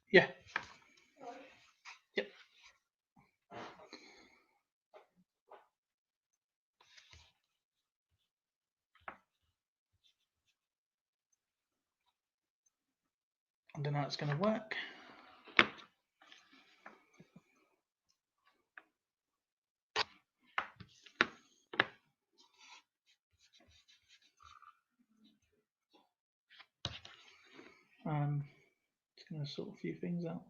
Yeah. Yep. I don't know how it's going to work. Just going to sort a few things out.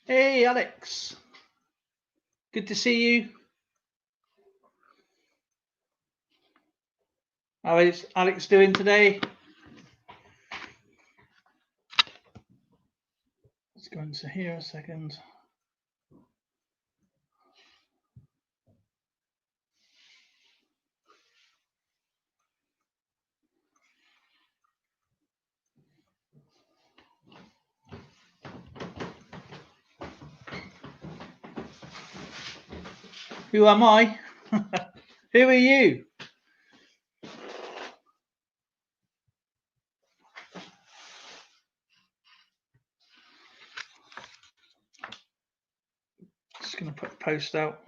Hey, Alex. Good to see you. How is Alex doing today? Let's go into here a second. Who am I? Who are you? Just going to put a post out.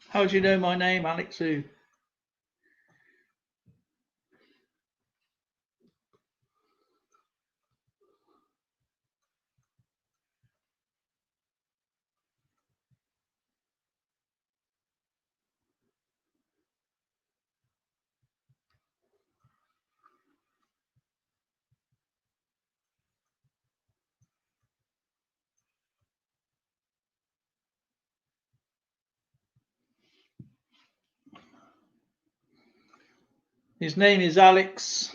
How do you know my name, Alex? Who? His name is Alex.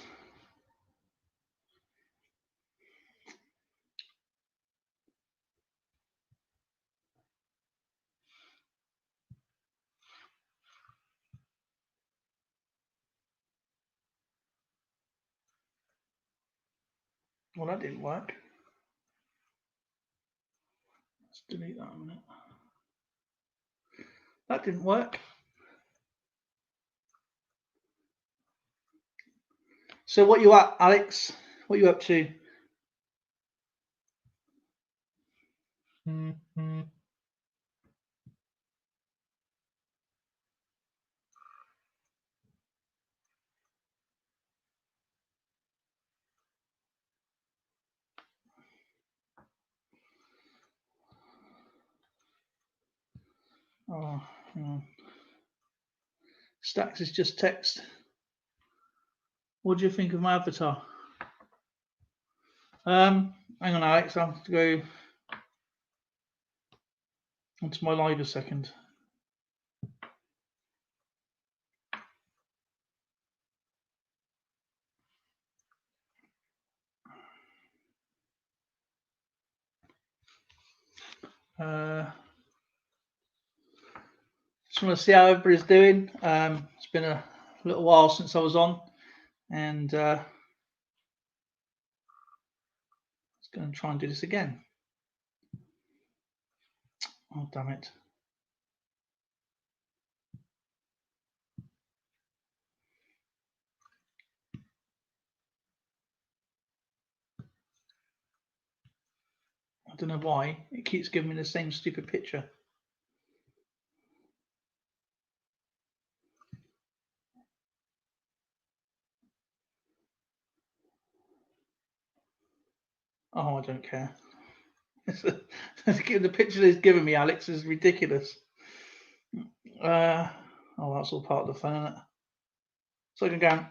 Well, that didn't work. Let's delete that a minute. That didn't work. So what you at, Alex? What you up to? Oh, hang on. Stacks is just text. What do you think of my avatar? Hang on, Alex. I have to go onto my live a second. Just want to see how everybody's doing. It's been a little while since I was on, and I was going to try and do this again. Oh, damn it. I don't know why. It keeps giving me the same stupid picture. Oh, I don't care. The picture he's giving me, Alex, is ridiculous. Oh, that's all part of the fun, isn't it? So I can go,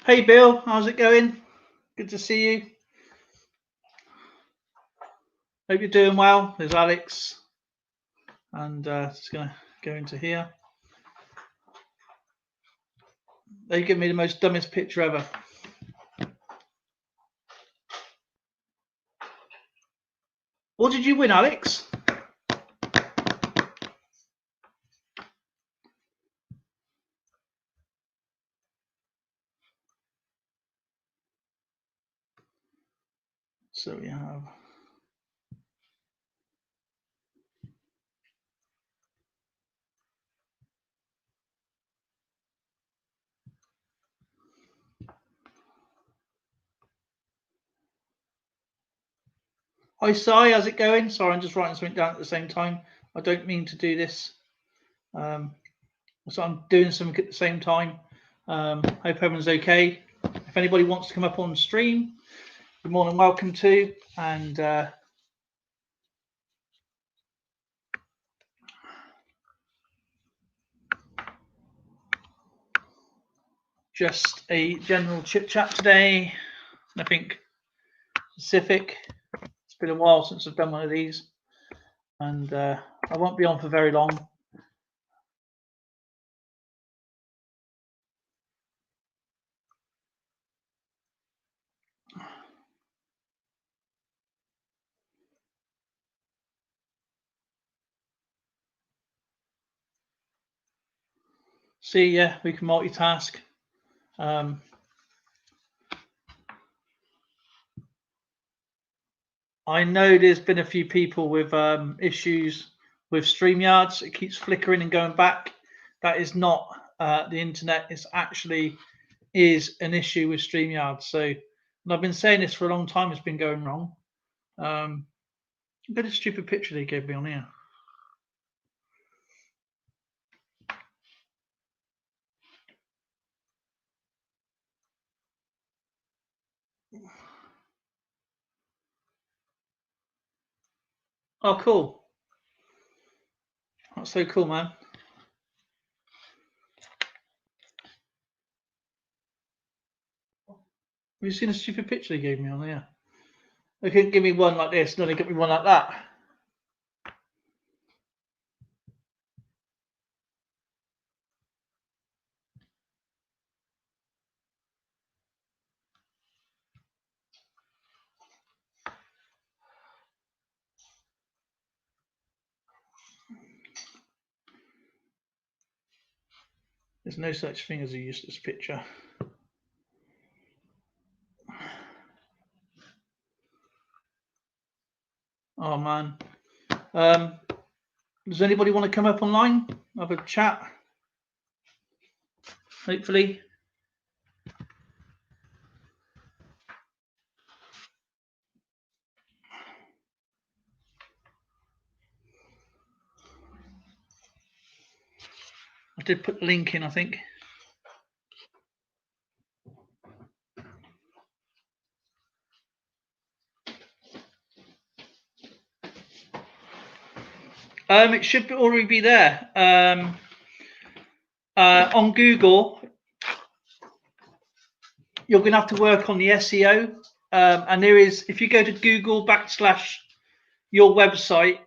Hey Bill, how's it going? Good to see you. Hope you're doing well. There's Alex, and just gonna go into here. They give me the most dumbest picture ever. What did you win, Alex? So we have. Hi, Sai, how's it going? Sorry, I'm just writing something down at the same time. I don't mean to do this. So I'm doing something at the same time. Hope everyone's okay. If anybody wants to come up on stream, you're more than welcome to. And just a general chit chat today. Nothing specific. It's been a while since I've done one of these, and I won't be on for very long. See, yeah, we can multitask. I know there's been a few people with issues with StreamYards. It keeps flickering and going back. That is not the internet. It's actually is an issue with StreamYards. So, and I've been saying this for a long time. It's been going wrong. A bit of stupid picture they gave me on here. Oh, cool. That's so cool, man. Have you seen a stupid picture they gave me on there? They couldn't give me one like this, no, they got me one like that. There's no such thing as a useless picture. Oh man. Does anybody want to come up online? Have a chat? Hopefully. I did put the link in, I think. It should already be there. On Google, you're going to have to work on the SEO. And there is, if you go to Google / your website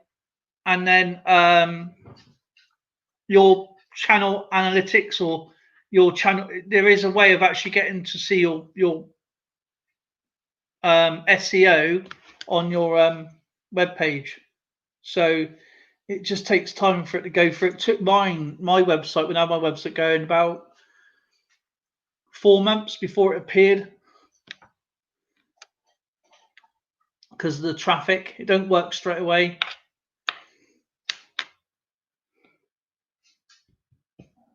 and then your channel analytics or your channel, there is a way of actually getting to see your SEO on your web page. So it just takes time for it to go through. It took my website, when I had my website going, about 4 months before it appeared because of the traffic. It don't work straight away.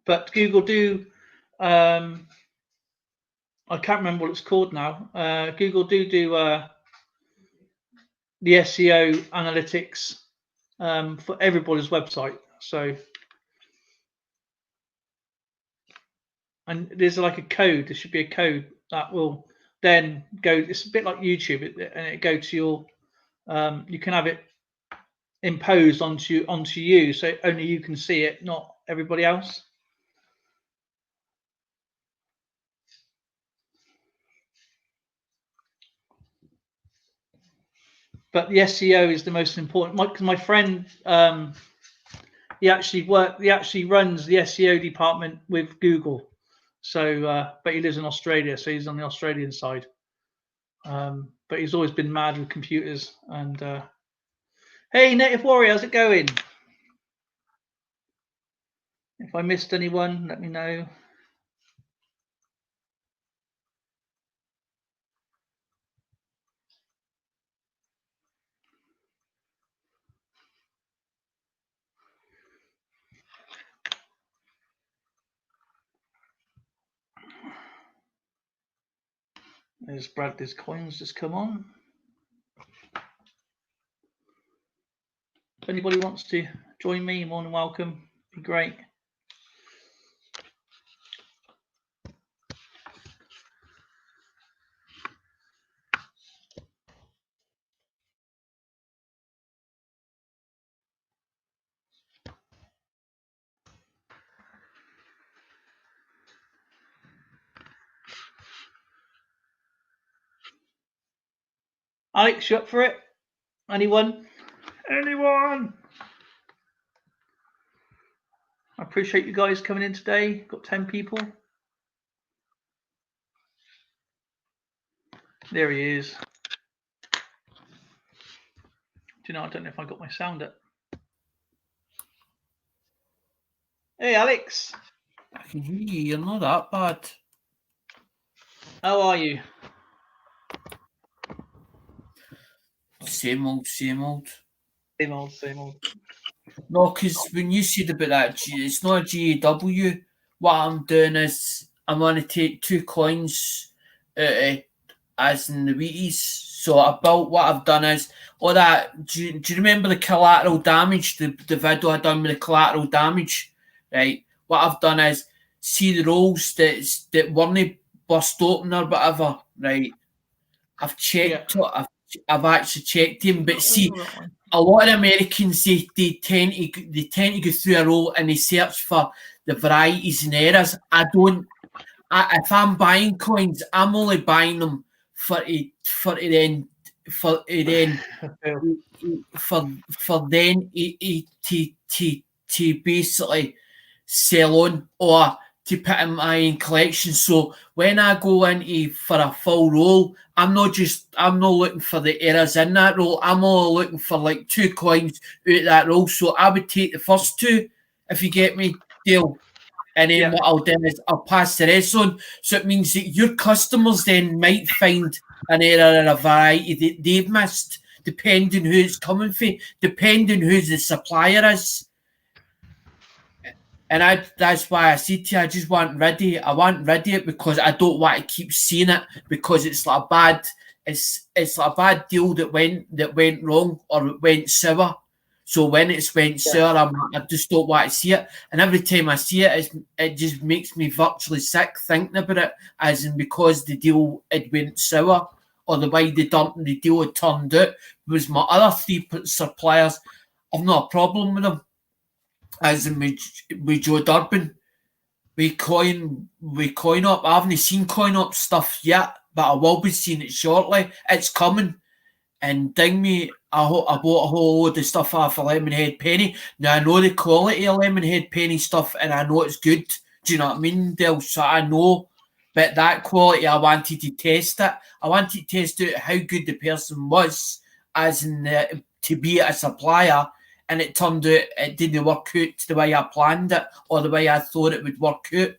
But Google do, I can't remember what it's called now. Google do the SEO analytics for everybody's website. So, and there's like a code. There should be a code that will then go. It's a bit like YouTube, and it go to your. You can have it imposed onto you, so only you can see it, not everybody else. but the SEO is the most important. Because my friend, he actually runs the SEO department with Google. So, but he lives in Australia, so he's on the Australian side. But he's always been mad with computers. And hey, Native Warrior, how's it going? If I missed anyone, let me know. There's Bradley's coins just come on. If anybody wants to join me, more than welcome. Be great. Alex, you up for it? Anyone? Anyone? I appreciate you guys coming in today. Got 10 people. There he is. Do you know, I don't know if I got my sound up. Hey, Alex. I can hear you. You're not that bad. How are you? Same old, same old. Same old, same old. No, because when you said about that, it's not a GAW. What I'm doing is I'm going to take 2 coins as in the Wheaties. So about what I've done is all that. Do you remember the collateral damage? The video I done with the collateral damage, right? What I've done is see the rolls that weren't bust open or whatever, right? I've checked. Yeah. I've actually checked him, but see, a lot of Americans they tend to go through a roll and they search for the varieties and errors. If I'm buying coins, I'm only buying them for then to basically sell on or to put in my own collection. So when I go into for a full roll, I'm not looking for the errors in that roll. I'm only looking for like 2 coins out of that roll. So I would take the first 2, if you get me, deal. And then what I'll do is I'll pass the rest on. So it means that your customers then might find an error or a variety that they've missed, depending who it's coming from, depending who the supplier is. And that's why I said to you, I just want ready. I want ready it because I don't want to keep seeing it because it's like a bad, it's like a bad deal that went wrong or it went sour. So when it's went sour, I just don't want to see it. And every time I see it, it just makes me virtually sick thinking about it, as in because the deal it went sour or the way the deal had turned out was my other 3 suppliers. I've not a problem with them. As in with Joe Durbin, we coin up. I haven't seen coin up stuff yet, but I will be seeing it shortly. It's coming. And ding me, I bought a whole load of stuff off of Lemonhead Penny. Now I know the quality of Lemonhead Penny stuff, and I know it's good. Do you know what I mean, Del? So I know, but that quality, I wanted to test it. I wanted to test out how good the person was, as in to be a supplier. And it turned out it didn't work out the way I planned it or the way I thought it would work out.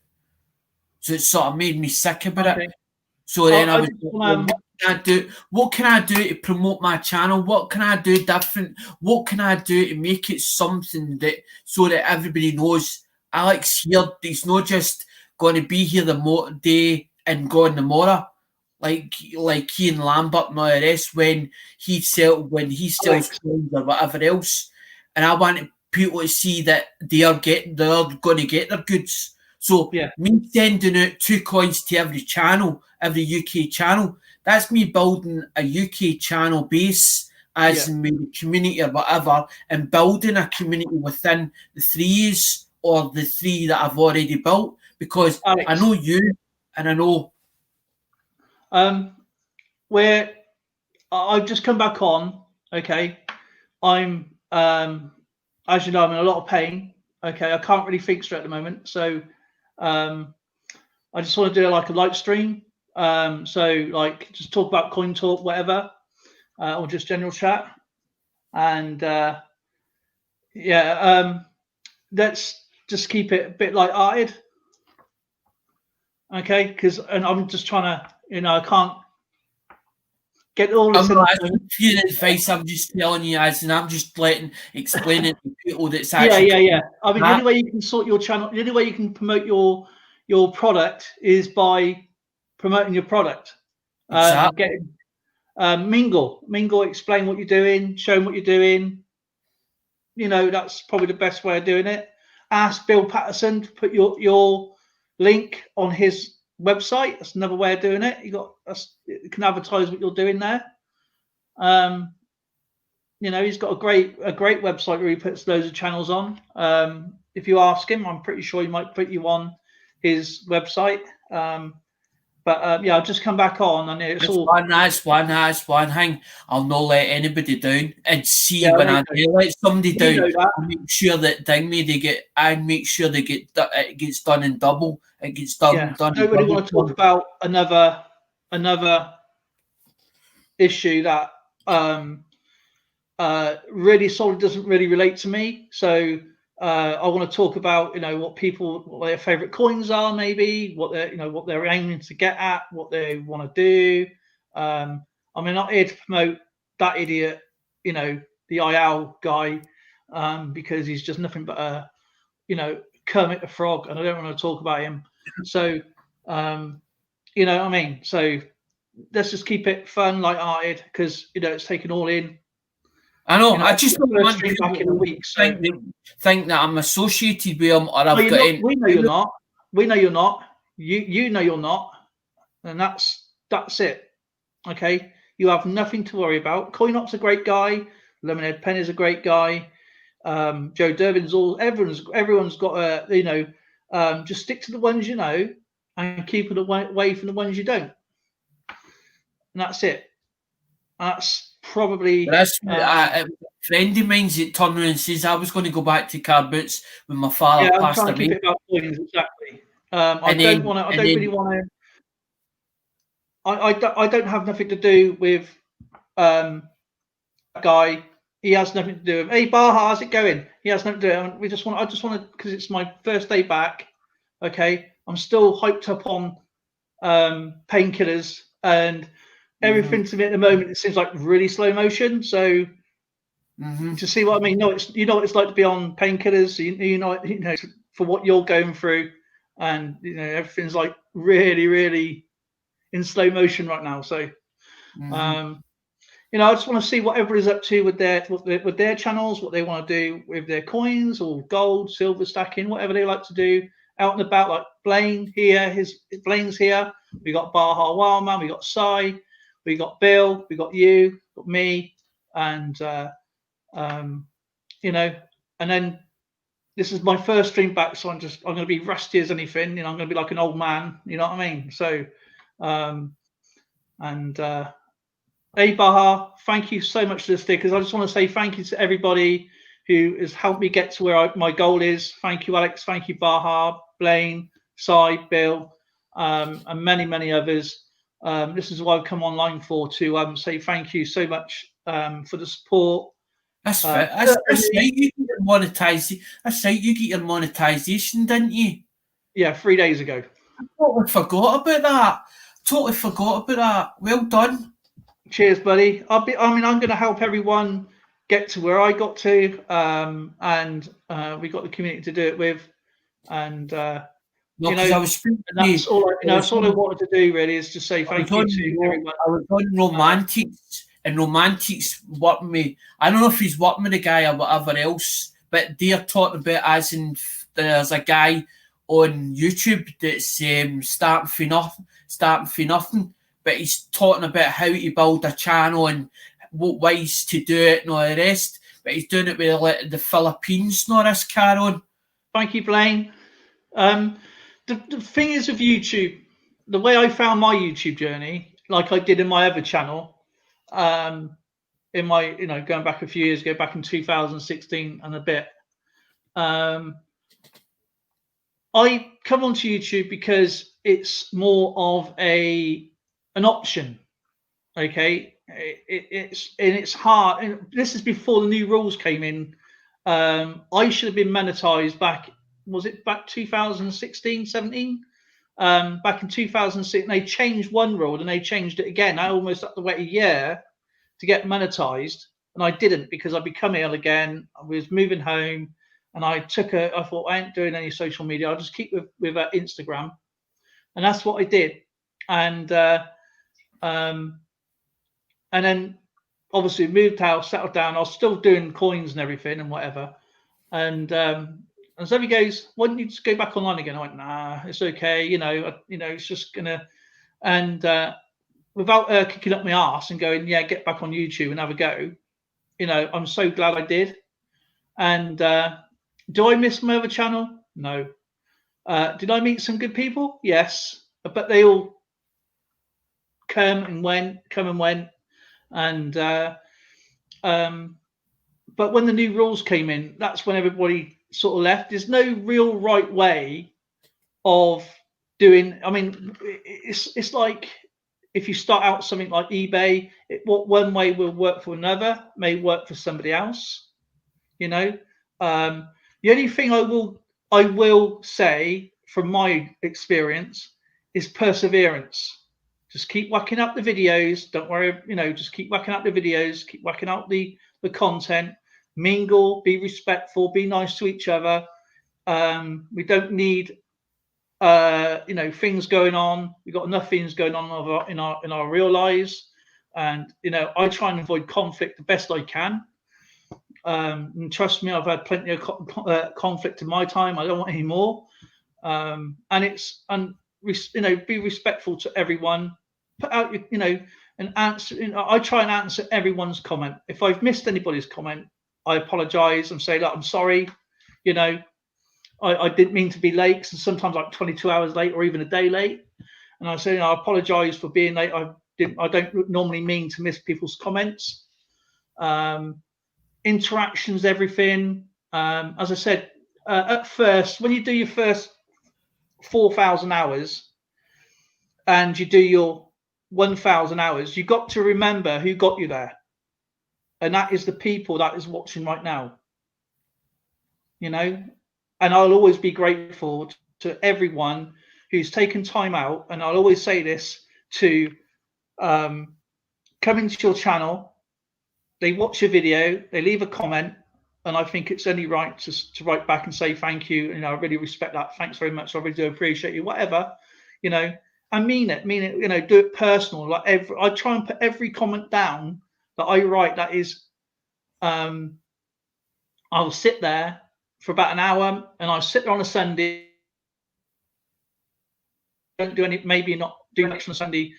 So it sort of made me sick about it. So then I was what can I do to promote my channel? What can I do different? What can I do to make it something that so that everybody knows Alex here, he's not just going to be here the day and gone tomorrow. Like Ian Lambert and all the rest when he sells coins or whatever else. And I want people to see that they're going to get their goods. So me sending out 2 coins to every channel, every UK channel, that's me building a UK channel base as in the community or whatever, and building a community within the 3s or the 3 that I've already built. Because Alex, I know you and I know where I've just come back on Okay, I'm as you know, I'm in a lot of pain. Okay, I can't really think straight at the moment, so I just want to do like a live stream. So like just talk about coin talk, whatever, or just general chat. And yeah, let's just keep it a bit light-hearted, okay? Because and I'm just trying to, I can't get all I'm this in. not asking for your advice. I'm just telling you, as and I'm just explaining to people that's Yeah, actually yeah, yeah. I mean, the that. only way you can sort your channel, the only way you can promote your product is by promoting your product. Exactly. Get mingle, explain what you're doing, show them what you're doing. That's probably the best way of doing it. Ask Bill Patterson to put your link on his website. That's another way of doing it. You can advertise what you're doing there. He's got a great website where he puts loads of channels on. If you ask him, I'm pretty sure he might put you on his website. But yeah, I'll just come back on, and it's all. That's one thing. I'll not let anybody down, and see Yeah, when I I know. do let somebody You down, know that. I make sure that I make sure it gets done in double. It gets Yeah, done I in don't really double. want to talk about another issue that really solid doesn't really relate to me. So I want to talk about what their favorite coins are, maybe what they're aiming to get at, what they want to do. I mean, not here to promote that idiot, the IL guy, because he's just nothing but a Kermit the Frog, and I don't want to talk about him. So you know what I mean. So let's just keep it fun, light-hearted, because it's taken all in. I know. I just The don't first want stream back people in a to week. So think that I'm associated with them or no, I've you're got not. any. We know you're not. We know you're not. You know you're not, and that's it. Okay, you have nothing to worry about. Coinop's a great guy. Lemonhead Pen is a great guy. Joe Durbin's everyone's got a just stick to the ones you know and keep it away from the ones you don't, and that's it. That's But probably that's a friend of mine's that turned around and says I was going to go back to car boots when my yeah. father I'm passed trying to keep away, it about coins exactly. I and don't then want to. I and don't really then want to. I don't have nothing to do with that guy. He has nothing to do with. Hey Baha, how's it going? He has nothing to do. I just want to because it's my first day back. Okay, I'm still hyped up on painkillers and everything to me at the moment. It seems like really slow motion. So to see what I mean, no, it's what it's like to be on painkillers. For what you're going through, and everything's like really, really in slow motion right now. So I just want to see what everybody's up to with their channels, what they want to do with their coins or gold, silver stacking, whatever they like to do out and about. Like Blaine here, Blaine's here. We got Baha Wildman, we got Sai, we got Bill, we got you, got me, and and then this is my first stream back, so I'm going to be rusty as anything. I'm going to be like an old man. You know what I mean? So, and hey Baha, thank you so much for this stickers. I just want to say thank you to everybody who has helped me get to where my goal is. Thank you, Alex. Thank you, Baha, Blaine, Sai, Bill, and many, many others. This is what I've come online for, to say thank you so much for the support. that's right. That's right. You get your monetization. That's right. You get your monetization, didn't you? Yeah, 3 days ago. I totally forgot about that. Totally forgot about that. Well done. Cheers, buddy. I'm going to help everyone get to where I got to, and we got the community to do it with, and No, because I was speaking and that's all. That's all I on, wanted to do. Really, is to say thank you to everyone. I was on romantics, and romantics worked me. I don't know if he's working with a guy or whatever else, but they're talking about as in there's a guy on YouTube that's starting for nothing, but he's talking about how to build a channel and what ways to do it and all the rest. But he's doing it with like, the Philippines, not this car on. Thank you, Blaine. The thing is with YouTube, the way I found my YouTube journey, like I did in my other channel, in my, going back a few years ago, back in 2016 and a bit. I come onto YouTube because it's more of an option. Okay, it's hard. And this is before the new rules came in. I should have been monetized back. Was it back 2016, 17? Back in 2006, they changed one rule and they changed it again. I almost had to wait a year to get monetized, and I didn't because I'd become ill again. I was moving home, and I thought I ain't doing any social media. I'll just keep with Instagram, and that's what I did. And then obviously moved house, settled down. I was still doing coins and everything and whatever. And so he goes, "Why don't you just go back online again?" I went, "Nah, it's okay. It's just gonna." And without kicking up my ass and going, "Yeah, get back on YouTube and have a go," I'm so glad I did. And do I miss my other channel? No. Did I meet some good people? Yes, but they all come and went. And but when the new rules came in, that's when everybody sort of left. There's no real right way of doing. I mean, it's like if you start out something like eBay, what one way will work for another may work for somebody else. The only thing I will say from my experience is perseverance. Just keep whacking up the videos. Don't worry, just keep whacking up the videos, keep whacking up the content, mingle, be respectful, be nice to each other. We don't need things going on. We've got enough things going on in our real lives. And I try and avoid conflict the best I can. And trust me, I've had plenty of conflict in my time. I don't want any more. Be respectful to everyone. Put out and answer. I try and answer everyone's comment. If I've missed anybody's comment, I apologize and say, "Look, I'm sorry. I didn't mean to be late." And sometimes like 22 hours late or even a day late. And I say, "I apologize for being late. I don't normally mean to miss people's comments." Interactions, everything. As I said, at first, when you do your first 4,000 hours and you do your 1,000 hours, you've got to remember who got you there. And that is the people that is watching right now. And I'll always be grateful to everyone who's taken time out. And I'll always say this to come into your channel. They watch a video, they leave a comment, and I think it's only right to write back and say thank you. I really respect that. Thanks very much. I really do appreciate you. Whatever, I mean it. Do it personal. Like I try and put every comment down that I write. That is, I'll sit there for about an hour, and I'll sit there on a Sunday. Don't do any, maybe not do much on a Sunday,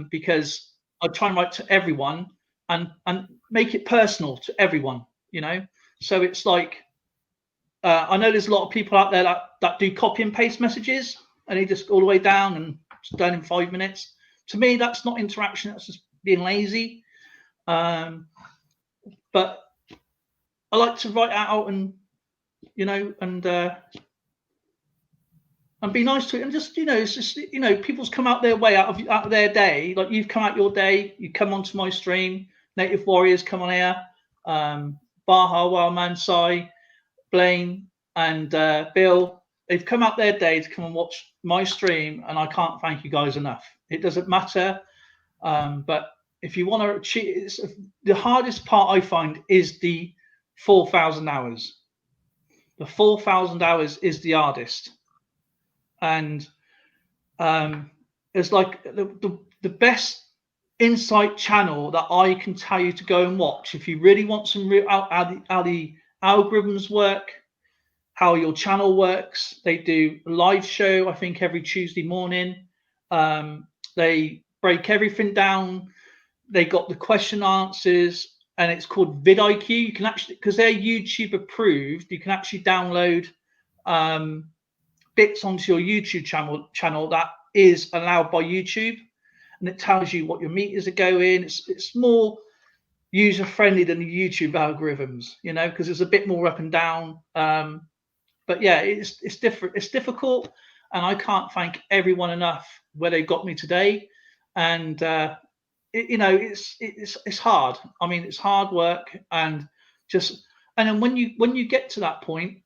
because I try and write to everyone and make it personal to everyone. So it's like I know there's a lot of people out there that do copy and paste messages and they just all the way down and it's done in 5 minutes. To me, that's not interaction. That's just being lazy. But I like to write out and be nice to it, and just it's just people's come out their way out of their day. Like you've come out your day, you come onto my stream. Native Warriors come on here. Baha, Wildman, Sai, Blaine, and Bill. They've come out their day to come and watch my stream, and I can't thank you guys enough. It doesn't matter, but if you want to achieve, the hardest part I find is the 4,000 hours. The 4,000 hours is the hardest, and it's like the best insight channel that I can tell you to go and watch if you really want some real how the algorithms work, how your channel works. They do a live show, I think, every Tuesday morning. They break everything down. They got the question answers, and it's called vidIQ. You can actually, because they're YouTube approved, you can actually download bits onto your YouTube channel that is allowed by YouTube, and it tells you what your meters are going. It's more user friendly than the YouTube algorithms, you know, because it's a bit more up and down. But yeah, it's different. It's difficult, and I can't thank everyone enough where they got me today. And you know, it's hard. I mean, it's hard work, and just and then when you get to that point,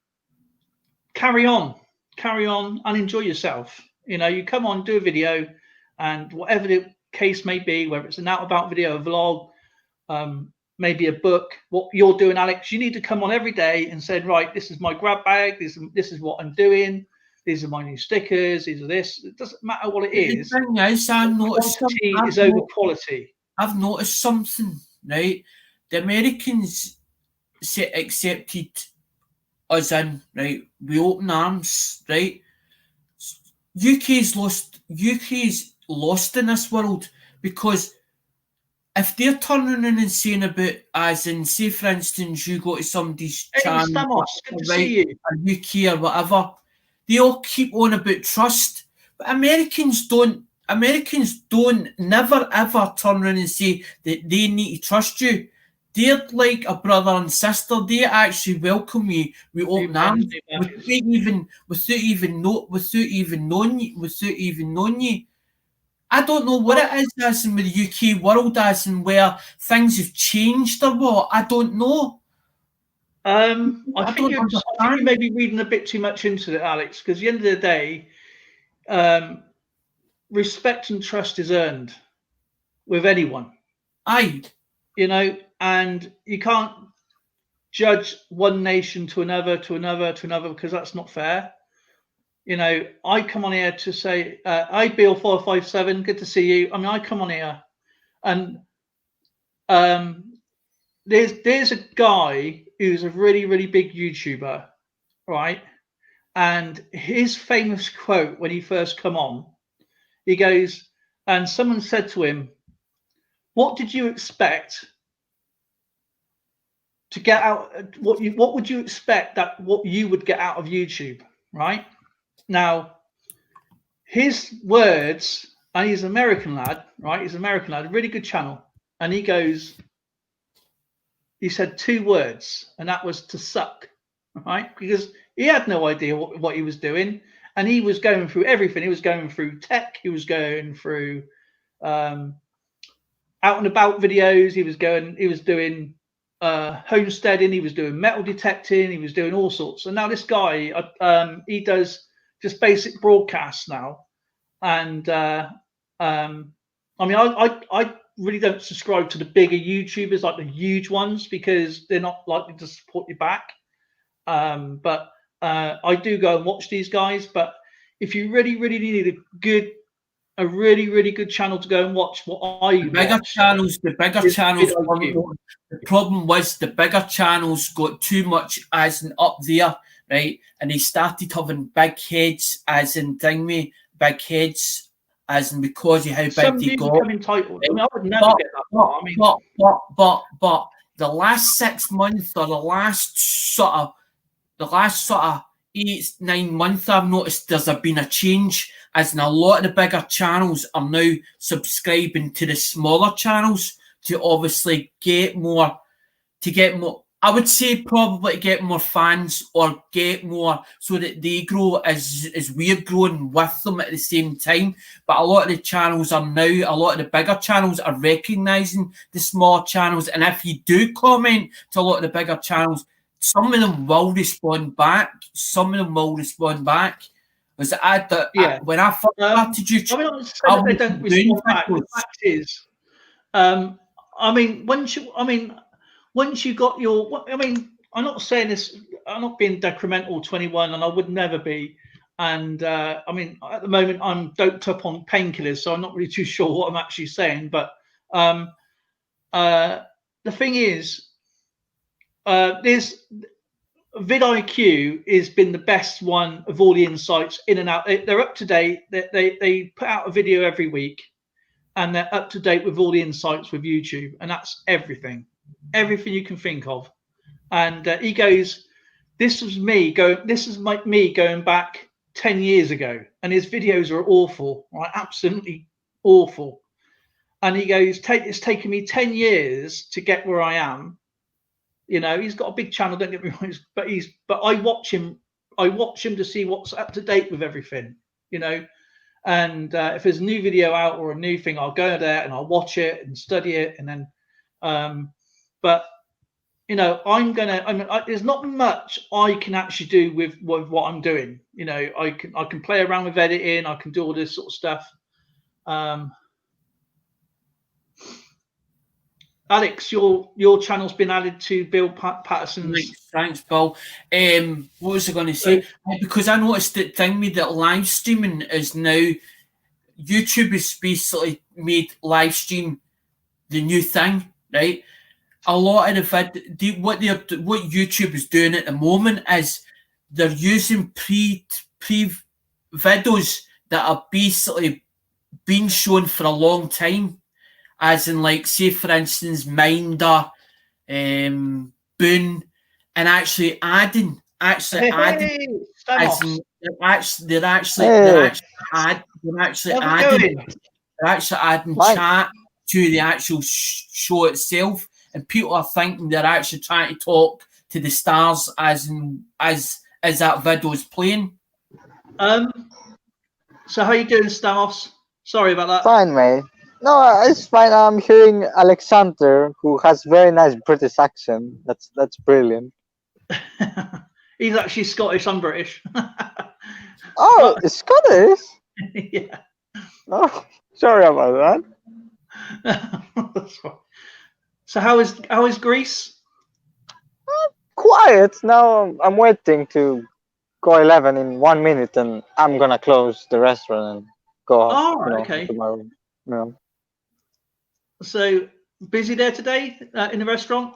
carry on, and enjoy yourself. You know, you come on, do a video, and whatever the case may be, whether it's an out about video, a vlog, maybe a book, what you're doing, Alex, you need to come on every day and say, right, this is my grab bag, this is what I'm doing, these are my new stickers, these are this. It doesn't matter what it is. The thing is, Quantity is over quality. I've noticed something, right? The Americans accepted us in, right? We open arms, right? UK's lost in this world, because if they're turning around and saying about, as in, say for instance, you go to somebody's channel, Good to see you. or UK or whatever, they all keep on about trust. But Americans don't never ever turn around and say that they need to trust you. They're like a brother and sister. They actually welcome you with open arms, without even knowing you. I don't know what it is, as in with the UK world, as in where things have changed or what. I don't know. I think you may be reading a bit too much into it, Alex, because at the end of the day, respect and trust is earned with anyone. Aye. You know, and you can't judge one nation to another, because that's not fair. You know, I come on here to say, hi, Bill 457, good to see you. I mean, I come on here, and there's a guy who's a really, really big YouTuber, right? And his famous quote when he first come on, he goes, and someone said to him, what did you expect to get out? What would you expect that what you would get out of YouTube, right? Now, his words, and he's an American lad, right? He's an American lad, a really good channel. And he said 2 words, and that was to suck, right? Because he had no idea what he was doing. And he was going through everything. He was going through tech. He was going through out and about videos. He was doing homesteading. He was doing metal detecting. He was doing all sorts. And now this guy, he does just basic broadcasts now. And I mean, I really don't subscribe to the bigger YouTubers, like the huge ones, because they're not likely to support you back. But I do go and watch these guys. But if you really, really need a really, really good channel to go and watch, the bigger channels. The problem was the bigger channels got too much as in up there, right? And they started having big heads, as in big heads, as in because of how big they got. Entitled. I mean, I would never get that far. I mean, but the last 6 months, or the last sort of 8-9 months, I've noticed there's been a change, as in a lot of the bigger channels are now subscribing to the smaller channels to obviously get more. I would say probably to get more fans, or get more so that they grow as we're growing with them at the same time. But a lot of the channels a lot of the bigger channels are recognising the small channels. And if you do comment to a lot of the bigger channels, some of them will respond back. Was when I first started YouTube, I mean, I'm not saying they don't respond back. The fact is, I mean, once you got your, I mean, I'm not saying this, I'm not being detrimental to anyone, and I would never be. And I mean, at the moment, I'm doped up on painkillers, so I'm not really too sure what I'm actually saying. But the thing is, this vidIQ has been the best one of all the insights in and out. They're up to date. They put out a video every week, and they're up to date with all the insights with YouTube, and that's everything you can think of. And he goes, this is me going back 10 years ago, and his videos are awful, right? Absolutely awful. and he goes, "It's taken me 10 years to get where I am." You know, he's got a big channel. Don't get me wrong, but I watch him. I watch him to see what's up to date with everything. You know, and if there's a new video out or a new thing, I'll go there and I'll watch it and study it, and then. But you know, there's not much I can actually do with what I'm doing. You know, I can play around with editing. I can do all this sort of stuff. Alex, your channel's been added to Bill Patterson's. Thanks, Bill. What was I going to say? Because I noticed that live streaming is now, YouTube has basically made live stream the new thing, right? A lot of what YouTube is doing at the moment is they're using pre videos that are basically been shown for a long time, as in, like, say for instance, Minder, Boone, and actually adding, as in, they're actually adding chat to the actual show itself, and people are thinking they're actually trying to talk to the stars as that video is playing. So how you doing, Stamos? Sorry about that. Fine, mate. No, it's fine. I'm hearing Alexander, who has very nice British accent. That's brilliant. He's actually Scottish. I'm British. Oh, it's Scottish? Yeah. Oh, sorry about that. That's fine. So how is Greece? Quiet. Now I'm waiting to go 11 in 1 minute, and I'm gonna close the restaurant and go. Oh, okay. To my room. Yeah. So busy there today in the restaurant?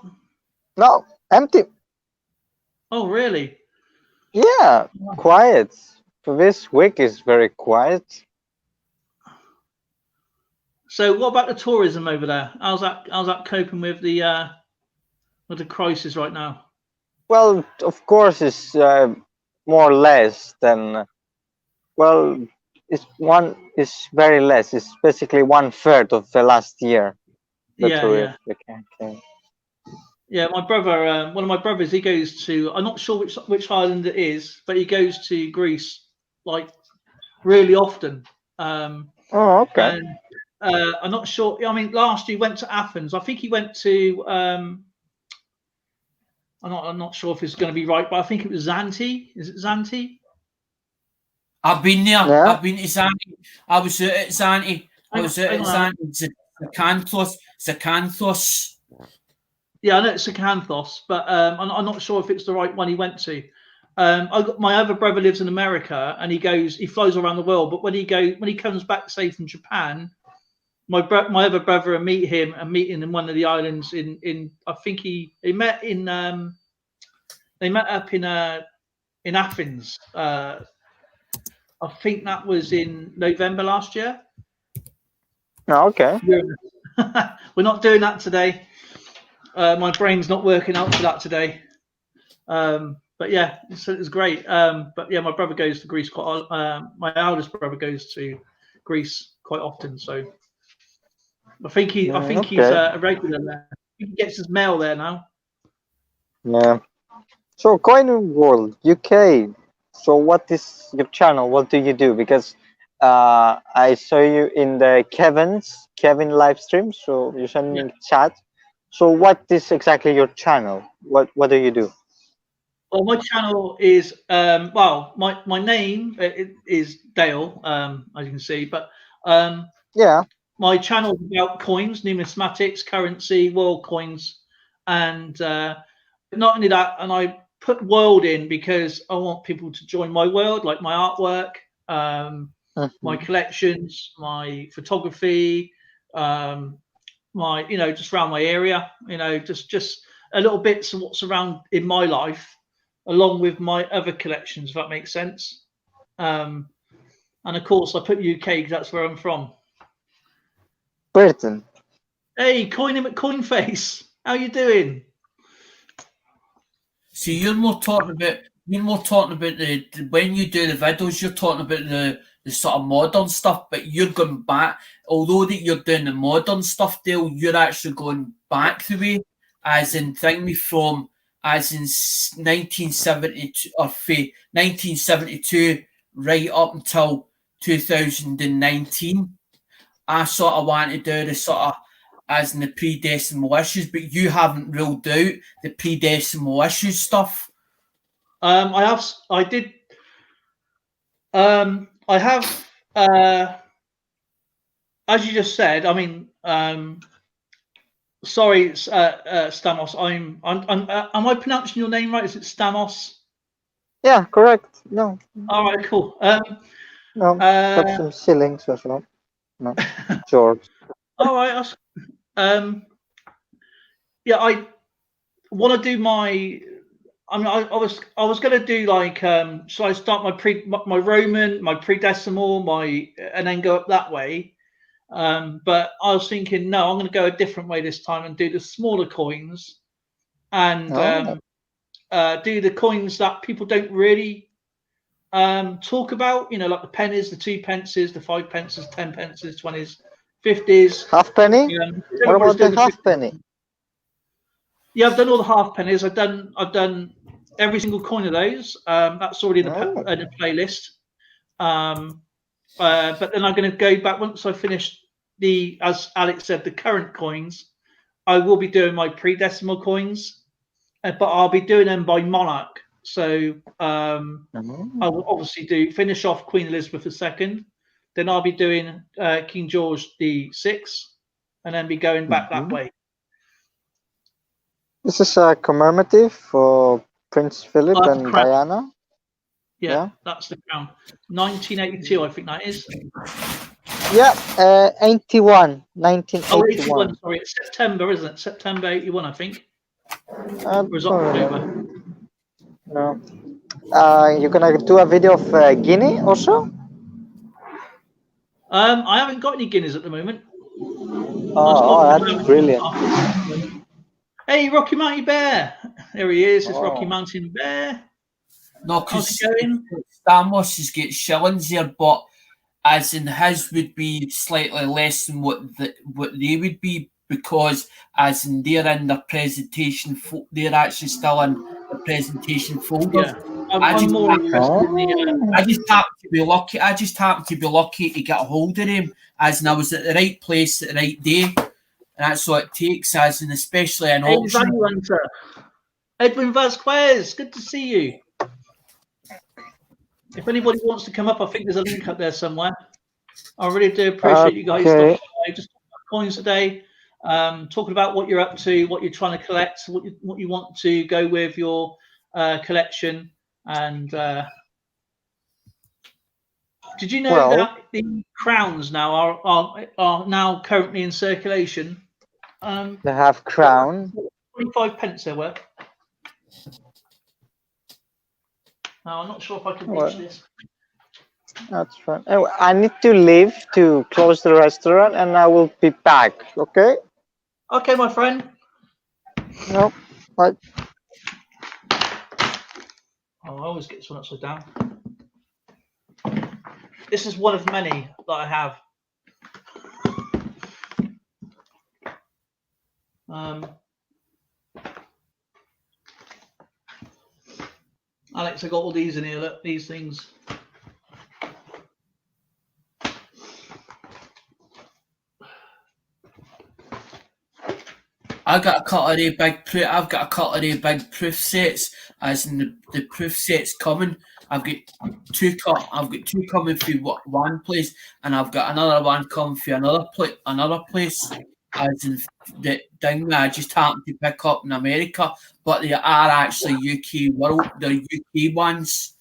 No, empty. Oh, really? Yeah, quiet. For this week is very quiet. So what about the tourism over there? How's that coping with the crisis right now? Well, of course, it's more or less than. Well, it's very less. It's basically 1/3 of the last year. Yeah. Okay. Yeah, my brother, one of my brothers, he goes to. I'm not sure which island it is, but he goes to Greece like really often. Oh, okay. And, I'm not sure. I mean, last year he went to Athens. I think he went to. I'm not sure if it's going to be right, but I think it was Zante. Is it Zante? I've been there. Yeah. I've been to Zante. I was at Zante. I was at Zante. Zakynthos. Yeah, I know it's Zakynthos, but I'm not sure if it's the right one he went to. My other brother lives in America, and he flies around the world. But when he comes back, say from Japan, my other brother will meet him and meet him in one of the islands in I think they met up in Athens. I think that was in November last year. Oh, okay. We're not doing that today. My brain's not working out for that today. But yeah, so it was great. But yeah, my brother goes to Greece my eldest brother goes to Greece quite often. So I think he's a regular there. He gets his mail there now. Yeah. So, Coin World UK. So, what is your channel? What do you do? Because I saw you in the Kevin live stream. So you sent me chat. So, what is exactly your channel? What do you do? Well, my channel is my name is Dale, as you can see, but yeah, my channel is about coins, numismatics, currency, world coins, and not only that, and I put world in because I want people to join my world, like my artwork, my collections, my photography, my just around my area, just a little bits of what's around in my life, along with my other collections, if that makes sense. And of course, I put UK because that's where I'm from. Britain. Hey, Coin Face, how you doing? See, you're more talking about the when you do the videos. You're talking about the the sort of modern stuff, but you're going back. Although that you're doing the modern stuff, Dale, you're actually going back the way, as in thingy from as in 1972 or 1972 right up until 2019. I sort of want to do the sort of as in the pre-decimal issues, but you haven't ruled out the pre-decimal issues stuff. I did. I have. As you just said, I mean, sorry, Stamos. Am I pronouncing your name right? Is it Stamos? Yeah, correct. No. All right, cool. No, got some ceilings as well. No, George. All right. Yeah, I want to do my. I mean, I was going to do like, so I start my Roman, my pre-decimal, and then go up that way. But I was thinking, no, I'm going to go a different way this time and do the smaller coins, and do the coins that people don't really talk about. You know, like the pennies, the 2 pences, the 5 pences, 10 pences, 20s, 50s. Halfpenny? What about the halfpenny? Yeah, I've done all the half pennies. I've done every single coin of those. That's already in the playlist. But then I'm going to go back once I finish as Alex said, the current coins. I will be doing my pre-decimal coins, but I'll be doing them by monarch. So I will obviously finish off Queen Elizabeth II. Then I'll be doing King George VI, and then be going back that way. This is a commemorative for Prince Philip and Diana. Yeah, that's the crown. 1982, I think that is. Yeah, 81. 1981. Oh, 81, sorry. It's September, isn't it? September 81, I think. Or is it October? No. You're going to do a video of Guinea also? I haven't got any guineas at the moment. Oh, that's brilliant. Hey, Rocky Mountain Bear. There he is. It's Rocky Mountain Bear. No, because Stamos has got shillings here, but as in his would be slightly less than what they would be, because as in they're in their presentation, they're actually still in the presentation folder. Yeah. I'm more interested in the. I just happen to be lucky. I just happened to be lucky to get a hold of him, as in I was at the right place at the right day, and that's what it takes. As in, especially an auction. Edwin Vasquez, good to see you. If anybody wants to come up, I think there's a link up there somewhere. I really do appreciate you guys stopping by. Just talking about coins today, talking about what you're up to, what you're trying to collect, what you want to go with your collection. And did you know that the crowns now are now currently in circulation? They have crown. 25 pence they're worth. No, I'm not sure if I can reach this. That's fine. Anyway, I need to leave to close the restaurant, and I will be back. Okay? Okay, my friend. No. Bye. Oh, I always get this one upside down. This is one of many that I have. Alex, I got all these in here. Look, these things. I've got a couple of big proof sets, as in the proof sets coming. I've got two coming from one place, and I've got another one coming from another place. As in the thing that I just happened to pick up in America, but they are actually they're UK ones.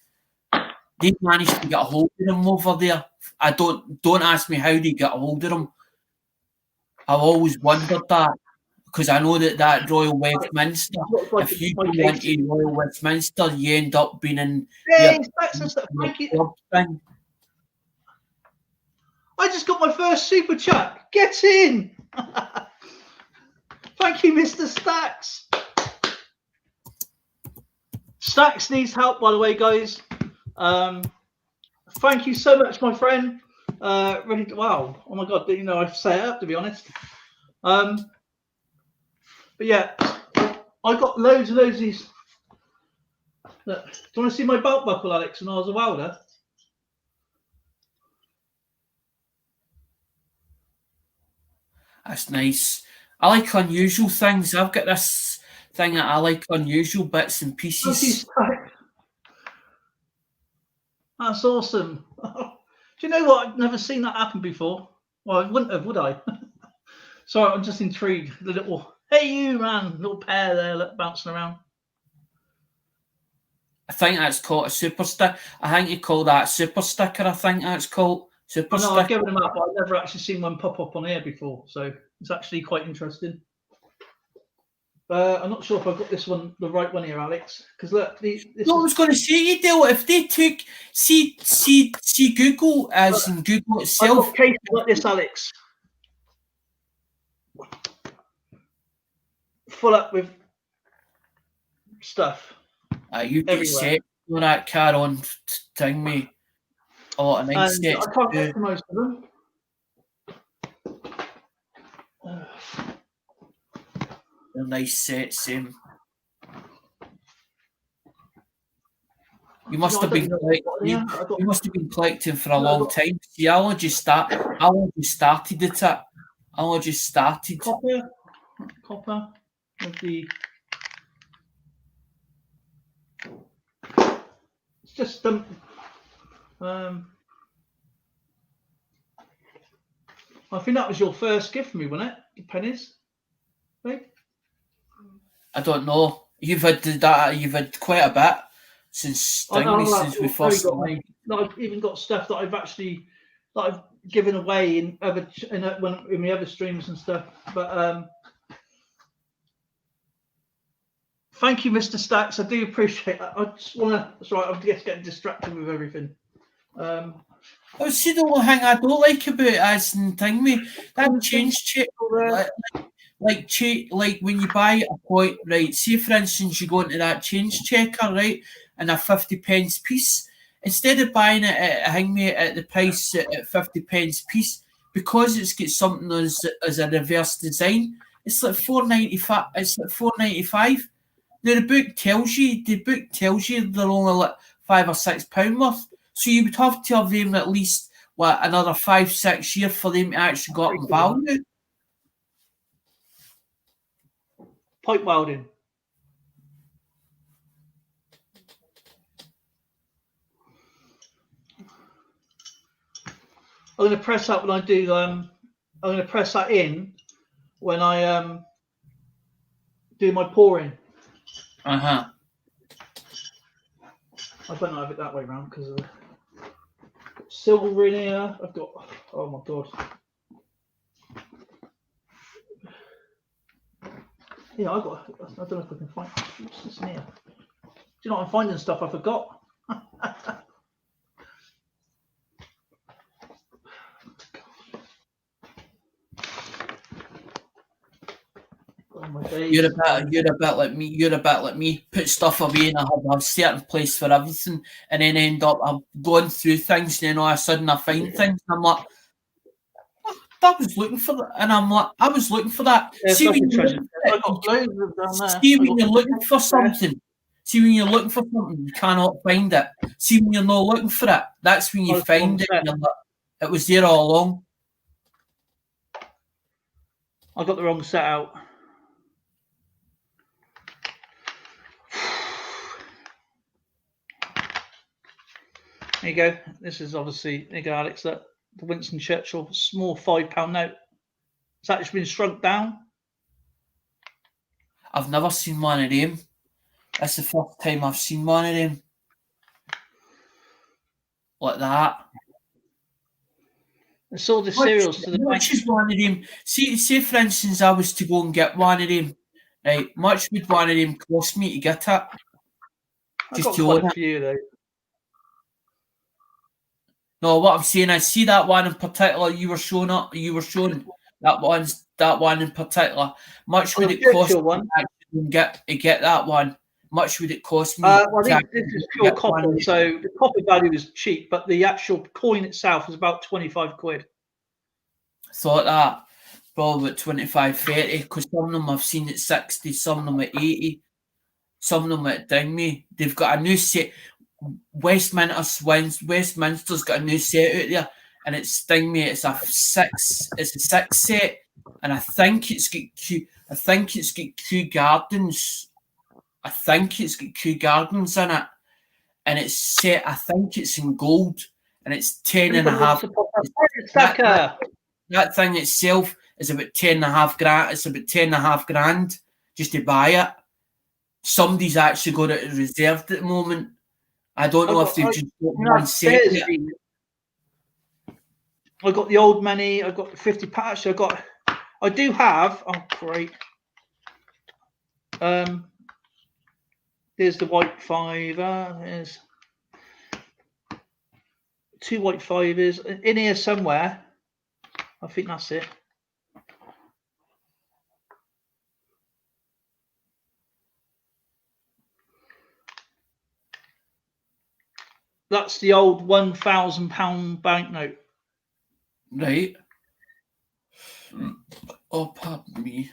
They managed to get a hold of them over there. I don't ask me how they get a hold of them. I've always wondered that, because I know that Royal Westminster, if you go into Royal Westminster, you end up being in club thing. I just got my first super chat. Get in. Thank you, Mr. Stacks. Stacks needs help, by the way, guys. thank you so much, my friend. Ready to, wow. Oh my God, didn't know I'd say it up, to be honest. But yeah, I got loads of these. Look, do you want to see my belt buckle, Alex, when I was a welder? That's nice. I like unusual things. I've got this thing that I like unusual bits and pieces. That's awesome. Do you know what? I've never seen that happen before. Well, I wouldn't have, would I? Sorry, I'm just intrigued. The little, hey you man, little pair there bouncing around. I think that's called a super sticker. I think you call that super sticker. I think that's called super sticker. I've given them up, but I've never actually seen one pop up on here before, so it's actually quite interesting. I'm not sure if I've got this one, the right one here, Alex. Because look, I was going to say, you deal if they took see Google as in Google itself. I've got cases like this, Alex, full up with stuff. You get set with that car on thing, me. A lot of nice sets. I can't get to most of them. They're nice sets, same. You must have been collecting for a long time. See, I only just started at it. I only just started. Copper with the. It's just I think that was your first gift for me, wasn't it? The pennies, right? I don't know. You've had quite a bit since we first. I've even got stuff that I've given away in my other streams and stuff. But thank you, Mr. Stacks. I do appreciate that. I just want to. That's right. I'm just getting distracted with everything. See, the only thing I don't like about it as in thing me that change check. Like when you buy a point, right? Say for instance, you go into that change checker, right, and a 50p piece. Instead of buying it at the price at 50p piece, because it's got something as a reverse design, it's like £4.95. It's like £4.95. Now the book tells you they're only like £5 or £6 worth. So you would have to have them at least another 5-6 years for them to actually go up in value. Pipe welding. I'm going to press that when I do. I'm going to press that in when I do my pouring. I don't have it that way around because of the silver in here. I've got. Oh my god. Yeah, I don't know if I can find. What's this in here? Do you know I'm finding stuff I forgot? You're a bit like me. You're a bit like me. Put stuff away and I have a certain place for everything, and then end up I'm going through things, and then all of a sudden I find things, and I'm like, I was looking for that, and I'm like, I was looking for that. Yeah, see when you're looking for something, you cannot find it. See when you're not looking for it, that's when you find it. And you're like, it was there all along. I got the wrong set out. There you go. This is obviously, there you go, Alex, the Winston Churchill small £5 note. It's actually been shrunk down. I've never seen one of them. That's the first time I've seen one of them. Like that. It's all the cereals to the much is one of them. Say for instance, I was to go and get one of them. Right, much would one of them cost me to get it? Just to own it. Few, though. No, what I'm saying is, see that one in particular you were showing that one in particular. Much would it cost to get that one? much would it cost me? Well, to this is pure get copper, one? so the copper value is cheap, but the actual coin itself is about 25 quid. Thought that probably about 25, 30, because some of them I've seen at 60, some of them at 80, some of them at Dingme. They've got a new set. Westminster's got a new set out there, and it's Dingme. It's a six set, and I think it's got Kew Gardens. I think it's got Kew Gardens in it, and it's set. I think it's in gold, and it's 10.5. That thing itself is about 10.5 grand. It's about 10.5 grand just to buy it. Somebody's actually got it reserved at the moment. I don't know if they've just got one set. I got the old money. I got the 50 patch. I do have. Oh, great. There's the white fiver. There's 2 white fivers in here somewhere. I think that's it. That's the old £1,000 banknote. Right. Oh, pardon me.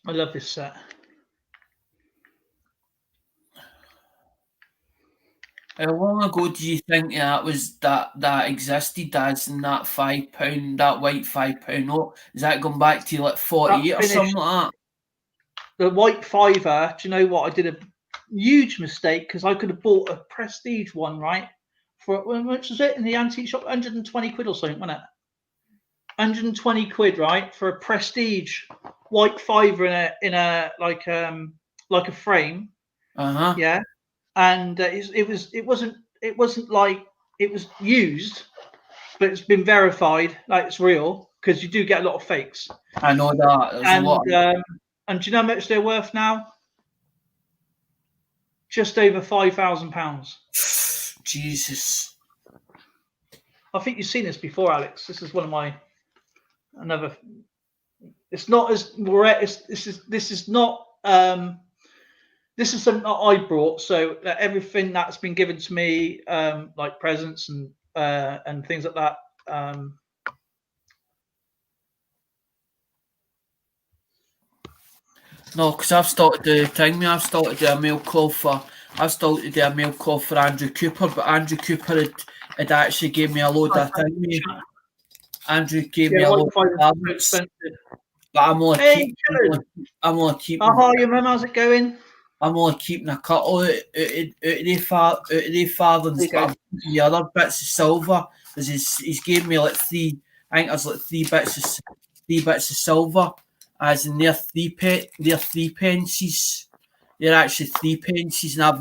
I love this set. How long ago do you think that existed as in that £5, that white £5 note? Is that going back to like 48 or something like that? The white fiver, do you know what? I did a huge mistake because I could have bought a prestige one, right? For how much was it in the antique shop? 120 quid or something, wasn't it? 120 quid, right? For a prestige white fiver in a like a frame. Uh-huh. Yeah. And it wasn't like it was used, but it's been verified like it's real, because you do get a lot of fakes. I know that. There's a lot. And do you know how much they're worth now? Just over £5,000. Jesus. I think you've seen this before, Alex. This is one of my another. It's not as this is not. This is something that I brought. So everything that's been given to me, like presents and things like that. No, because I've started the thing. I've started a mail call for Andrew Cooper, but Andrew Cooper had actually gave me a load of thing. Andrew gave me a load of balance, but I'm only keeping. Oh, your mum, how's it going? I'm only keeping a couple out of the farthings, but I'm keeping the other bits of silver. Because he's gave me like three. I think there's like three bits of silver, as in they're three pences. They're actually 3 pences, and I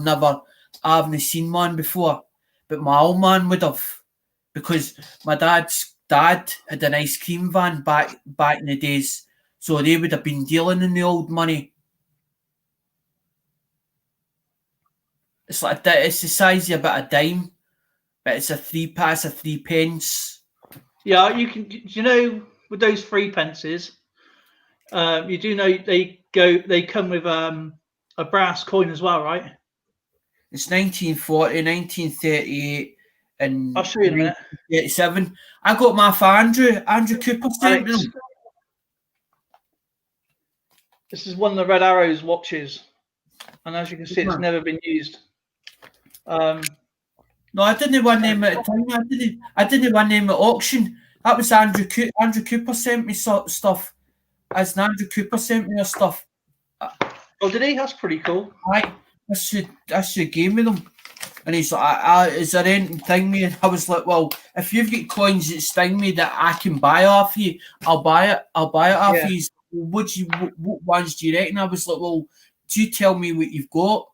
haven't seen one before. But my old man would have, because my dad's dad had an ice cream van back in the days, so they would have been dealing in the old money. It's like it's the size of about a dime, but it's a 3 pence. Yeah, you can. You know, with those 3 pences, you do know they come with a brass coin as well, right? It's 1940, 1938, and I'll show you in a minute. 1937. I got my for Andrew Cooper sent me. This is one of the Red Arrows watches, and as you can see, it's never been used. No, I didn't win them at the time. I didn't win them at auction. That was Andrew Cooper sent me stuff. As Andrew Cooper sent me stuff. Oh, did he? That's pretty cool. I should give me them. And he's like, is there anything me? And I was like, well, if you've got coins that sting me that I can buy off you, I'll buy it. Off you. What ones do you reckon? I was like, well, do you tell me what you've got,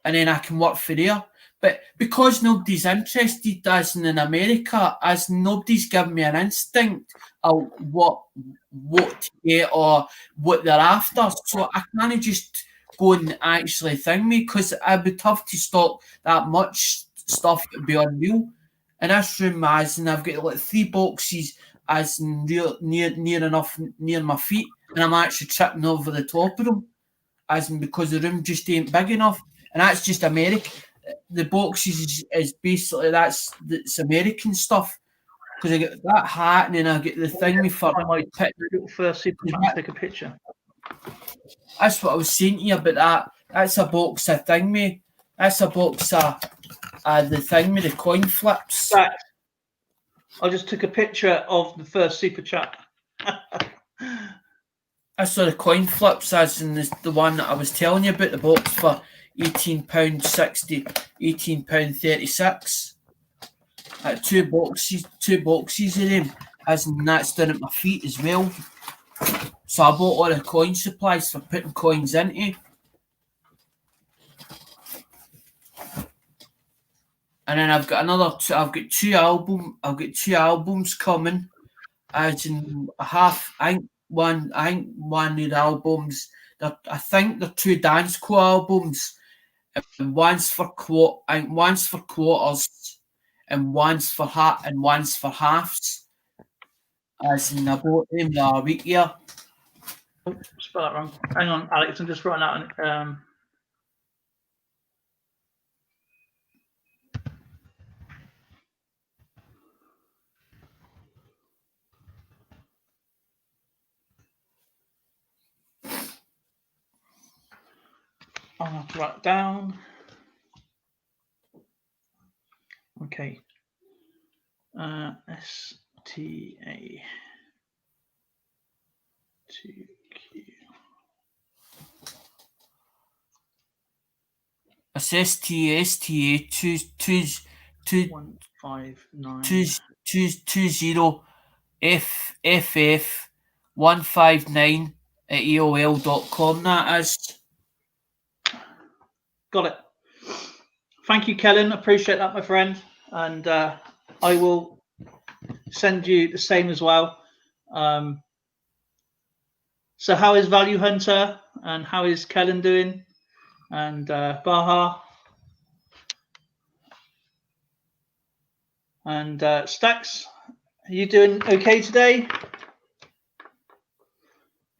and then I can work for there. But because nobody's interested, as in America, as nobody's given me an instinct of what to get or what they're after, so I can't just go and actually thing me, because I'd be tough to stock that much stuff to be unreal. And this room, as and I've got like 3 boxes as near enough near my feet, and I'm actually tripping over the top of them, as in because the room just ain't big enough, and that's just American. The boxes is basically it's American stuff, because I get that hat and then I get the thing me for my little first super chat and take a picture. That's what I was saying to you about that. That's a box of thing me. That's a box of the thing me, the coin flips. I just took a picture of the first super chat. I saw the coin flips, as in the one that I was telling you about, the box for £18.60, £18.36. Two boxes of them, as in that's done at my feet as well. So I bought all the coin supplies for putting coins into. And then I've got two albums coming, as in I think one of the albums, I think they're two dance co albums, and one's for quarters, and one's for halves. As in I bought them the week here. Oh, spell that wrong. Hang on, Alex, I'm just writing out. I'll have to write it down. Okay. STA 2Q. It's STA 220 FFF 159 at AOL.com. That is. Got it. Thank you, Kellen. Appreciate that, my friend. And I will send you the same as well. So how is Value Hunter and how is Kellen doing? And Baha and Stax, are you doing okay today?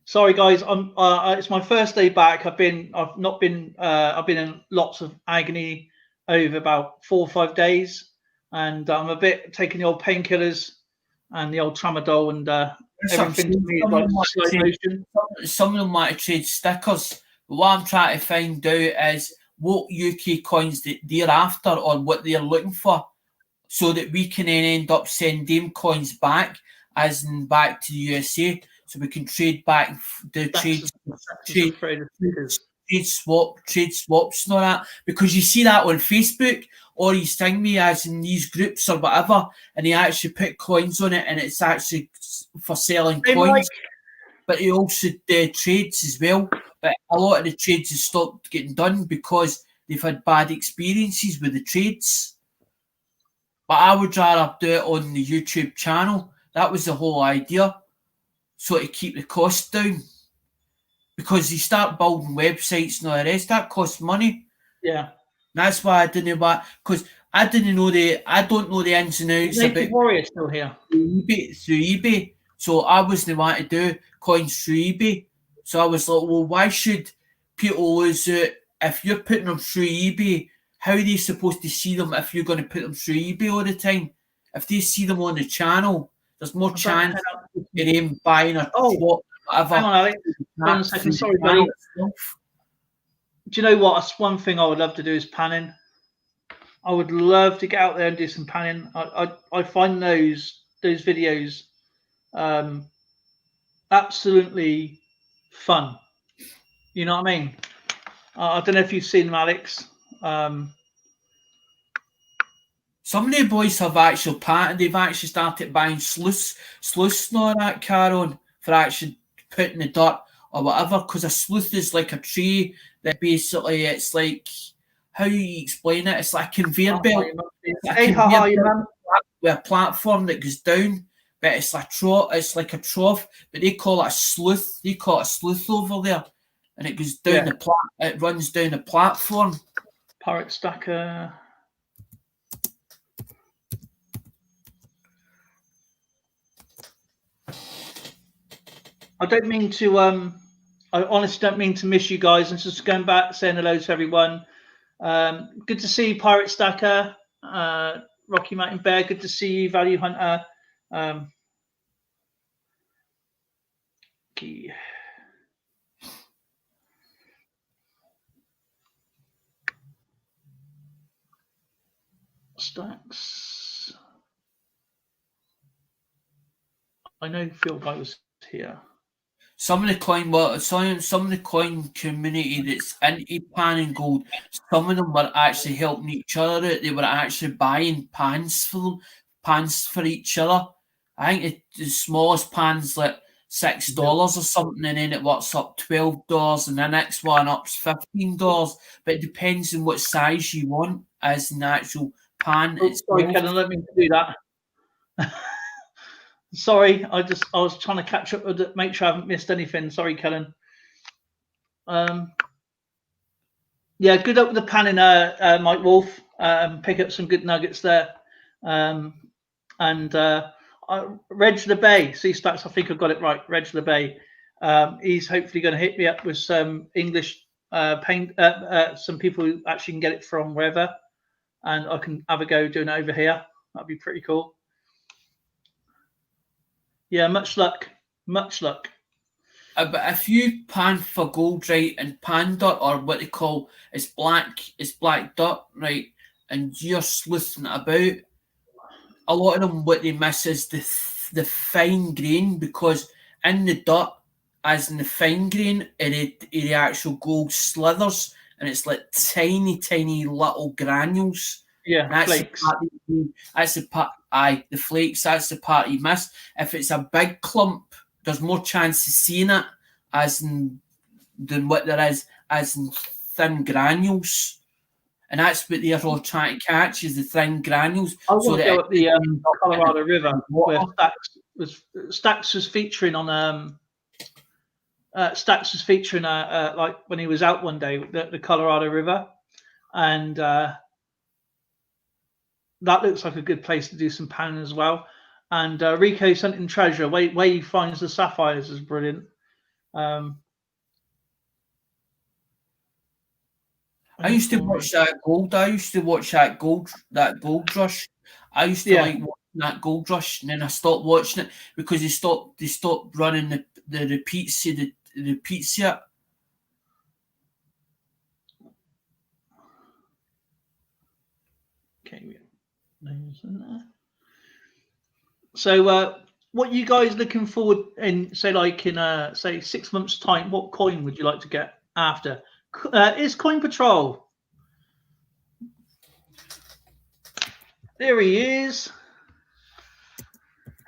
Sorry, guys. It's my first day back. I've been in lots of agony over about 4 or 5 days, and I'm a bit taking the old painkillers and the old tramadol, and everything to me is like slow motion. Some of them might trade stickers, but what I'm trying to find out is what UK coins they're after or what they're looking for, so that we can then end up sending them coins back, as in back to the USA, so we can trade back the trade swaps and all that. Because you see that on Facebook, or you sting me as in these groups or whatever, and they actually put coins on it, and it's actually for selling coins. But he also trades as well. But a lot of the trades have stopped getting done because they've had bad experiences with the trades. But I would rather do it on the YouTube channel. That was the whole idea. So to keep the cost down. Because you start building websites and all the rest, that costs money. Yeah. That's why I didn't know because I don't know the ins and outs about Warrior still here. Through eBay. So I wasn't wanting to do coins through eBay. So I was like, well, why should people lose it if you're putting them through eBay? How are they supposed to see them if you're going to put them through eBay all the time? If they see them on the channel, there's more chance of them buying a swap, whatever. Hang on, Alex. 1 second. Sorry, buddy. Do you know what? That's one thing I would love to do is panning. I would love to get out there and do some panning. I find those videos absolutely fun. You know what I mean? I don't know if you've seen them, Alex. Some of the boys have actual patent. They've actually started buying sluice and all that car on for actually putting the dirt or whatever. Because a sluice is like a tree that basically it's like, how you explain it? It's like a conveyor belt. With a platform that goes down, but it's like a trough. But they call it a sluice. They call it a sluice over there, and it goes down it runs down the platform. Pirate Stacker. I don't mean to. I honestly don't mean to miss you guys. I'm just going back, saying hello to everyone. Good to see you, Pirate Stacker, Rocky Mountain Bear. Good to see you, Value Hunter. Okay. Stacks. I know Phil Guy was here. Some of the coin community that's into pan and gold, some of them were actually helping each other out. They were actually buying pans for each other. I think the smallest pan's like $6 or something, and then it works up $12, and the next one up's $15. But it depends on what size you want as an actual pan. Oh, sorry, Ken, I don't mean to do that. Sorry, I was trying to catch up with it, make sure I haven't missed anything. Sorry, Kellen. Yeah, good luck with the panning, Mike Wolf. Pick up some good nuggets there. And Reg the Bay, see Stacks, I think I got it right. Reg the Bay. He's hopefully going to hit me up with some English some people who actually can get it from wherever, and I can have a go doing it over here. That'd be pretty cool. Yeah, much luck. Much luck. But if you pan for gold, right, and pan dirt, or what they call it's black dirt, right, and you're sleuthing about, a lot of them what they miss is the fine grain, because in the dirt, as in the fine grain, the actual gold slithers, and it's like tiny little granules. Yeah, That's flakes. The flakes. That's the part you miss. If it's a big clump, there's more chance of seeing it than what there is as in thin granules, and that's what they're all trying to catch, is the thin granules. I want to go up the Colorado River where Stacks was featuring on Stacks was featuring like when he was out one day, the Colorado River, and that looks like a good place to do some panning as well. And Rico's Hunting Treasure, where he finds the sapphires, is brilliant. I used to watch that gold. I used to watch that gold rush. I used to like watching that gold rush, and then I stopped watching it because they stopped running the repeats of the repeats yet. Okay. So what you guys looking forward in, say, like in say 6 months time, what coin would you like to get after? Is Coin Patrol? There he is.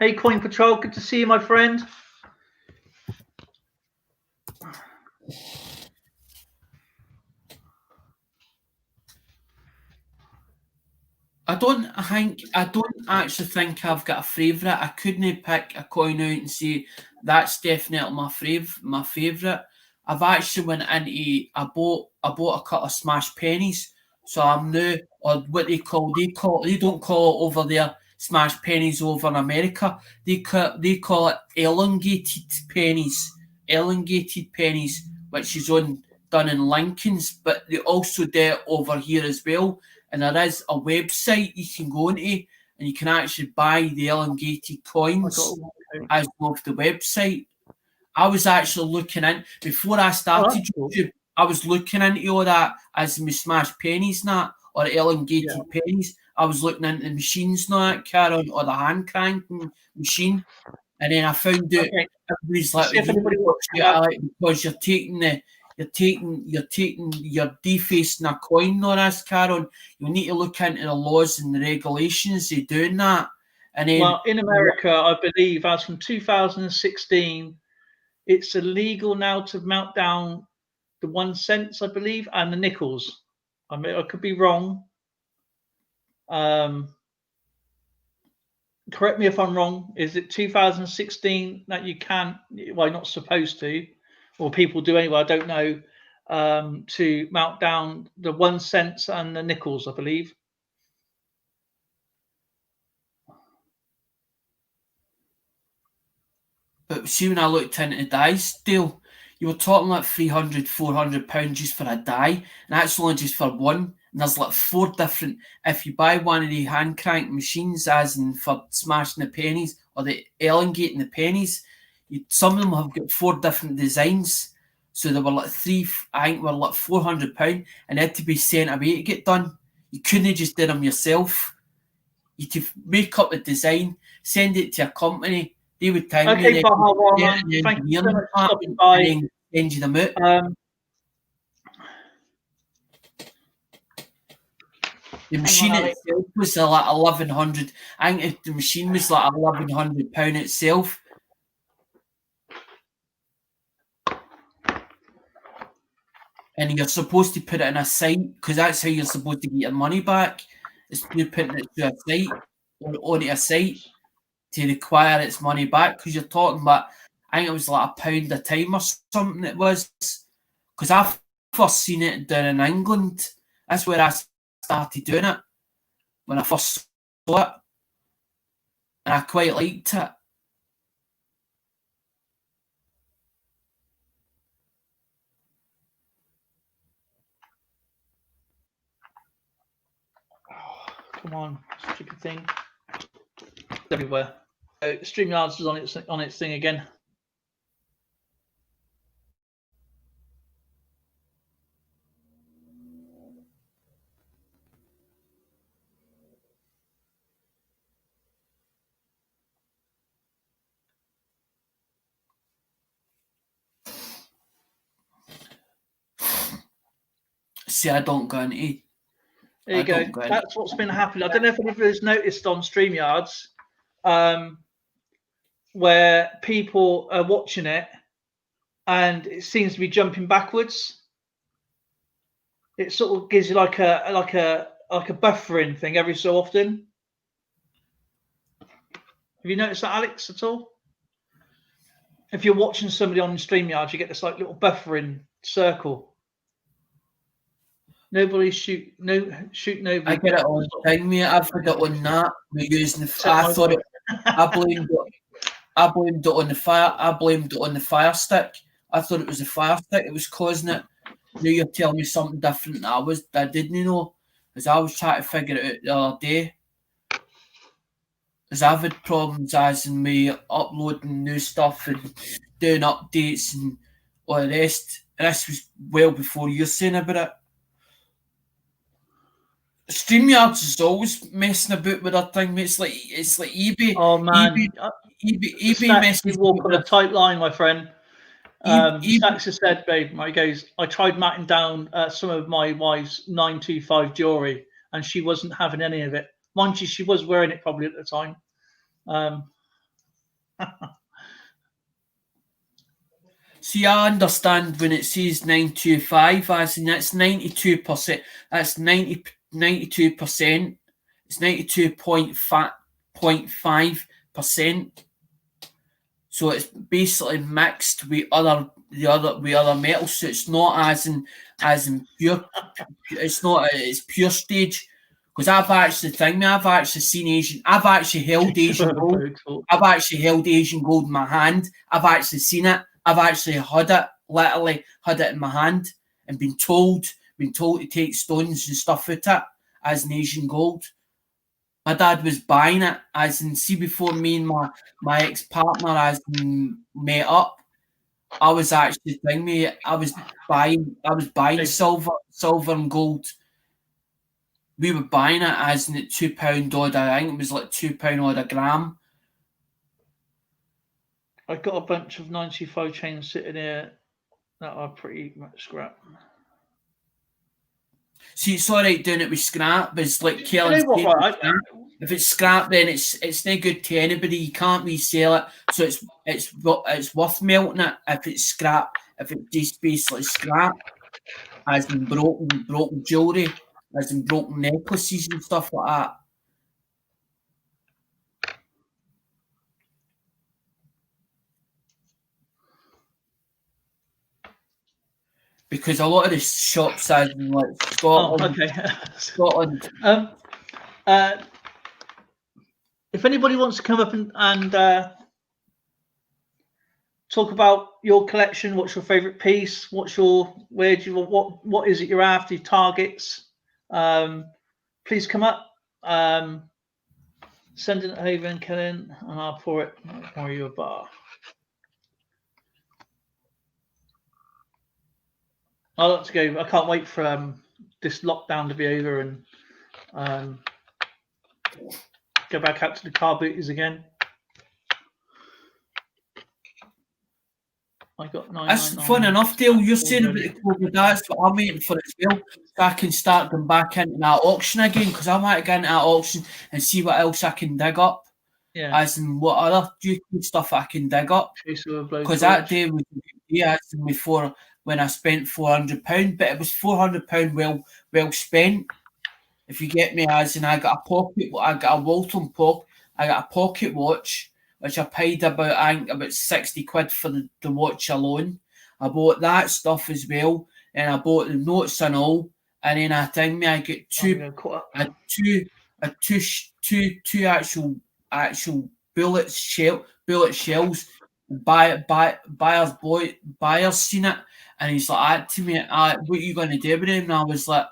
Hey, Coin Patrol, good to see you, my friend. I don't actually think I've got a favourite. I couldn't pick a coin out and say that's definitely my favourite. I've actually went into I bought a couple of smash pennies. So I'm now, or what they don't call it over there smash pennies over in America. They call it elongated pennies, which is done in Lincoln's, but they also do it over here as well. And there is a website you can go into, and you can actually buy the elongated coins as of the website. I was actually looking in before I started YouTube. I was looking into all that as my smash pennies and that, or elongated pennies. I was looking into the machines and that, Karen, or the hand cranking machine, and then I found out everybody's like, because you're defacing a coin, or this, Karen. You need to look into the laws and the regulations of doing that. And then, well, in America, I believe, as from 2016, it's illegal now to melt down the 1 cents, I believe, and the nickels. I mean, I could be wrong. Correct me if I'm wrong. Is it 2016 that you can't? Well, not supposed to, or people do anyway. I don't know. To melt down the 1 cents and the nickels, I believe. But see, when I looked into the dice deal, you were talking like £300, £400 just for a die, and that's only just for one. And there's like 4 different. If you buy one of the hand crank machines, as in for smashing the pennies or the elongating the pennies, some of them have got 4 different designs. So they were like I think were like £400, and they had to be sent away to get done. You couldn't just do them yourself. You could make up the design, send it to a company. They would time Okay, you, Baha, thank you so much for stopping by. and then send you them out. The machine itself was like 1,100. I think the machine was like £1,100 itself. And you're supposed to put it in a site, because that's how you're supposed to get your money back. Is you're putting it to a site or onto a site to require its money back, because you're talking about, I think it was like £1 a time or something it was. Because I first seen it down in England. That's where I started doing it, when I first saw it. And I quite liked it. Come on, stupid thing. Everywhere. StreamYards is on its thing again. See, I don't go into. There you go. That's what's been happening. I don't know if anybody's noticed on StreamYards, where people are watching it and it seems to be jumping backwards. It sort of gives you like a buffering thing every so often. Have you noticed that, Alex, at all? If you're watching somebody on StreamYards, you get this like little buffering circle. Nobody shoot nobody. I get it all the time, mate. I've had it on that. We're using I thought it. I blamed it on the fire. I blamed it on the fire stick. I thought it was the fire stick. It was causing it. Now you're telling me something different that I didn't know. As I was trying to figure it out the other day. As I've had problems as in me uploading new stuff and doing updates and all the rest. And this was well before you're saying about it. StreamYards is always messing about with that thing. It's like eBay. Oh man, eBay messes. You walk on a tight line, my friend. Stacks has said, babe, he goes, I tried matting down some of my wife's 925 jewelry, and she wasn't having any of it. Mind you, she was wearing it probably at the time. See, I understand when it says 925, as in that's 92%. That's 92%. It's 92.5%. So it's basically mixed with other metals. So it's not as in pure. It's not. It's pure stage. Because I've actually seen Asian. I've actually held Asian gold. I've actually held Asian gold in my hand. I've actually seen it. I've actually had it. Literally had it in my hand and been told to take stones and stuff out it as an Asian gold. My dad was buying it, as in, see, before me and my ex-partner as in met up, I was actually I was buying silver and gold. We were buying it as in at £2 odd. I think it was like £2 odd a gram. I got a bunch of 95 chains sitting here that are pretty much scrap. See, it's all right doing it with scrap, but it's like Kelly's if it's scrap, then it's no good to anybody. You can't resell it, so it's worth melting it if it's scrap. If it's just basically scrap, as in broken jewelry, as in broken necklaces and stuff like that. Because a lot of the shops, as in like Scotland. If anybody wants to come up and talk about your collection. What's your favourite piece? What is it you're after? Your targets. Please come up. Send it over and Kellen, and I'll pour it. I'll pour you a bar. I'd like to go. I can't wait for this lockdown to be over and go back out to the car booties again. I got 9. That's fun enough, Dale. You're saying about the COVID. That's what I'm waiting for as well. So I can start going back into that auction again, because I want to get into that auction and see what else I can dig up. Yeah. As in what other YouTube stuff I can dig up. Because that day was before when I spent £400, but it was £400 well spent. If you get me, as in I got a Walton pocket watch, which I paid about 60 quid for the watch alone. I bought that stuff as well, and I bought the notes and all, and then I get two actual bullet shells. Buyer's seen it, and he's like to me, what are you going to do with him? And I was like,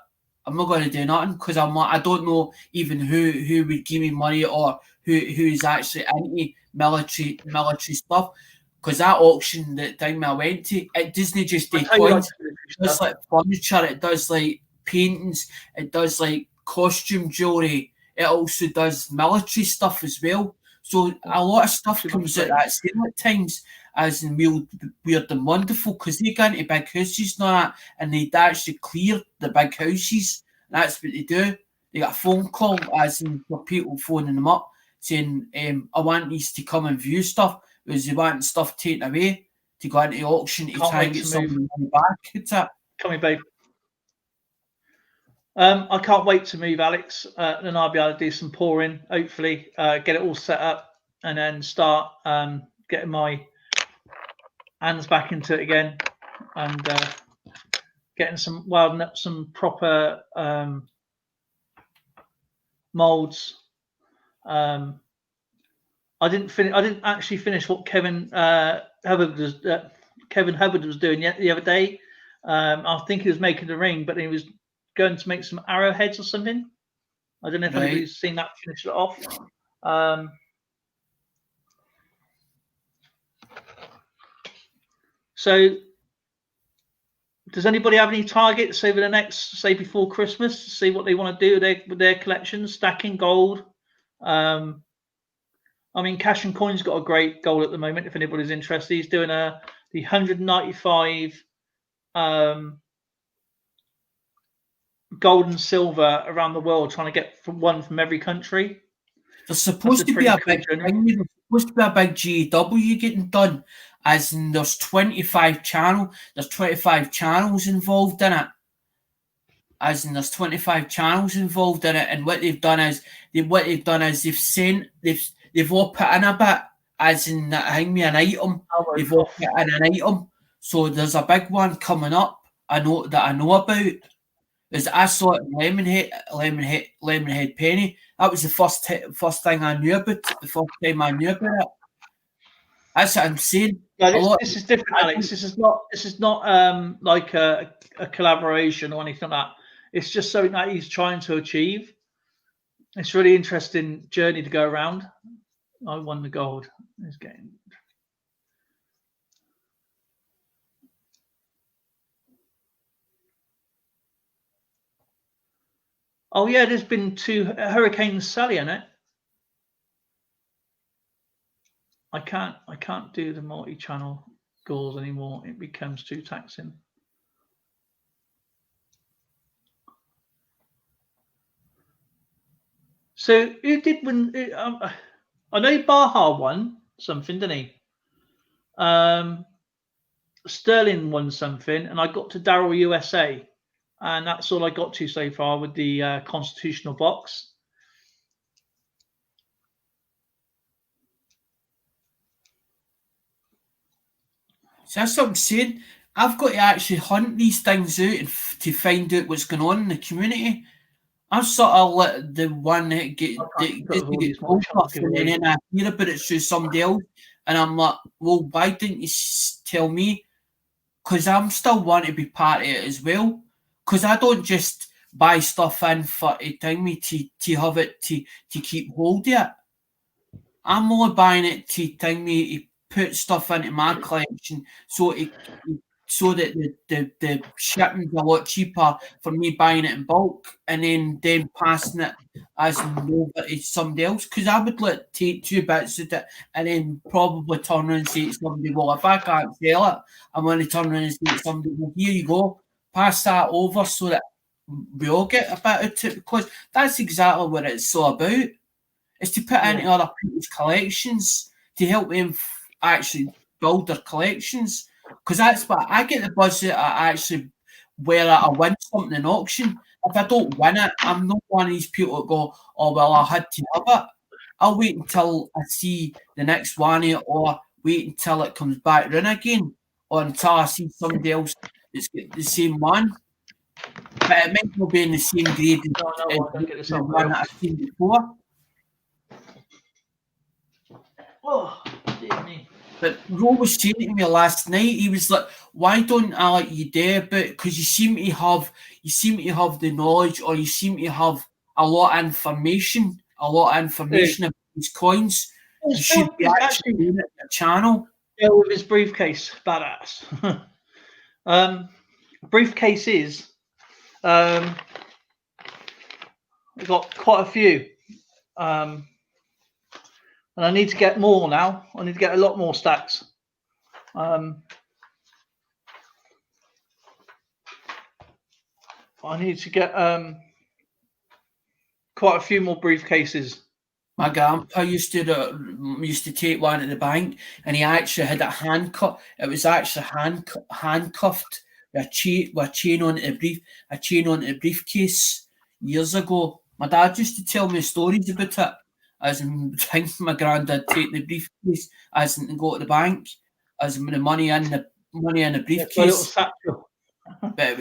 I'm not going to do nothing, because I don't know even who would give me money or who's actually into military stuff. Because that auction that time I went to, it doesn't just do coins. It does like furniture, it does like paintings, it does like costume jewelry. It also does military stuff as well. So a lot of stuff comes at that sale at times, as in weird and wonderful, because they go into big houses and all that, and they'd actually clear the big houses. That's what they do. They got a phone call, as in for people phoning them up, saying, I want these to come and view stuff, because they want stuff taken away to go into the auction to try and get some money back. It's that. Coming, babe. I can't wait to move, Alex. Then I'll be able to do some pouring, hopefully, get it all set up, and then start getting my hands back into it again, and getting some proper molds. I didn't actually finish what Kevin Hubbard was doing the other day. I think he was making the ring, but he was going to make some arrowheads or something. I don't know if anybody's seen that, finish it off. So does anybody have any targets over the next, say, before Christmas, to see what they want to do with their collections, stacking gold? I mean, Cash and Coin's got a great goal at the moment, if anybody's interested. He's doing the 195 gold and silver around the world, trying to get one from every country. There's supposed to be a big GW getting done, as in there's 25 channels involved in it. As in there's 25 channels involved in it, and what they've done is they've all put in a bit, as in hang me an item. They've all put in an item. So there's a big one coming up. I know about. Is I saw it in Lemonhead Penny. That was the first thing I knew about it. The first time I knew about it. That's what I'm saying. No, this is different, Alex. This is not like a collaboration or anything like that. It's just something that he's trying to achieve. It's a really interesting journey to go around. I won the gold. It's getting. Oh yeah, there's been 2 Hurricane Sally in it. I can't do the multi-channel goals anymore. It becomes too taxing. So who did win? I know Baha won something, didn't he? Sterling won something, and I got to Daryl USA. And that's all I got to so far with the constitutional box. So that's what I'm saying. I've got to actually hunt these things out and to find out what's going on in the community. I'm sort of the one that gets told off, and then I hear about it through somebody else, And I'm like, well, why didn't you tell me? Because I'm still wanting to be part of it as well. Because I don't just buy stuff in for a time to have it to keep hold of it. I'm only buying it to time me to put stuff into my collection so that the shipping's a lot cheaper for me buying it in bulk and then passing it as over to somebody else. Because I would like take 2 bits of it and then probably turn around and say to somebody, well, if I can't sell it, I'm going to turn around and say to somebody, well, here you go, pass that over so that we all get a bit out of it, because that's exactly what it's all about. Is to put into other people's collections to help them actually build their collections. Because that's what I get the buzz that I actually where I win something in auction. If I don't win it, I'm not one of these people that go, oh, well, I had to have it. I'll wait until I see the next one, or wait until it comes back round again, or until I see somebody else that's got the same one. But it might not be in the same grade as the one that I've seen before. Oh, dear me. But Ro was saying to me last night, he was like, why don't I let you do it? Because you seem to have the knowledge, or you seem to have a lot of information about these coins. You should be actually doing it on your channel. Yeah, with his briefcase, badass. Briefcases. We've got quite a few. And I need to get more now. I need to get a lot more stacks. I need to get quite a few more briefcases. My grandpa used to take one at the bank, and he actually had it handcuffed. It was actually handcuffed with a chain onto the briefcase years ago. My dad used to tell me stories about it. As in, my granddad take the briefcase, as in to go to the bank, as in the money in the briefcase. But it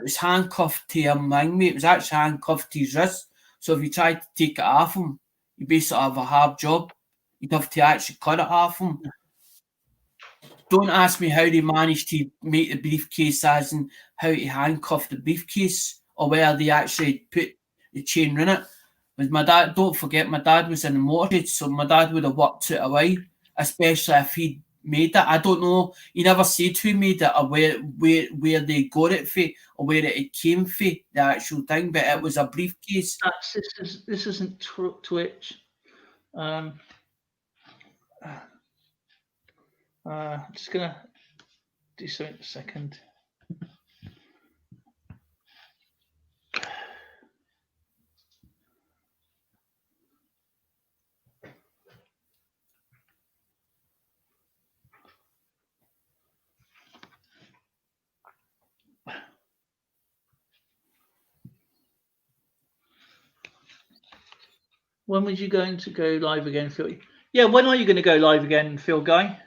was handcuffed to him, it was actually handcuffed to his wrist. So if you tried to take it off him, you basically have a hard job. You'd have to actually cut it off him. Don't ask me how they managed to make the briefcase, as in how to handcuff the briefcase, or where they actually put the chain in it. But my dad, don't forget, my dad was in the motor trade, so my dad would have worked it away, especially if he made it. I don't know. He never said who made it, or where they got it for, or where it came for, the actual thing. But it was a briefcase. This isn't Twitch. Just gonna do something in a second. When was you going to go live again, Phil? Yeah, when are you going to go live again, Phil Guy?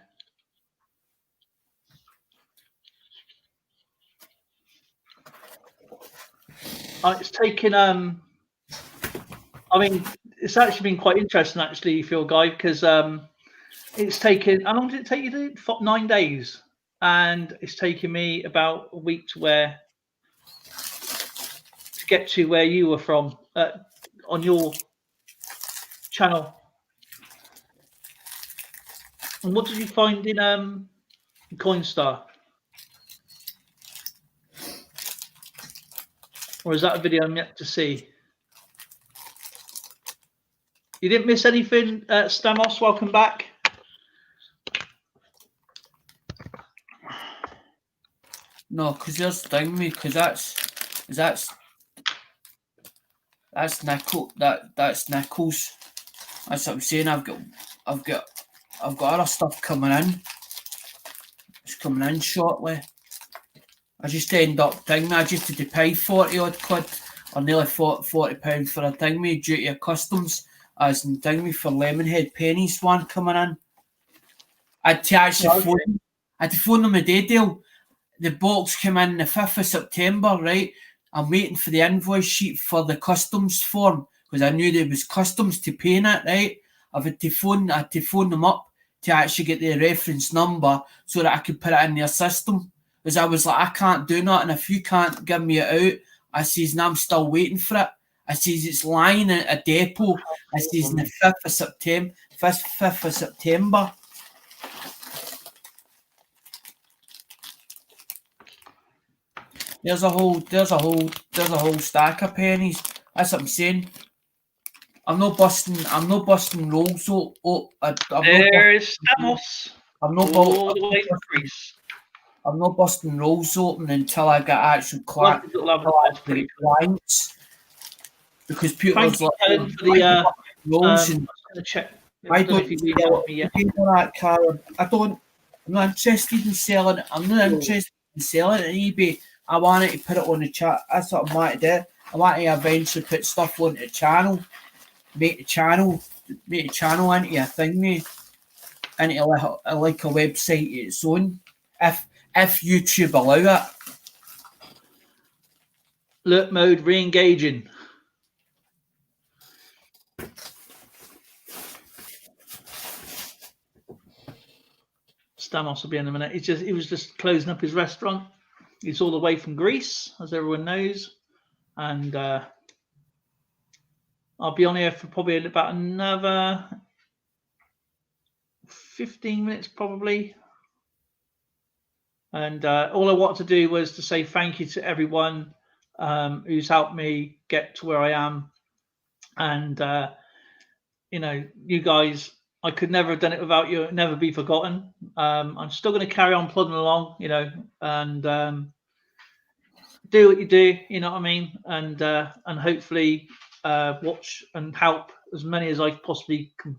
It's taken. I mean, it's actually been quite interesting, actually, Phil Guy, because it's taken. How long did it take you to do? 9 days, and it's taken me about a week to get to where you were from on your channel. And what did you find in Coinstar? Or is that a video I'm yet to see? You didn't miss anything, Stamos? Welcome back. No, because there's thing me, because that's nickel. That's nickels. That's what I'm saying. I've got other stuff coming in. It's coming in shortly. I just end up thing. I just had to pay 40 odd quid, or nearly £40 for a thing me due to customs, as in thing me for Lemonhead pennies one coming in. I had to actually phone them a day deal. The box came in the 5th of September, right? I'm waiting for the invoice sheet for the customs form, because I knew there was customs to pay in it, right? I had to phone them up to actually get the reference number so that I could put it in their system. Because I was like, I can't do nothing if you can't give me it out. I says, and I'm still waiting for it. I says, it's lying at a depot. I says, on the 5th of September. 5th of September. There's a whole stack of pennies. That's what I'm saying. I'm not busting rolls up. There's Stamos. I'm not busting rolls open until I get actual clients. Because people's like, rolls and check. I don't that car. I'm not interested in selling it. I'm not interested in selling it on eBay. I wanted to put it on the chat. That's what I want to do. I want to eventually put stuff on the channel, make the channel into a thing, mate, into like a website its own. If YouTube allow it. Alert mode re-engaging. Stamos will be in a minute. He was just closing up his restaurant. He's all the way from Greece, as everyone knows, and I'll be on here for probably about another 15 minutes, probably. And all I wanted to do was to say thank you to everyone who's helped me get to where I am, and you guys. I could never have done it without you. It'll never be forgotten. I'm still going to carry on plodding along, and do what you do. You know what I mean? And hopefully watch and help as many as I possibly can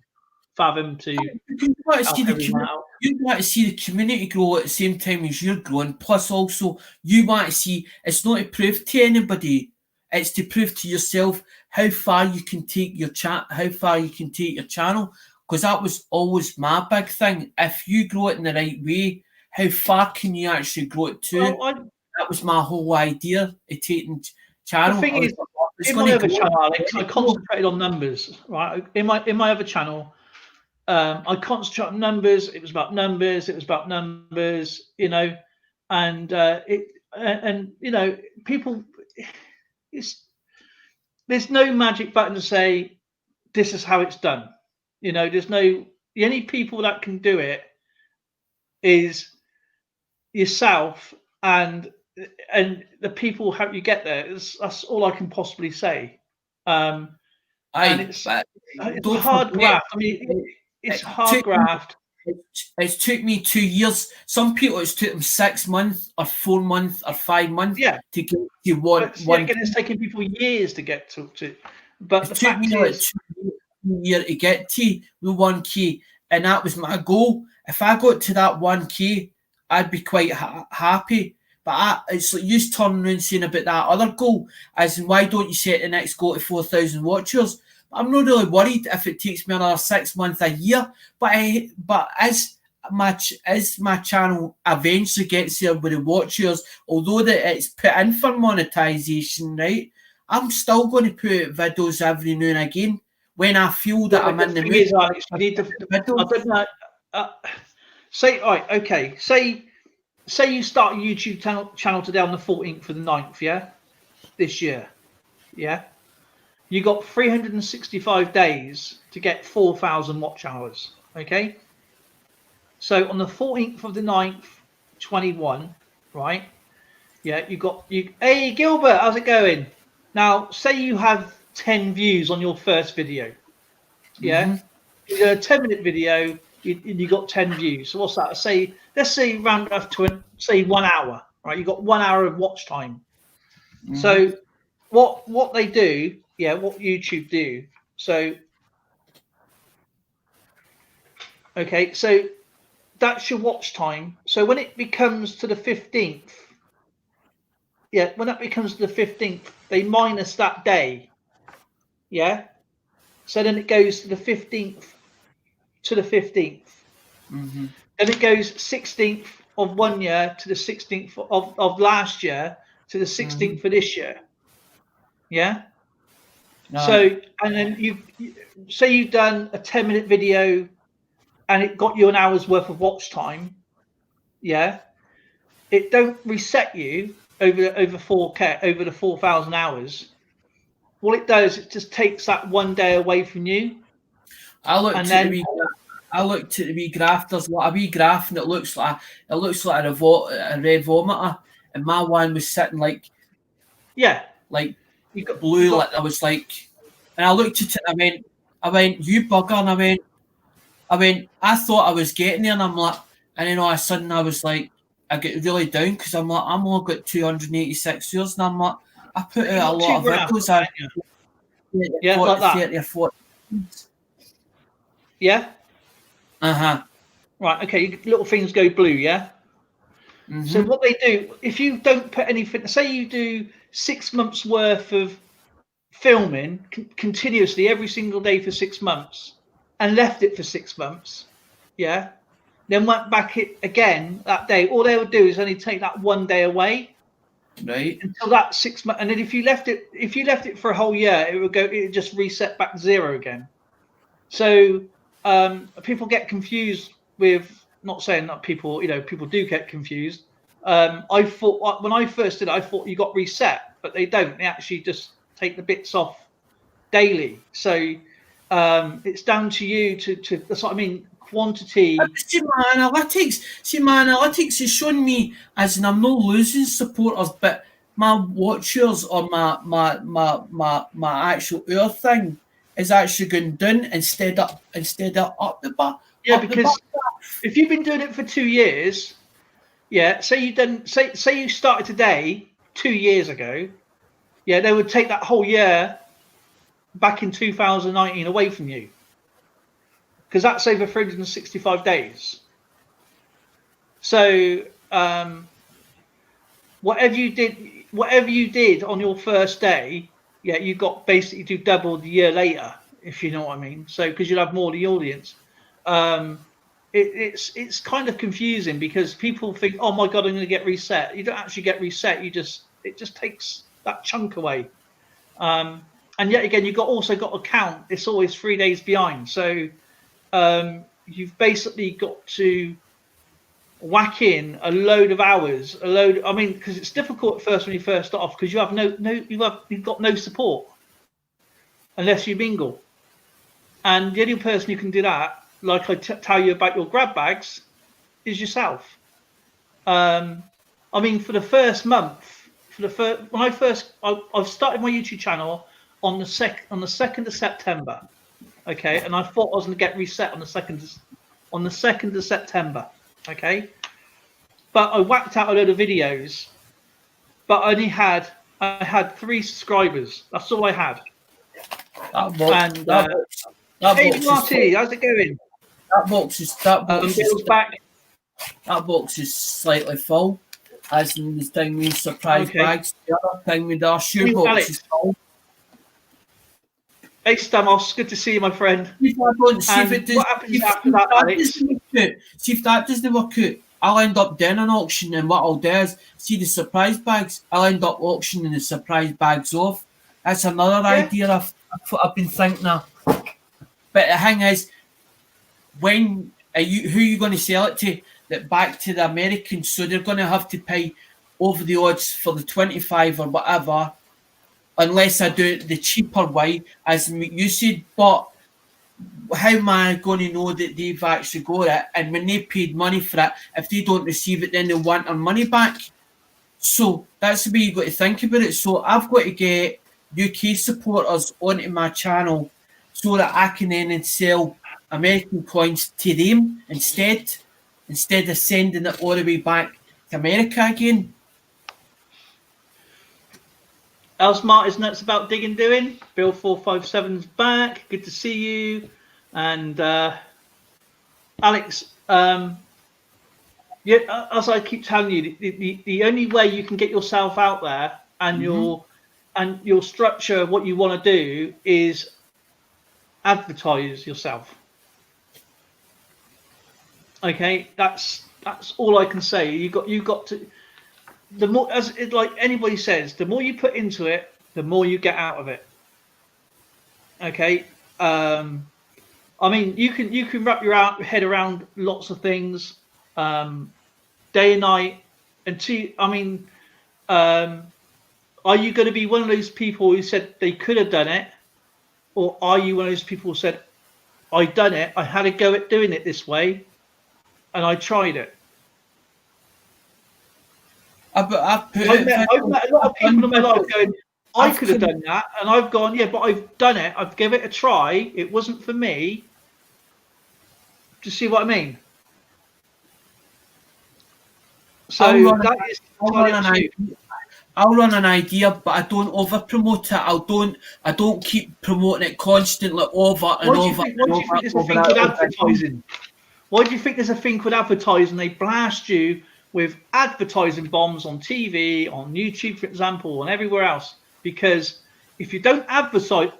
fathom to. You want to see the community grow at the same time as you're growing. Plus, also, you want to see. It's not to prove to anybody. It's to prove to yourself how far you can take your channel. Because that was always my big thing. If you grow it in the right way, how far can you actually grow it to? Well, that was my whole idea of taking channel. The thing is, in my other channel, Alex, I concentrated on numbers. Right, in my other channel, I concentrated on numbers. It was about numbers. And people. There's no magic button to say this is how it's done. The only people that can do it is yourself and the people who help you get there. That's all I can possibly say. And it's a hard graft. I mean, it's hard graft. It's took me 2 years. Some people it's took them 6 months or 4 months or 5 months to get to one. Again, it's taking people years to get to. But the fact is, year to get to the 1K, and that was my goal. If I got to that 1K, I'd be quite happy. But it's like you turning around saying about that other goal, as in why don't you set the next goal to 4,000 watchers? I'm not really worried if it takes me another 6 months, a year. But as my channel eventually gets there with the watchers, although that it's put in for monetization, right? I'm still going to put videos every now and again. When I feel that I'm in the mood, Alex, you need to. I don't know. Say you start a YouTube channel today on the 14th of the 9th, yeah, this year, yeah. You got 365 days to get 4,000 watch hours, okay. So on the 14th of the 9th, 21, right? Yeah, Hey Gilbert, how's it going? Now, say you have 10 views on your first video. Yeah, you got a 10-minute video. You got 10 views. So what's that? Let's say round off to say 1 hour. Right, you got 1 hour of watch time. So what they do? Yeah, what YouTube do? So okay, so that's your watch time. So when it becomes to the 15th, they minus that day. Yeah. So then it goes to the 15th to the 15th. Then it goes 16th of 1 year to the 16th of last year to the 16th of this year. Yeah. No. So and then you say you've done a 10-minute video and it got you an hour's worth of watch time, yeah, it don't reset you over 4K over the 4,000 hours. What it does, it just takes that one day away from you. I looked And at then- the wee. I looked at the wee graph. There's like a wee graph, and it looks like a red vomiter, and my one was sitting like You got blue. Like I was like, and I looked at it. And I went, you bugger, and I went. I thought I was getting there, and I'm like, and then all of a sudden I was like, I get really down because I'm like, I'm only got 286 viewers, and I'm like, I put out a lot of videos. Yeah, like that. 30 or 40. Yeah. Right. Okay. Little things go blue. Yeah. Mm-hmm. So what they do, if you don't put anything, say you do 6 months worth of filming continuously every single day for 6 months, and left it for 6 months, yeah, then went back it again that day, all they would do is only take that one day away, right, until that 6 months, and then if you left it for a whole year, it would just reset back 0 again. So people get confused with, not saying that people do get confused. I thought when I first did it, I thought you got reset, but they don't. They actually just take the bits off daily. So it's down to you to that's what I mean. Quantity. See my analytics is showing me as in I'm not losing supporters, but my watchers or my actual hour thing is actually going down instead of up the bar. Yeah, because if you've been doing it for 2 years, yeah, say you started today 2 years ago, yeah, they would take that whole year back in 2019 away from you, because that's over 365 days. So whatever you did on your first day, yeah, you got basically do double the year later, if you know what I mean. So because you'll have more of the audience. It's kind of confusing because people think, oh my god, I'm going to get reset. You don't actually get reset. It just takes that chunk away. And yet again, you've also got to count. It's always 3 days behind. So you've basically got to whack in a load of hours, I mean, because it's difficult at first when you first start off, because you have you've got no support unless you mingle. And the only person who can do that, like I tell you about your grab bags, is yourself. I mean, for the first month, when I've started my YouTube channel on the 2nd of September, okay, and I thought I was going to get reset on the 2nd of September, okay, but I whacked out a load of videos, but I had 3 subscribers. That's all I had. Hey Marty, how's it going? That box is back. That box is slightly full, as in the thing with surprise bags. The other thing with our shoe box is full. Hey Stamos, good to see you, my friend. What happens after that, Alex? See if that doesn't work out, I'll end up doing an auction, and what I'll do is see the surprise bags. I'll end up auctioning the surprise bags off. That's another idea I've been thinking of. But the thing is, who are you going to sell it to? That back to the Americans, so they're going to have to pay over the odds for the 25 or whatever, unless I do it the cheaper way, as you said. But how am I going to know that they've actually got it? And when they paid money for it, if they don't receive it, then they want their money back. So that's the way you've got to think about it. So I've got to get UK supporters onto my channel so that I can then sell American coins to them instead of sending it all the way back to America again. How's Marty's nuts about digging doing? Bill 457's back. Good to see you. And Alex, yeah, as I keep telling you, the only way you can get yourself out there and your structure, what you want to do is advertise yourself. Okay, that's all I can say. You got to, the more, as it, like anybody says, the more you put into it, the more you get out of it. Okay, I I mean, you can wrap your head around lots of things, day and night. I mean, are you going to be one of those people who said they could have done it, or are you one of those people who said, "I done it. I had a go at doing it this way, and I tried it." I've met a lot of people in my life going, I could have done that, and I've gone, yeah, but I've done it. I've given it a try. It wasn't for me. Do you see what I mean? So I'll run an idea, but I don't over promote it. I don't keep promoting it constantly over and over. Why do you think there's a thing called advertising? Why do you think there's a thing called advertising? They blast you with advertising bombs on TV, on YouTube, for example, and everywhere else. Because if you don't advertise,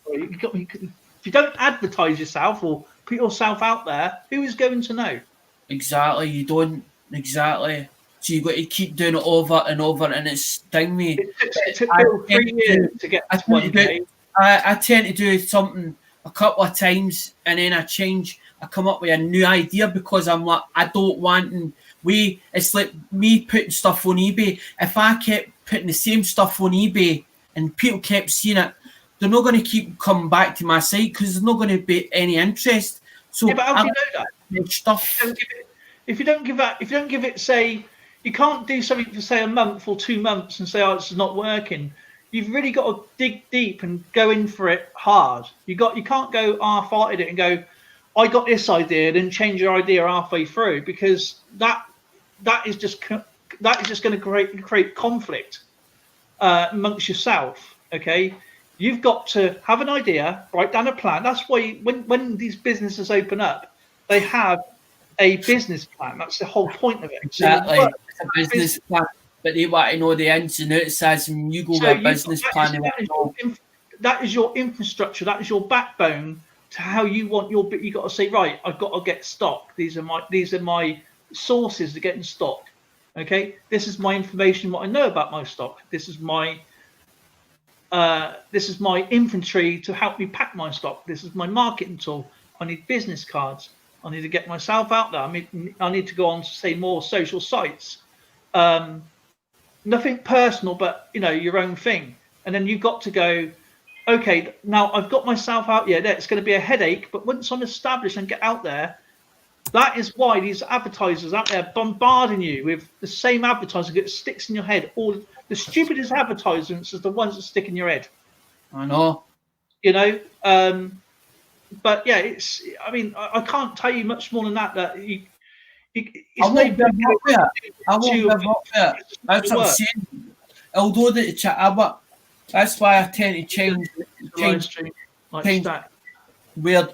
if you don't advertise yourself or put yourself out there, who is going to know? Exactly, you don't. Exactly. So you've got to keep doing it over and over, and it's sting me. It took 3 years to get to 1 day. I tend to do something a couple of times, and then I change. I come up with a new idea because I'm like, I don't want. It's like me putting stuff on eBay. If I kept putting the same stuff on eBay and people kept seeing it, they're not going to keep coming back to my site because there's not going to be any interest. So yeah, but how do you know that? Stuff. If you don't give it, say, you can't do something for say a month or 2 months and say, oh, it's not working. You've really got to dig deep and go in for it hard. You can't go half-hearted it and go, I got this idea, then change your idea halfway through, because that is just going to create conflict amongst yourself. Okay, you've got to have an idea, write down a plan. That's why when these businesses open up, they have a business plan. That's the whole point of it. Exactly, so it's a business plan, but they want to know the ins and outs. As you go with a business plan, that is your infrastructure. That is your backbone to how you want your. You got to say, right, I've got to get stock. These are my sources to get in stock. Okay, this is my information, what I know about my stock. This is my inventory to help me pack my stock. This is my marketing tool. I need business cards. I need to get myself out there. I need to go on to say more social sites. Nothing personal, but your own thing. And then you've got to go, okay, now I've got myself out. Yeah, it's going to be a headache, but once I'm established and get out there, that is why these advertisers out there bombarding you with the same advertising that sticks in your head. All the stupidest advertisements are the ones that stick in your head. I know. But yeah, I can't tell you much more than that. That I won't give up there. That's what I'm saying. Although the chat, but that's why I tend to change where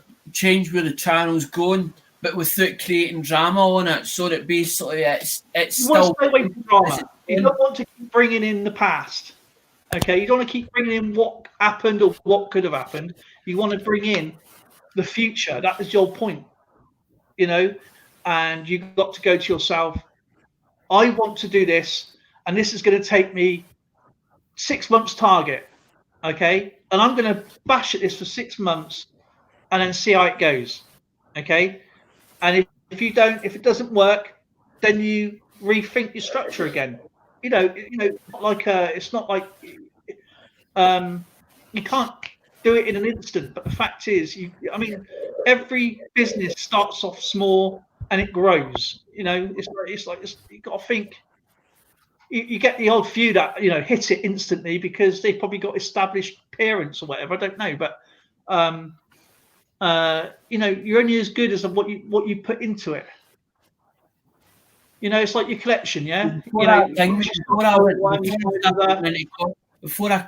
the channel's going, but without creating drama on it, so that basically it's still. Stay away from drama. You don't want to keep bringing in the past. Okay, you don't want to keep bringing in what happened or what could have happened. You want to bring in the future. That is your point, and you've got to go to yourself, I want to do this, and this is going to take me 6 months target. Okay, and I'm going to bash at this for 6 months and then see how it goes. Okay, and if it doesn't work, then you rethink your structure again. It's not like you can't do it in an instant, but the fact is, every business starts off small and it grows. It's like you got to think. You get the odd few that hit it instantly because they've probably got established parents or whatever. I don't know, but you're only as good as what you put into it. It's like your collection, yeah. Before I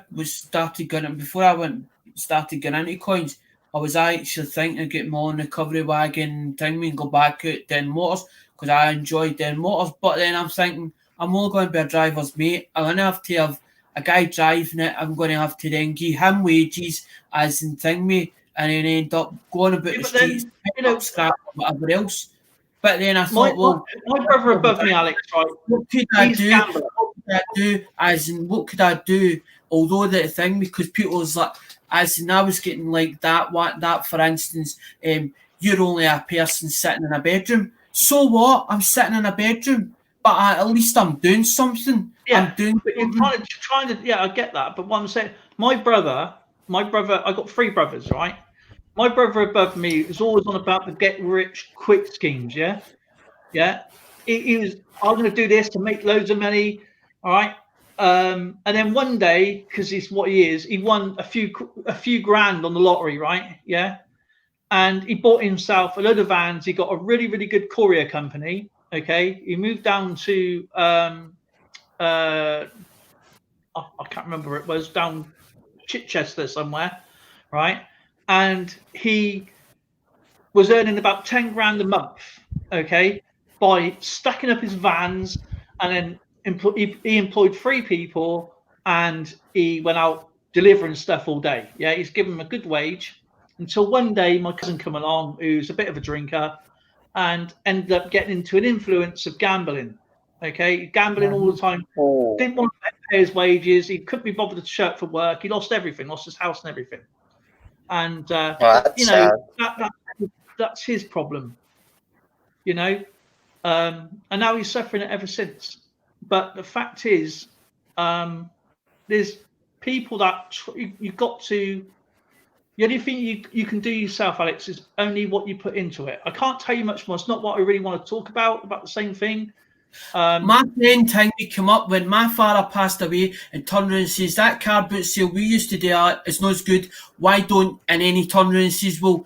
started getting into coins, I was actually thinking of getting more on the recovery wagon and go back out Den Motors because I enjoy Den Motors. But then I'm thinking I'm only going to be a driver's mate. I'm going to have to have a guy driving it. I'm going to have to then give him wages as in and then end up going about the streets, picking up scrap or whatever else. But then I thought, my brother above me, Alex, right? What could I do? What could I do? Although the thing, because people was like, As in, I was getting like that. What that, for instance, you're only a person sitting in a bedroom. So what? I'm sitting in a bedroom, but at least I'm doing something. Yeah, I'm doing but you're something. trying to. Yeah, I get that. But what I'm saying, my brother, I got 3 brothers, right? My brother above me is always on about the get rich quick schemes. Yeah, yeah. He was, I'm going to do this to make loads of money. All right. And then one day, because he's what he is, he won a few grand on the lottery, right? Yeah. And he bought himself a load of vans. He got a really, really good courier company. Okay. He moved down to I can't remember where it was, down Chichester somewhere, right? And he was earning about 10 grand a month, okay, by stacking up his vans, and then he employed 3 people, and he went out delivering stuff all day. Yeah, he's given them a good wage until one day my cousin come along, who's a bit of a drinker, and ended up getting into an influence of gambling. Okay, gambling all the time. Oh, Didn't want to pay his wages. He couldn't be bothered to show up for work. He lost everything, lost his house and everything. And well, that's you know sad. that's his problem. You know, and now he's suffering it ever since. But the fact is, there's people that you've got to. The only thing you can do yourself, Alex, is only what you put into it. I can't tell you much more. It's not what I really want to talk about the same thing. My main thing to come up when my father passed away and turned around and says that car boot sale we used to do is not as good. Why don't, and then he turned around and says, well,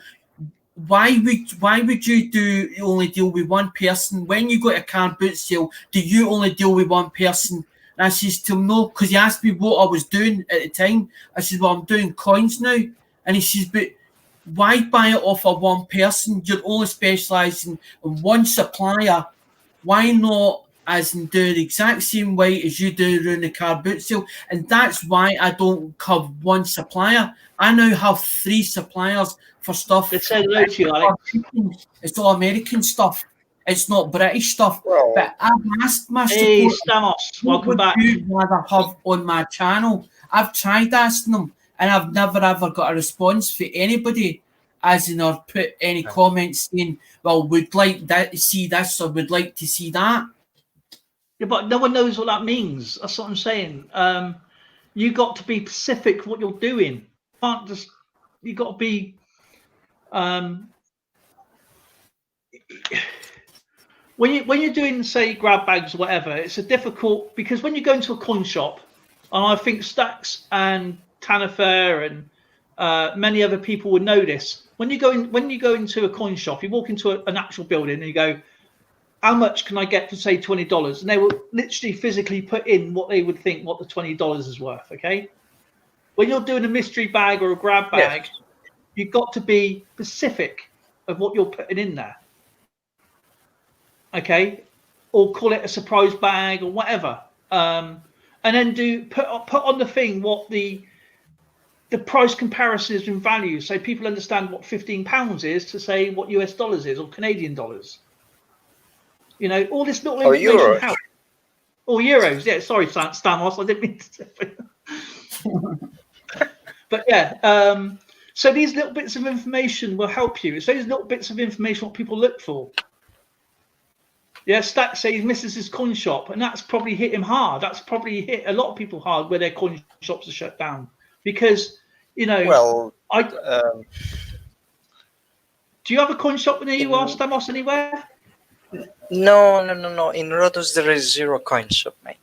why would you do only deal with one person? When you go to a car boot sale, do you only deal with one person? And I says to him, no, because he asked me what I was doing at the time. I said, well, I'm doing coins now. And he says, but why buy it off of one person? You're only specialising in one supplier. Why not as in do the exact same way as you do around the car boot sale? And that's why I don't have one supplier. I now have 3 suppliers for stuff. They said hello to you, Alex. It's all American stuff. It's not British stuff. Well, But I've asked my Hey, support, Stamos, what welcome would back. you rather have on my channel? I've tried asking them, and I've never ever got a response for anybody, as in or put any comments saying, well, would like that to see this or would like to see that. Yeah, but no one knows what that means. That's what I'm saying. You got to be specific what you're doing. You can't just. You got to be. When you're doing, say, grab bags or whatever, it's a difficult, because when you go into a coin shop, and I think Stacks and Tanifer and many other people would know this. When you go into a coin shop, you walk into an actual building and you go, how much can I get for, say, $20? And they will literally physically put in what they would think what the $20 is worth. Okay. When you're doing a mystery bag or a grab bag, you've got to be specific of what you're putting in there. Okay. Or call it a surprise bag or whatever. And then put on the thing what the price comparison is in value, so people understand what £15 is to say what US dollars is or Canadian dollars. You know, all this little information helps. Or euros, yeah. Sorry, Stamos, I didn't mean to. But yeah, so these little bits of information will help you. It's those little bits of information what people look for. Yeah, Stack says he misses his coin shop, and that's probably hit him hard. That's probably hit a lot of people hard where their coin shops are shut down because, you know. Well, do you have a coin shop near you, Stamos, anywhere? No. In Rhodos there is 0 coin shop, mate.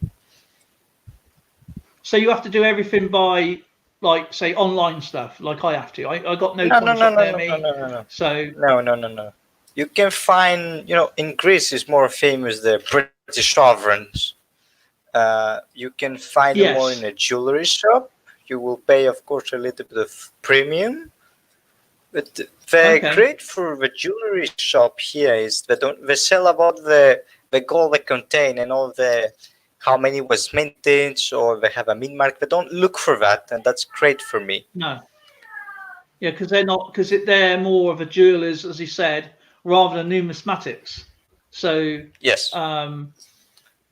So you have to do everything by, like, say, online stuff, like I have to. I got no coin shop near me. No. So No. You can find, in Greece is more famous the British sovereigns. You can find them more in a jewelry shop. You will pay, of course, a little bit of premium. But the great for the jewelry shop here is they sell about the gold they contain and all the how many was minted, or they have a mint mark. They don't look for that, and that's great for me. No. Yeah, because they're more of a jewelers, as he said, rather than numismatics. So yes,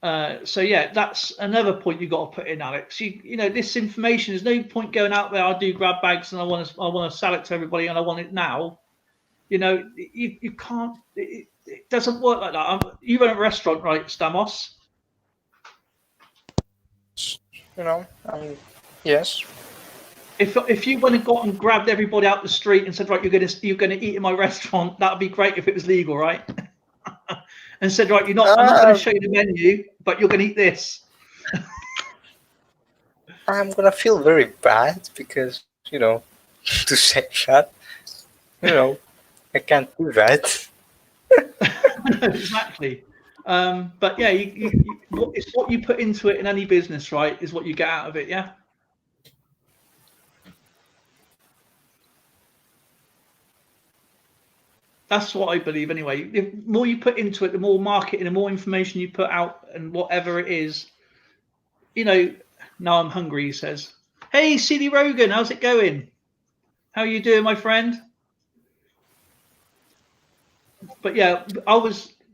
So yeah, that's another point you got to put in, Alex. You know, this information. There's no point going out there. I do grab bags and I want to sell it to everybody and I want it now. You know, you can't. It doesn't work like that. You run a restaurant, right, Stamos? You know, yes. If you went and got and grabbed everybody out the street and said, right, you're gonna eat in my restaurant, that'd be great if it was legal, right? And said, right, I'm not going to show you the menu, but you're going to eat this. I'm gonna feel very bad because, you know, to say that, you know, I can't do that. Exactly. But yeah, it's what you put into it in any business, right, is what you get out of it. Yeah. That's what I believe anyway. The more you put into it, the more marketing, the more information you put out, and whatever it is, you know. Now I'm hungry, he says. Hey, CD Rogan, how's it going? How are you doing, my friend? But yeah,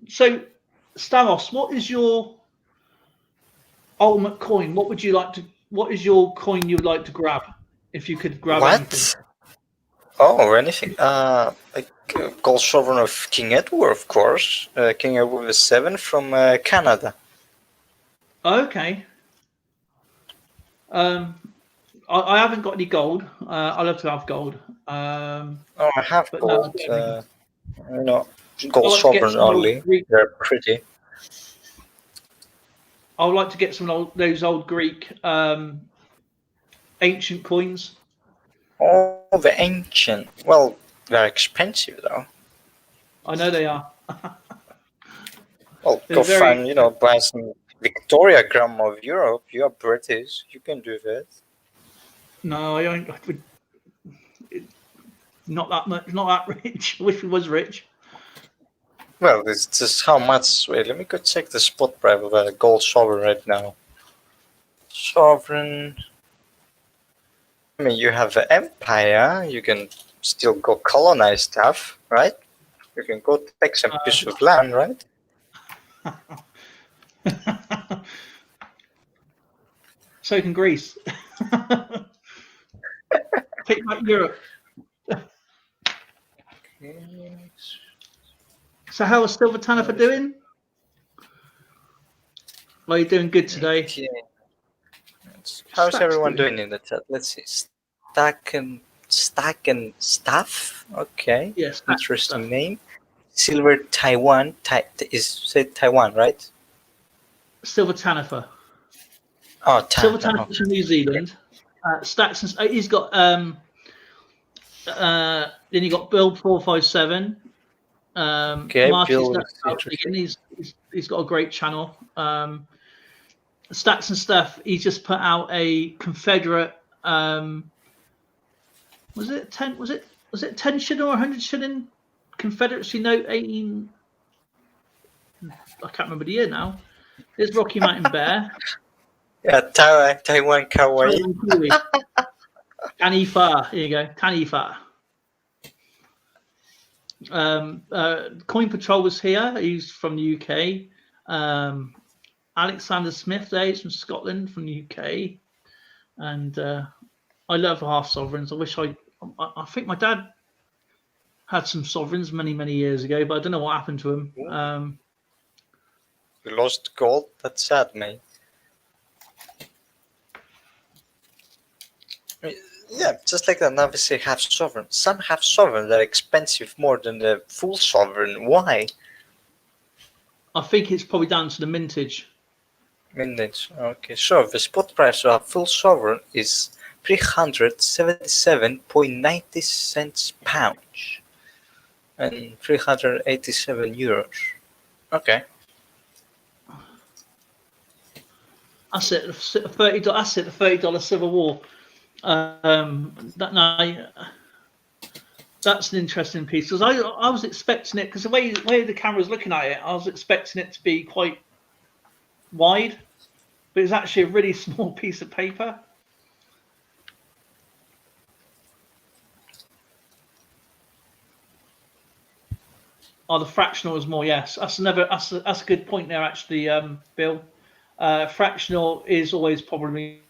so Stamos, what is your ultimate coin? What is your coin you would like to grab if you could grab anything? Oh, anything. Like Gold Sovereign of King Edward, of course. King Edward VII from Canada. Okay. I haven't got any gold. I love to have gold. I have gold. No, You know, Gold Sovereign only. They're pretty. I would like to get some of those old Greek ancient coins. Oh, the ancient. Well, they're expensive though. I know they are. Well, go find, you know, buy some Victoria gram of Europe. You are British. You can do that. No, I don't. Not that much. Not that rich. I wish we was rich. Well, it's just how much. Wait, let me go check the spot price of a gold sovereign right now. Sovereign. I mean, you have the empire. You can still go colonize stuff, right? You can go take some piece of land, right? So can Greece. Take back Europe. So how is Silver Tanifer doing? Are you doing good today? Okay. How's everyone doing in the chat? Let's see. Stack and Staff. Okay. Yes. Interesting name. Silver Taiwan. Is said Taiwan, right? Silver Tanifer. Oh, Silver Tanifer from New Zealand. Stacks and he's got then you got Build 457. Okay, Bill. He's got a great channel. Stacks and Stuff. He's just put out a Confederate. Was it 10? Was it 10 shilling or 100 shilling Confederacy note? 18. I can't remember the year now. There's Rocky Mountain Bear. Yeah, Taiwan Kawaii. Tanifa. Here you go. Tanifa. Coin Patrol was here. He's from the UK. Alexander Smith there. He's from Scotland, from the UK. And I love half sovereigns. I wish I think my dad had some sovereigns many years ago, but I don't know what happened to him. You lost gold. That's sad, mate. Yeah, just like that. Obviously, half sovereign. Some half sovereign that are expensive more than the full sovereign. Why? I think it's probably down to the mintage. Mintage. Okay, sure. The spot price of a full sovereign is 377.90 cents pounds and 387 euros. Okay. That's it. $30. That's it. The $30 Civil War. That's an interesting piece because I was expecting it because the way the camera's looking at it, I was expecting it to be quite wide, but it's actually a really small piece of paper. Oh, the fractional is more. Yes, that's a good point there, actually, Bill. Fractional is always probably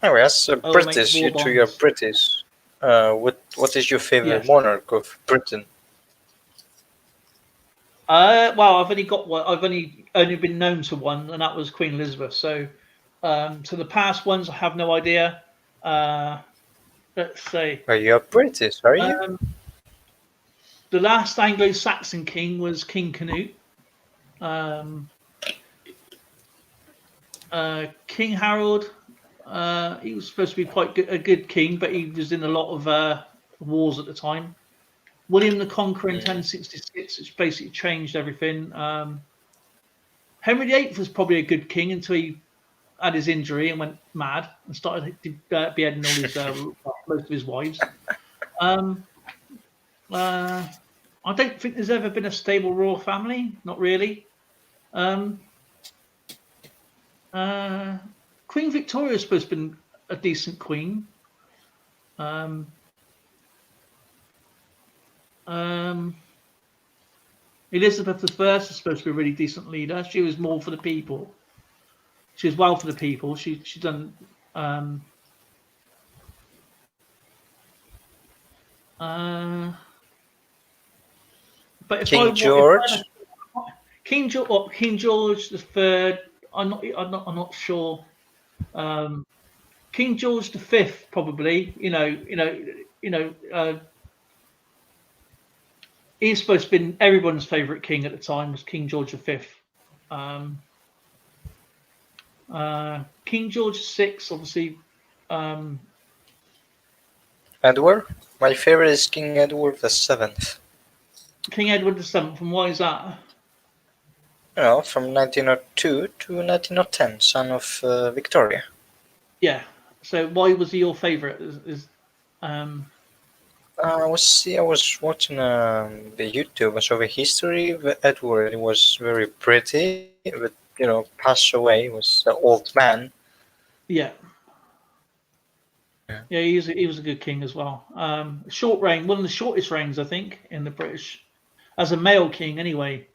Anyway, as a Oh, British, make you war two, you're bonds. British. What is your favorite Yes. monarch of Britain? Well, I've only got one. I've only been known to one, and that was Queen Elizabeth. So, to the past ones, I have no idea. Let's say Well, you're British, are you? the last Anglo-Saxon king was King Canute. King Harold, he was supposed to be quite a good king, but he was in a lot of wars at the time. William the Conqueror in 1066, which basically changed everything. Henry VIII was probably a good king until he had his injury and went mad and started beheading all his most of his wives. I don't think there's ever been a stable royal family. Not really. Queen Victoria is supposed to have been a decent queen. Elizabeth I is supposed to be a really decent leader. She was more for the people. She was well for the people. She done. But if King George. King George the Third, I'm not sure. King George the Fifth, probably. He's supposed to have been everyone's favourite king at the time. Was King George the Fifth. King George VI, obviously. Edward. My favorite is King Edward the Seventh. King Edward VII. And why is that? From 1902 to 1910, son of Victoria. Yeah. So why was he your favourite? I was watching the YouTube. I saw the history of Edward. He was very pretty, but passed away. He was an old man. Yeah. Yeah, he was a good king as well. Short reign, one of the shortest reigns, I think, in the British, as a male king, anyway.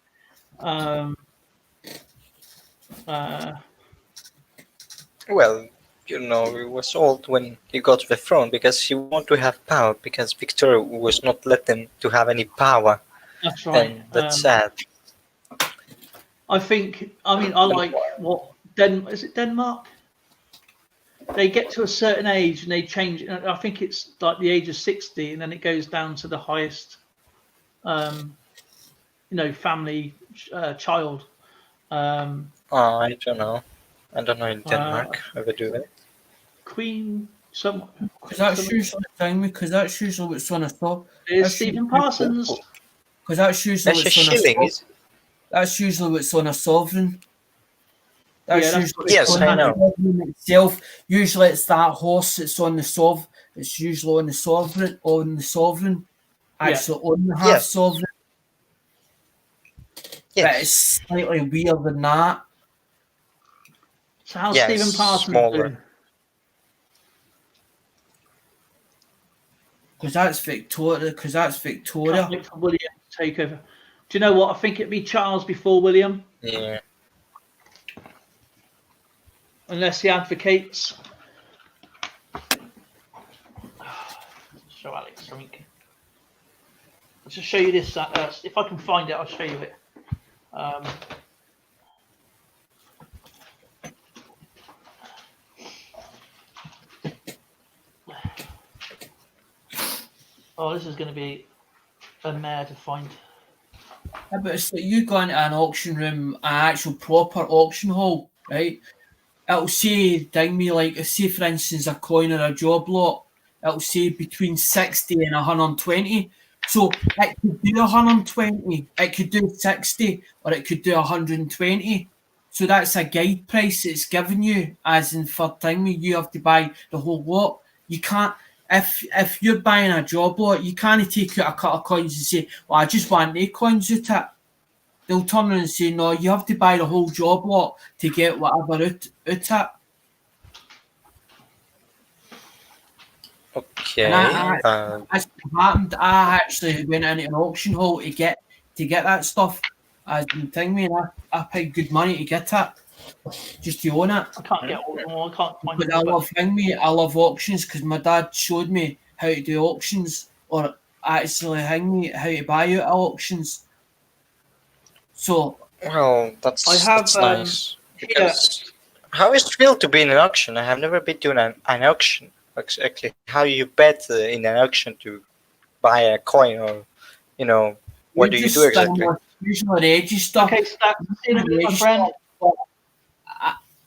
Well, he was old when he got the throne because he wanted to have power because Victoria was not letting him to have any power. That's right. And that's sad. I like is it Denmark? They get to a certain age and they change. I think it's like the age of 60, and then it goes down to the highest, family child. I don't know. I don't know in Denmark how they do that. Queen, because that's usually the thing. Because that's usually what's on a top. Is Stephen Parsons? Because that's usually That's a what's on shilling. That's usually what's on a sovereign. Yes, I know. Itself. Usually it's that horse that's on the It's usually on the sovereign. Actually on the half sovereign. Yes. But it's slightly weirder than that. So how's Stephen Parsons doing? Because that's Victoria. Can't wait for William to take over. Do you know what? I think it'd be Charles before William. Yeah. Unless he advocates. Show Alex something. Let's just show you this. If I can find it, I'll show you it. Oh, this is going to be a mare to find. Yeah, but it's like you go into an auction room, an actual proper auction hall, right? It'll say, say for instance a coin or a job lot, it'll say between 60 and 120. So it could do 120, it could do 60, or it could do 120. So that's a guide price it's given you, as in for thingy, you have to buy the whole lot. You can't, if you're buying a job lot, you can't take out a couple of coins and say, well, I just want 8 coins out it. they'll turn around and say, no, you have to buy the whole job lot to get whatever out it. Okay. And that's what happened. I actually went into an auction hall to get that stuff. As the thing, me, and I paid good money to get it, just to own it. I can't get all of them. I can't find But them. I love auctions because my dad showed me how to do auctions, or actually how to buy out auctions. So Well, that's have, nice. Because how is it feel to be in an auction? I have never been to an auction. Exactly, how you bet in an auction to buy a coin, or what do you do exactly? Usually the edgy stuff. Okay, Stack, see you in a minute, my friend.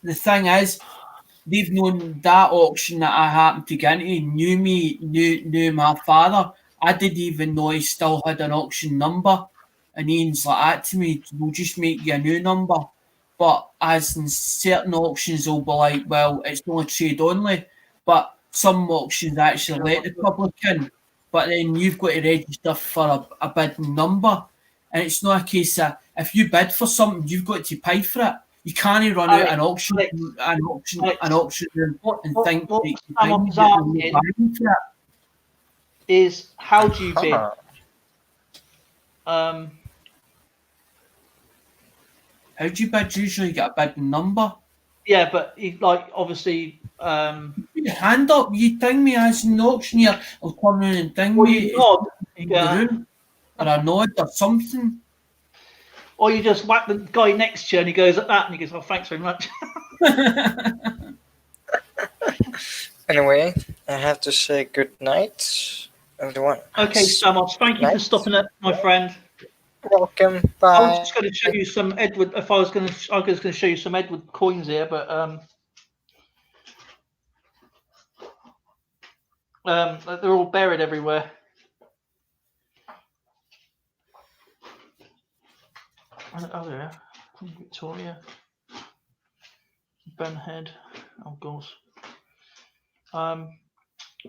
The thing is, they've known that auction that I happened to get into, knew my father. I didn't even know he still had an auction number. And Ian's like that to me, we'll just make you a new number. But as in certain auctions, they'll be like, well, it's only trade only. But some auctions actually let the public in. But then you've got to register for a bidding number. And it's not a case of, if you bid for something, you've got to pay for it. You can't run out an auction room and think what Sam is asking is, how do you bid? How do you bid? Usually you get a bidding number. Yeah, but obviously. Your hand up, you ding me as an auctioneer. I'll turn around and ding me. Nod, or a nod or something. Or you just whack the guy next to you and he goes at that and he goes, oh, thanks very much. Anyway, I have to say good night, everyone. Okay, Samos, thank you for stopping it, my friend. Welcome. Bye. I was just going to show you some Edward. I was going to show you some Edward coins here, but they're all buried everywhere. Oh, yeah. Queen Victoria. Ben Head. Oh, gosh.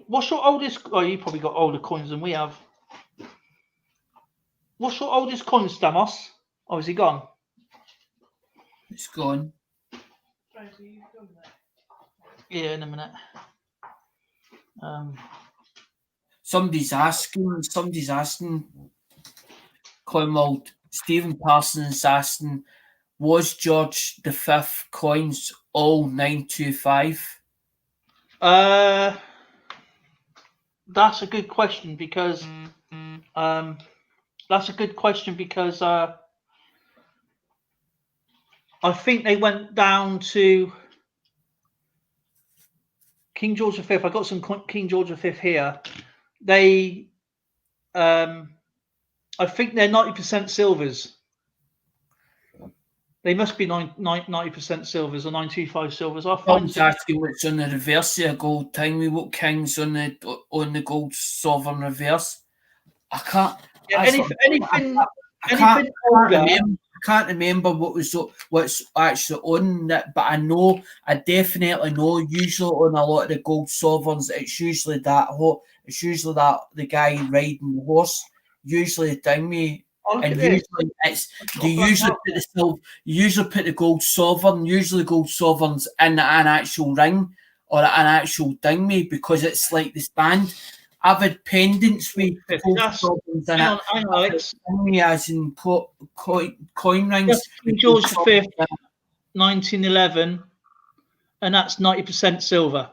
What's your oldest? Oh, you probably got older coins than we have. What's your oldest coin, Stamos? Oh, is he gone? It's gone. Yeah, in a minute. Somebody's asking, Cornwall, Stephen Parsons asking, was George V coins all 925? That's a good question because I think they went down to King George V. I got some King George V here. They, I think they're 90% silvers. They must be 90% silvers or 925 silvers. I'll find. Someone's asking what's on the reverse of a gold. Tell me what king's on the gold sovereign reverse. I can't. Yeah, anything older. I can't remember what's actually on it, but I definitely know. Usually on a lot of the gold sovereigns, it's usually that the guy riding the horse. Usually ding me. And usually usually put the gold sovereign. Usually gold sovereigns in an actual ring or an actual dinghy because it's like this band. I've had pendants with gold sovereigns in it. Alex. As in coin rings. King George V, 1911, and that's 90% silver.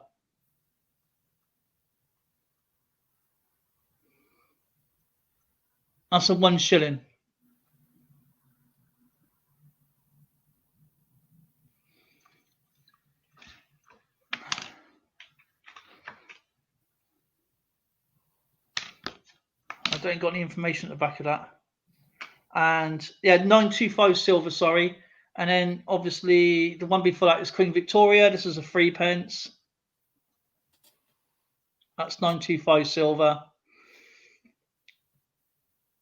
That's a 1 shilling. I don't got any information at the back of that. And yeah, 925 silver, sorry. And then obviously the one before that is Queen Victoria. This is a 3 pence. That's 925 silver.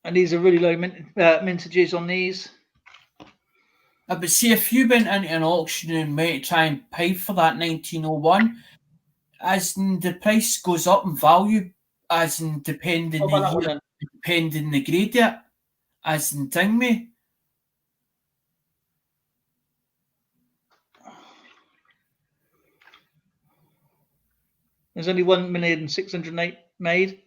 And these are really low mintages on these. But see, if you went into an auction and might try and pay for that 1901, as in the price goes up in value, as in depending the grade, as in ding me. There's only 1,608,000 made.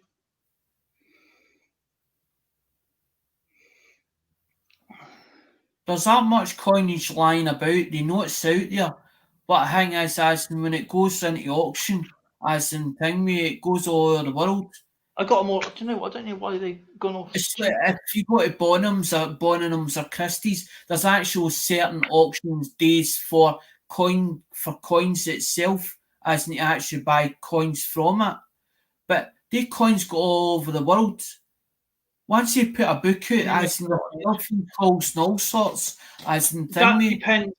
There's that much coinage lying about. They know it's out there. But the thing is, as in when it goes into auction, as in it goes all over the world. I got them all. Do you know what? I don't know why they've gone off. It's like if you go to Bonhams or Christie's, there's actual certain auctions days for coins itself, as in to actually buy coins from it. But these coins go all over the world. Once you put a book out, as in the calls and all sorts, as in that depends.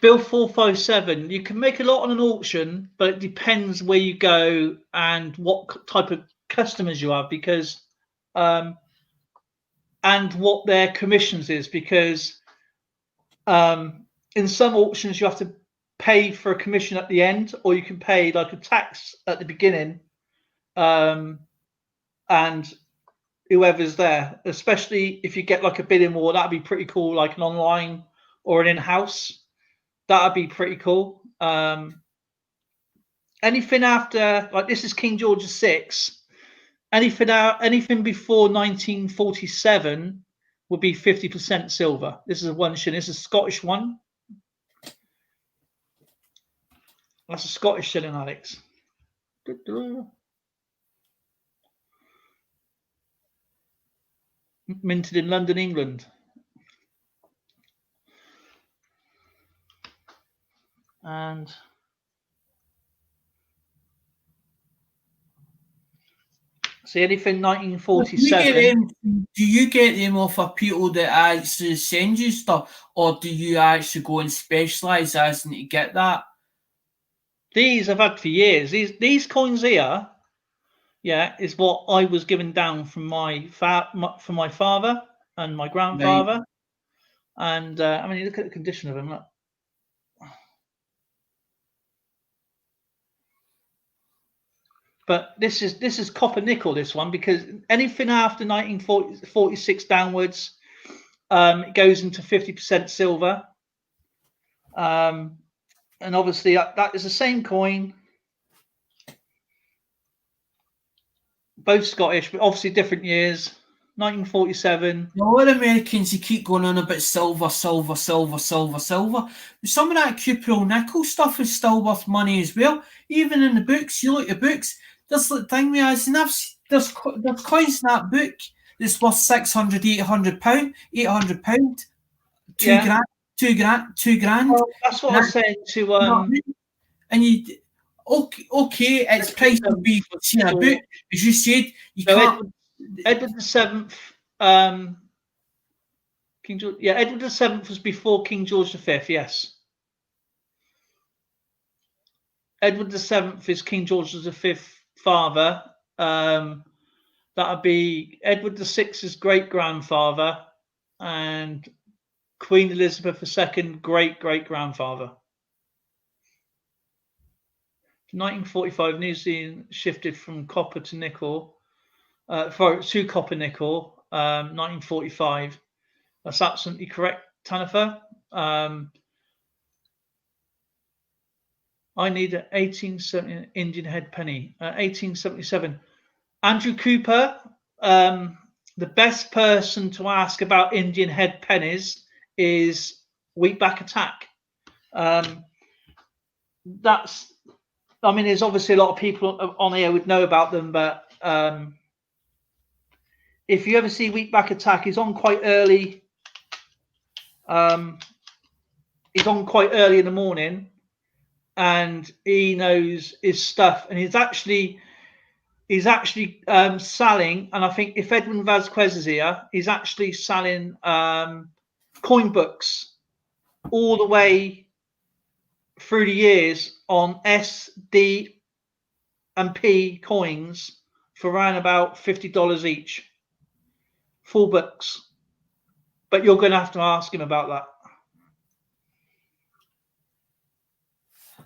Bill 457, you can make a lot on an auction, but it depends where you go and what type of customers you have, because and what their commissions is, because in some auctions you have to pay for a commission at the end, or you can pay like a tax at the beginning, and whoever's there, especially if you get like a bidding war, that'd be pretty cool, like an online or an in-house. That'd be pretty cool. Anything after, like, this is King George VI. Anything before 1947 would be 50% silver. This is a 1 shilling. This is a Scottish one. That's a Scottish shilling, Alex. Minted in London, England. And see, anything 1947. Do you get them off of people that actually send you stuff, or do you actually go and specialise as in to get that? These I've had for years. These coins here, yeah, is what I was given down from my father and my grandfather. Right. And I mean, look at the condition of them. Look. But this is copper nickel, this one, because anything after 1946 downwards, it goes into 50% silver. And obviously that is the same coin. Both Scottish, but obviously different years. 1947. All Americans, you keep going on about silver. Some of that cupro nickel stuff is still worth money as well. Even in the books, you look at books, there's the thing we have, there's coins in that book that's worth £600, £800, £800, £2 grand. Well, that's what I was saying to and you. Okay, it's priced to be seen a book. As you said, you can't. Edward VII, King George. Yeah, Edward VII was before King George V. Yes, Edward VII is King George V's father. That'd be Edward VI's great grandfather, and Queen Elizabeth II great grandfather. 1945, New Zealand shifted from copper to nickel. To copper nickel, 1945. That's absolutely correct, Tanifer. I need an 1870 Indian head penny. 1877. Andrew Cooper, the best person to ask about Indian head pennies is Wheatback Attack. I mean, there's obviously a lot of people on here would know about them, but if you ever see Wheatback Attack, he's on quite early. He's on quite early in the morning, and he knows his stuff. And he's actually selling. And I think if Edwin Vasquez is here, he's actually selling coin books all the way through the years on S, D, and P coins for around about $50 each. Full books. But you're going to have to ask him about that.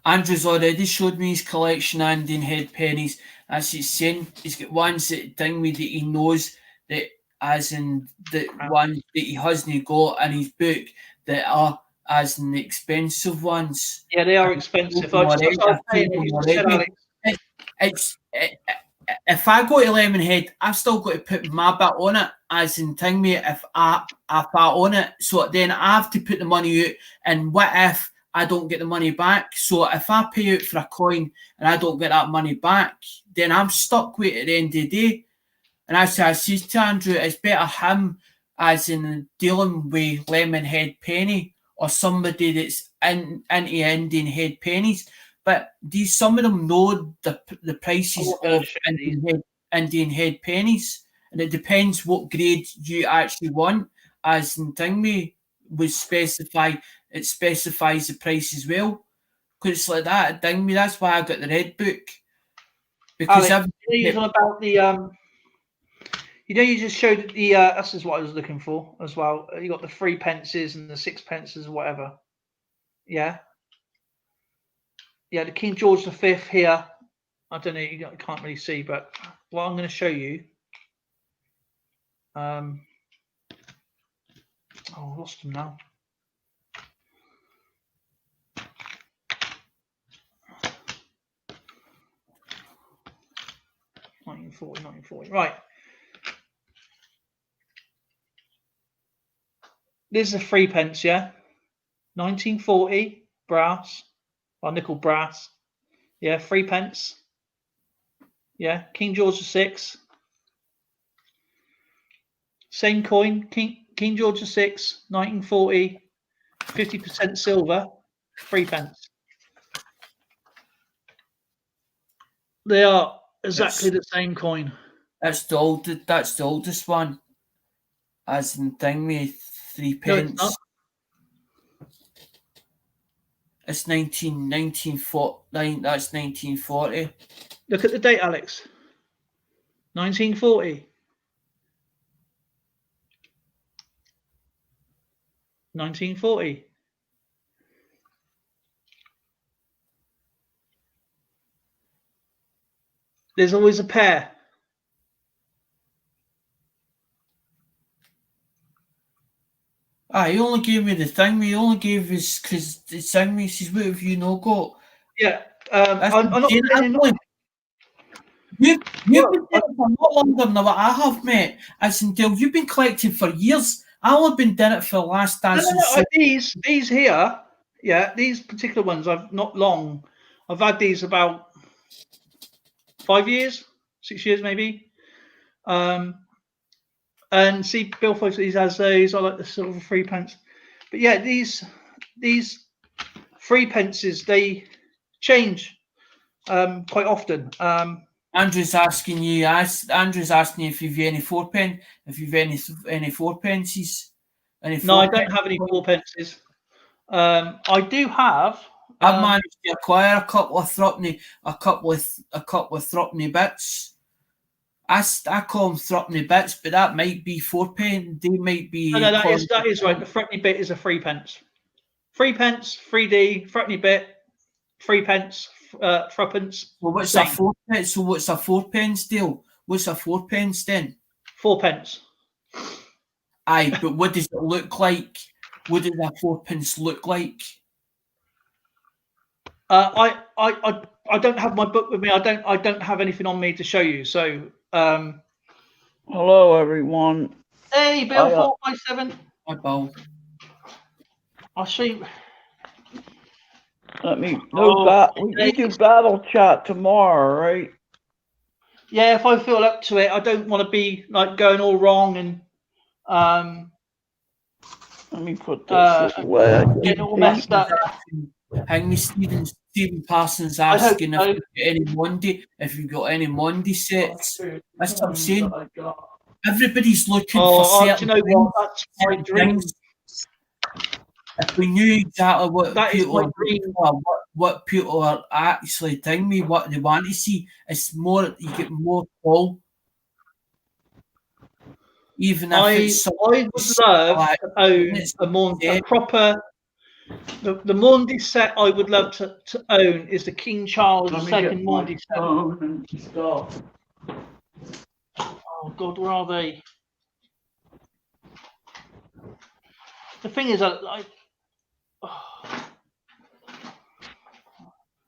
Andrew's already showed me his collection of Indian head pennies. As he's saying, he's got ones that he knows that, as in the ones that he hasn't got in his book, that are as in the expensive ones. Yeah, they are expensive. I just I was saying, you said, Alex. If I go to Lemonhead, I've still got to put my bit on it, as in thing, mate. If I own it, so then I have to put the money out. And what if I don't get the money back? So if I pay out for a coin and I don't get that money back, then I'm stuck with it at the end of the day. And I said to Andrew, it's better him as in dealing with Lemonhead Penny or somebody that's into Indian Head pennies. But some of them know the prices of Indian Head pennies, and it depends what grade you actually want. As in Thingme would specify, it specifies the price as well. Because it's like that at Thingme. That's why I got the red book. Because Alex, about the you just showed the this is what I was looking for as well. You got the 3 pences and the 6 pences, whatever. Yeah. Yeah, the King George V here. I don't know, you can't really see, but what I'm going to show you. I lost them now. $1940. Right. This is a 3 pence, yeah. 1940 brass, or nickel brass. Yeah, 3 pence. Yeah, King George VI. Same coin, King George VI, 1940, 50% silver, 3 pence. They are exactly the same coin. That's the oldest one. As in Thingme, 3 pence. No, it's not. It's 1940. That's 1940. Look at the date, Alex. 1940. 1940. There's always a pair. He only gave me the thing. He only gave us because the thing. He says, "What have you not got?" Yeah, I'm not saying You've been doing it for a lot longer than what I have, mate. As until you've been collecting for years. I've only been doing it for the last No, these here, yeah, these particular ones I've not long. I've had these about 5 years, 6 years maybe. And see, Bill Fox, he has those. I like the silver 3 pence. But yeah, these 3 pences, they change quite often. Andrew's asking you. Andrew's asking you if you've any 4 pen, if you've any 4 pences. No, I don't have any 4 pences. I do have. I've managed to acquire a couple of threepenny bits. I call them threepenny bits, but that might be 4 pen. They might be. No, that is right. The threepenny bit is a 3 pence. 3 pence, 3D, threepenny bit, 3 pence, threepence. Well, what's a 4 pence? So what's a 4 pence deal? What's a 4 pence then? 4 pence. Aye, but what does it look like? What does a 4 pence look like? I don't have my book with me. I don't have anything on me to show you. So hello everyone. Hey Bill 457. Hi Bill. I'll show you. We do battle chat tomorrow, right? Yeah, if I feel up to it. I don't want to be like going all wrong and let me put this away. Getting all messed up. Hang me, Stephen Parsons asking if you've got any Monday sets. That's what I'm saying. Everybody's looking for certain do you know what? That's my dream. If we knew exactly what people are actually telling me, what they want to see, it's more. You get more call. Even if I would love to own a proper. The Maundy set I would love to own is the King Charles II Maundy set. Oh God, where are they? The thing is,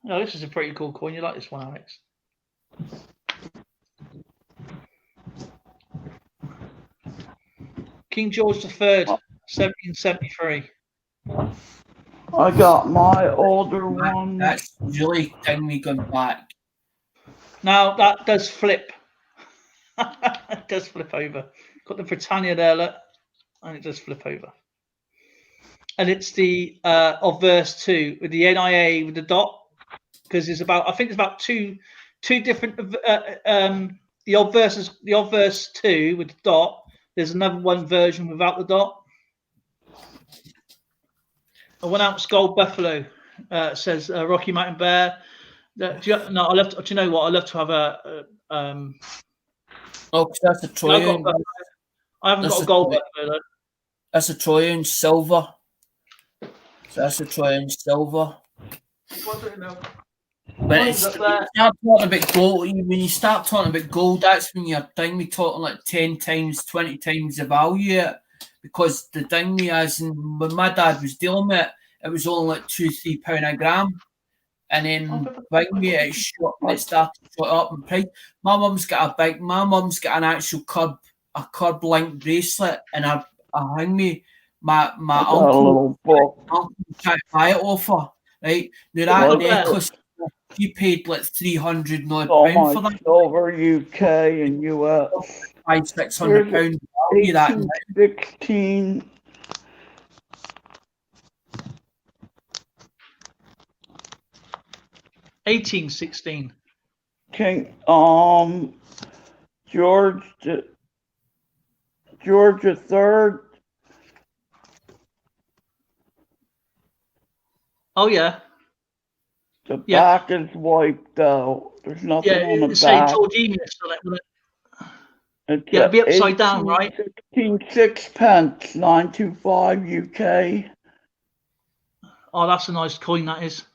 Oh, this is a pretty cool coin. You like this one, Alex? King George III, 1773. I got my older one. That's really me going back. Now that does flip. It does flip over. Got the Britannia there, look, and it does flip over. And it's the obverse 2 with the NIA with the dot, because there's about, I think there's about two different the obverse 2 with the dot. There's another one version without the dot. A 1 ounce gold buffalo, says Rocky Mountain Bear. Do you know what? I love to have a Oh, because that's a Troy. I haven't got a gold buffalo though. That's a Troy ounce silver. So that's a Troy ounce silver. When you start talking about gold, that's when you're talking like 10 times, 20 times the value. Because the dingy, as in when my dad was dealing with it, it was only like £2-3 a gram. And then when it started to shot up in price. My mum's got an actual curb link bracelet, and I hang me my uncle can't buy it off her. Right now, that necklace, he paid like £300 pound for that. Over UK and US. £500-600 value that. 1816. King George III. Oh yeah. The back is wiped out. There's nothing on the back. George Enius on it, wouldn't it? It'd be upside down, right? 16 925 UK. Oh, that's a nice coin, that is.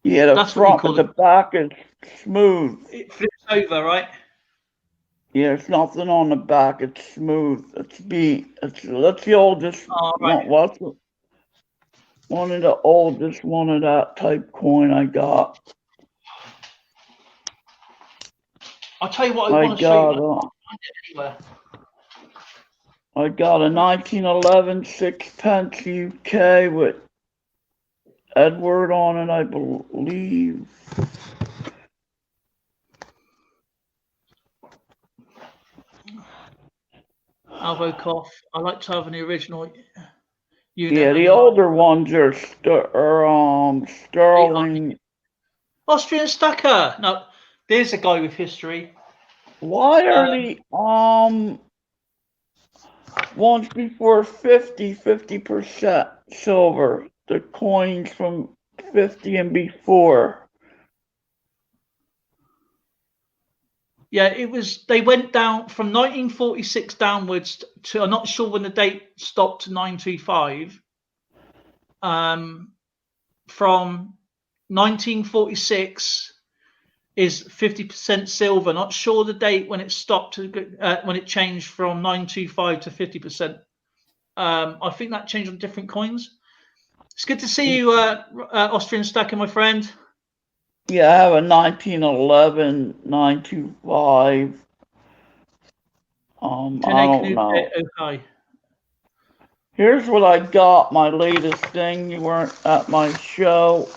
Yeah, the front, but the back is smooth. It flips over, right? Yeah, there's nothing on the back. It's smooth. That's the oldest. What's one of the oldest one of that type coin I got. I'll tell you what I want to show you. I can't find it anywhere. I got a 1911 6-pence UK with Edward on it, I believe. Alvo Cough. I like to have an original unit. Yeah, the older ones are sterling. Austrian Stacker. No, there's a guy with history. Why are the ones before 50% silver? The coins from 50 and before. Yeah, it was. They went down from 1946 downwards to. I'm not sure when the date stopped to 925. From 1946 is 50% silver. Not sure the date when it stopped to when it changed from 925 to 50%. I think that changed on different coins. It's good to see you, Austrian Stacker, my friend. Yeah, I have a 1911 925. I don't know. Okay. Here's what I got, my latest thing. You weren't at my show.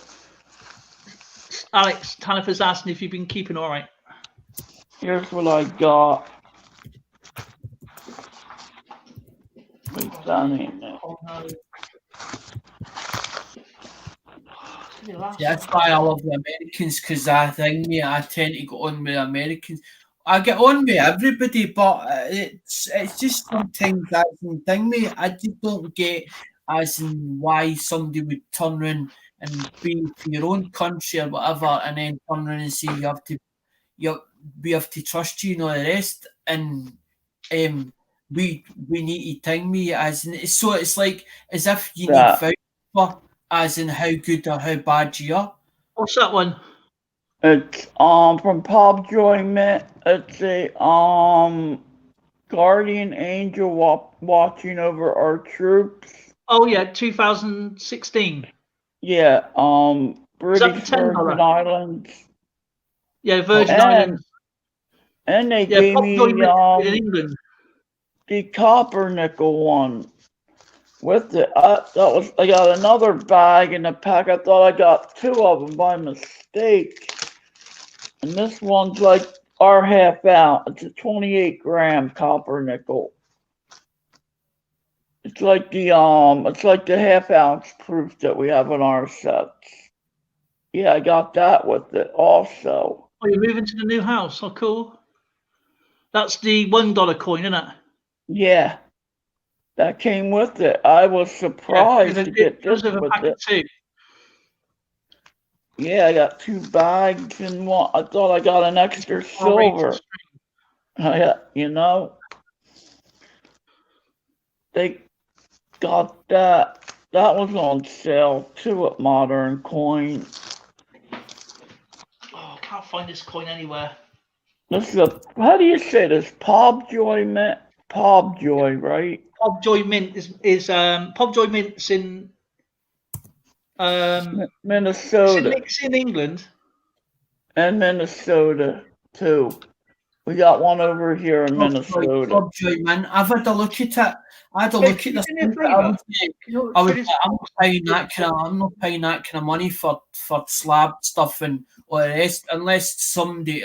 Alex, Tanifer's asking if you've been keeping all right. Here's what I got. Wait, that ain't it. Oh, no. Yeah, that's why I love the Americans, because I tend to go on with the Americans. I get on with everybody, but it's just sometimes as in thingy, I just don't get as in why somebody would turn around and be for your own country or whatever, and then turn around and say we have to trust you and all the rest, and we need to ting me as in, so it's like as if you need voucher as in how good or how bad you are. What's that one? It's from Pop Joy Mint. It's a guardian angel watching over our troops. Oh yeah, 2016. Yeah, British $10? Virgin Islands. Yeah, Virgin And- Islands. And they Yeah, gave Pop Joy me Mint in England. the copper nickel one with it. I got another bag in the pack. I thought I got 2 of them by mistake. And this one's like our half ounce. It's a 28-gram copper nickel. It's like the half ounce proof that we have in our sets. Yeah, I got that with it also. Oh, you're moving to the new house. Oh, cool. That's the $1 coin, isn't it? Yeah, that came with it. I was surprised to get this with a with packet it. too. Yeah, I got 2 bags and one. I thought I got an extra silver. Yeah, they got that. That was on sale too at Modern Coin. Oh, I can't find this coin anywhere. This is how do you say this? Pobjoy Mint? Pobjoy, right? Pobjoy Mint is Pobjoy Mint's in Minnesota. It's in England. And Minnesota too. We got one over here in Minnesota. Pobjoy Mint. I've had a look at it. I had a look at this. I'm not paying that kind of money for slab stuff and all the rest unless somebody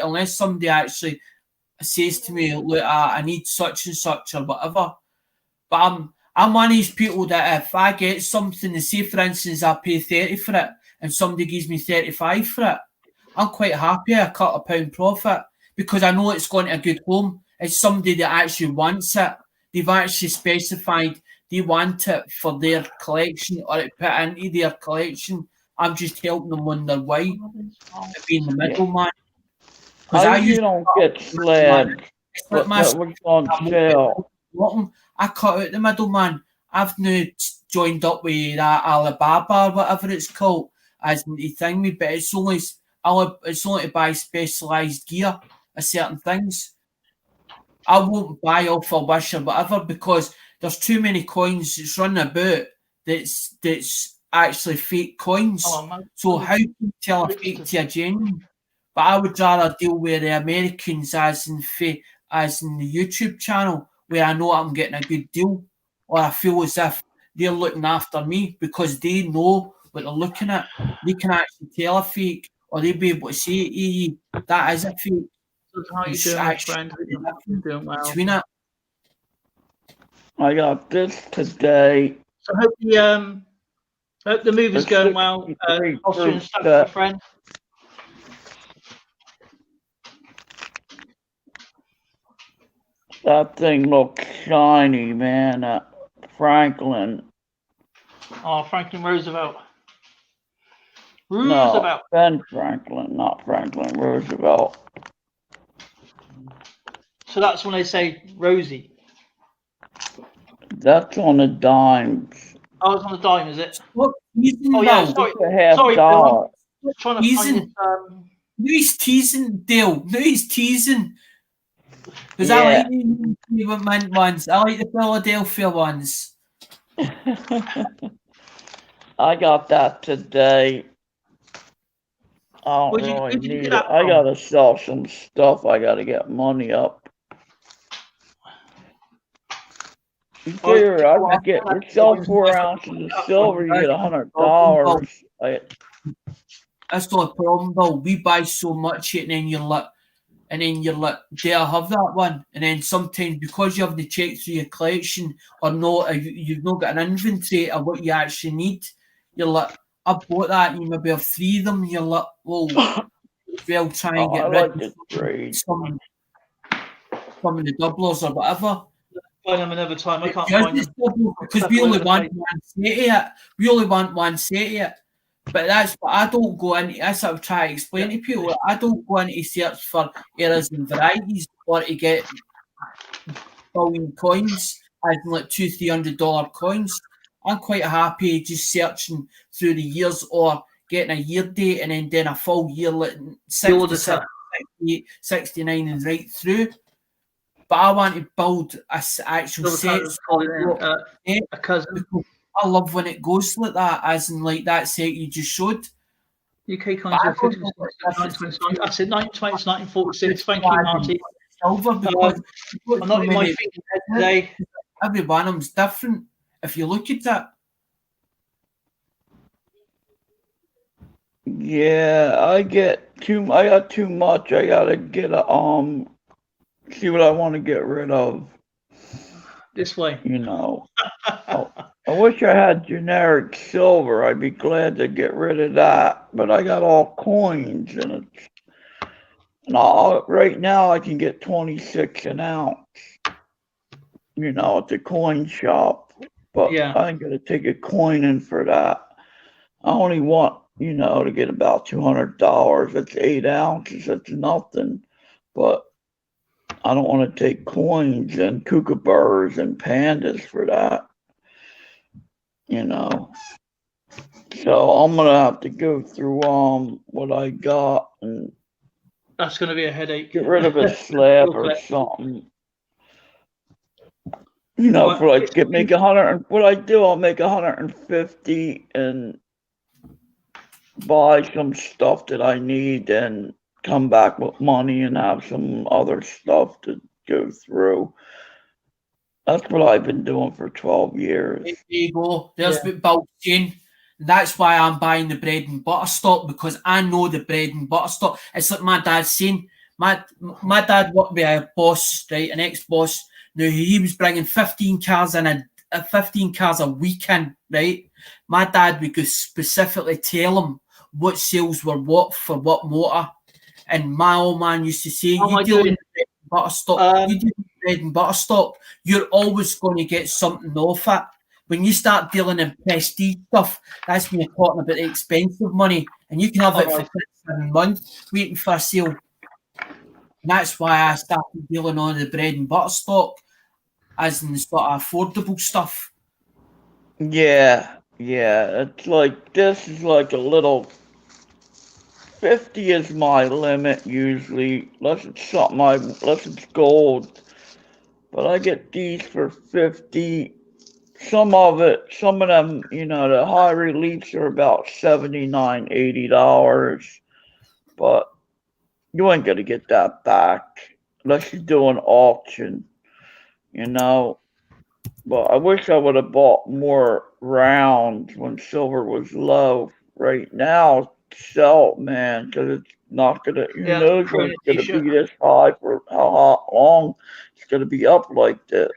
actually says to me, look, I need such and such or whatever. But I'm one of these people that if I get something, and say for instance I pay 30 for it and somebody gives me 35 for it, I'm quite happy I cut a £1 profit because I know it's going to a good home. It's somebody that actually wants it. They've actually specified they want it for their collection or it put into their collection. I'm just helping them on their way, being the middleman. You don't get slabs, but that was on sale. I cut out the middleman. I've now joined up with that Alibaba or whatever it's called as the thing, but it's only to buy specialised gear of certain things. I won't buy off a Wish or whatever because there's too many coins that's running about that's actually fake coins. So how can you tell a fake to a genuine? But I would rather deal with the Americans as in the YouTube channel where I know I'm getting a good deal or I feel as if they're looking after me because they know what they're looking at. They can actually tell a fake or they'll be able to say, that is a fake. How you doing, my friend? Doing well. I got this today. So hope the move is going well. Austrian stuff, my friend. That thing looks shiny, man. Franklin. Oh, Franklin Roosevelt. No, Ben Franklin, not Franklin Roosevelt. So that's when they say Rosie. That's on the dimes. Oh, it's on the dime, is it? What? Yeah, sorry. Sorry, Bill, I'm trying to find this. No, he's teasing, Dale. No, he's teasing. Because Yeah. I like the Mint ones. I like the Philadelphia ones. I got that today. I don't really need it. I gotta sell some stuff. I gotta get money up. You figure I could get sell 4 ounces of silver, you get $100. That's not a problem, Bill. We buy so much and then you're like, do I have that one? And then sometimes because you haven't checked through your collection or not, you've not got an inventory of what you actually need, you're like, I bought that and you maybe have 3 of them and you're like, well, we'll try and get rid of some of the doublers or whatever. Find them another time. I can't find them. Because we only want one set of it. We only want one set of it. But that's what I don't go into. That's what I'm trying to explain to people. I don't go into search for errors and varieties or to get billion coins, as in like $200-300 coins. I'm quite happy just searching through the years or getting a year date and then doing a full year, like 67, 68, 69 and right through. But I want to build a actual set. A cousin. I love when it goes like that, as in like that set you just showed. UK coins were 50 1929. I said 1920 to 1946. Thank you, Marty. Silver, because I'm not in my thinking head today. Every one of them's different. If you look at that. Yeah, I got too much. I gotta get a see what I want to get rid of. This way. You know. I wish I had generic silver. I'd be glad to get rid of that. But I got all coins, and right now I can get 26 an ounce. You know, at the coin shop. But Yeah. I ain't gonna take a coin in for that. I only want, to get about $200. That's 8 ounces. That's nothing. But I don't want to take coins and kookaburras and pandas for that. So I'm gonna have to go through what I got and that's gonna be a headache. Get rid of a slab or something. For like make 100. What I do, I'll make 150 and buy some stuff that I need and come back with money and have some other stuff to go through. That's what I've been doing for 12 years. There you go. There's what Bill's saying. That's why I'm buying the bread and butter stock, because I know the bread and butter stock. It's like my dad's saying. My dad worked with a boss, right, an ex-boss. Now he was bringing 15 cars in 15 cars a weekend, right? My dad would go specifically tell him what sales were what for what motor. And my old man used to say, you deal in bread and butter stock. You deal in bread and butter stock. You're always going to get something off it. When you start dealing in prestige stuff, that's when you're talking about the expensive money, and you can have it for 7 months waiting for a sale. And that's why I started dealing on the bread and butter stock, as in the sort of affordable stuff. Yeah. It's like this is like a little. 50 is my limit usually, unless it's gold. But I get these for 50. Some of them, the high reliefs are about $79, $80. But you ain't gonna get that back unless you do an auction, But I wish I would have bought more rounds when silver was low. Right now, sell, man, because it's not gonna. Who knows when it's gonna be this high for how long it's gonna be up like this.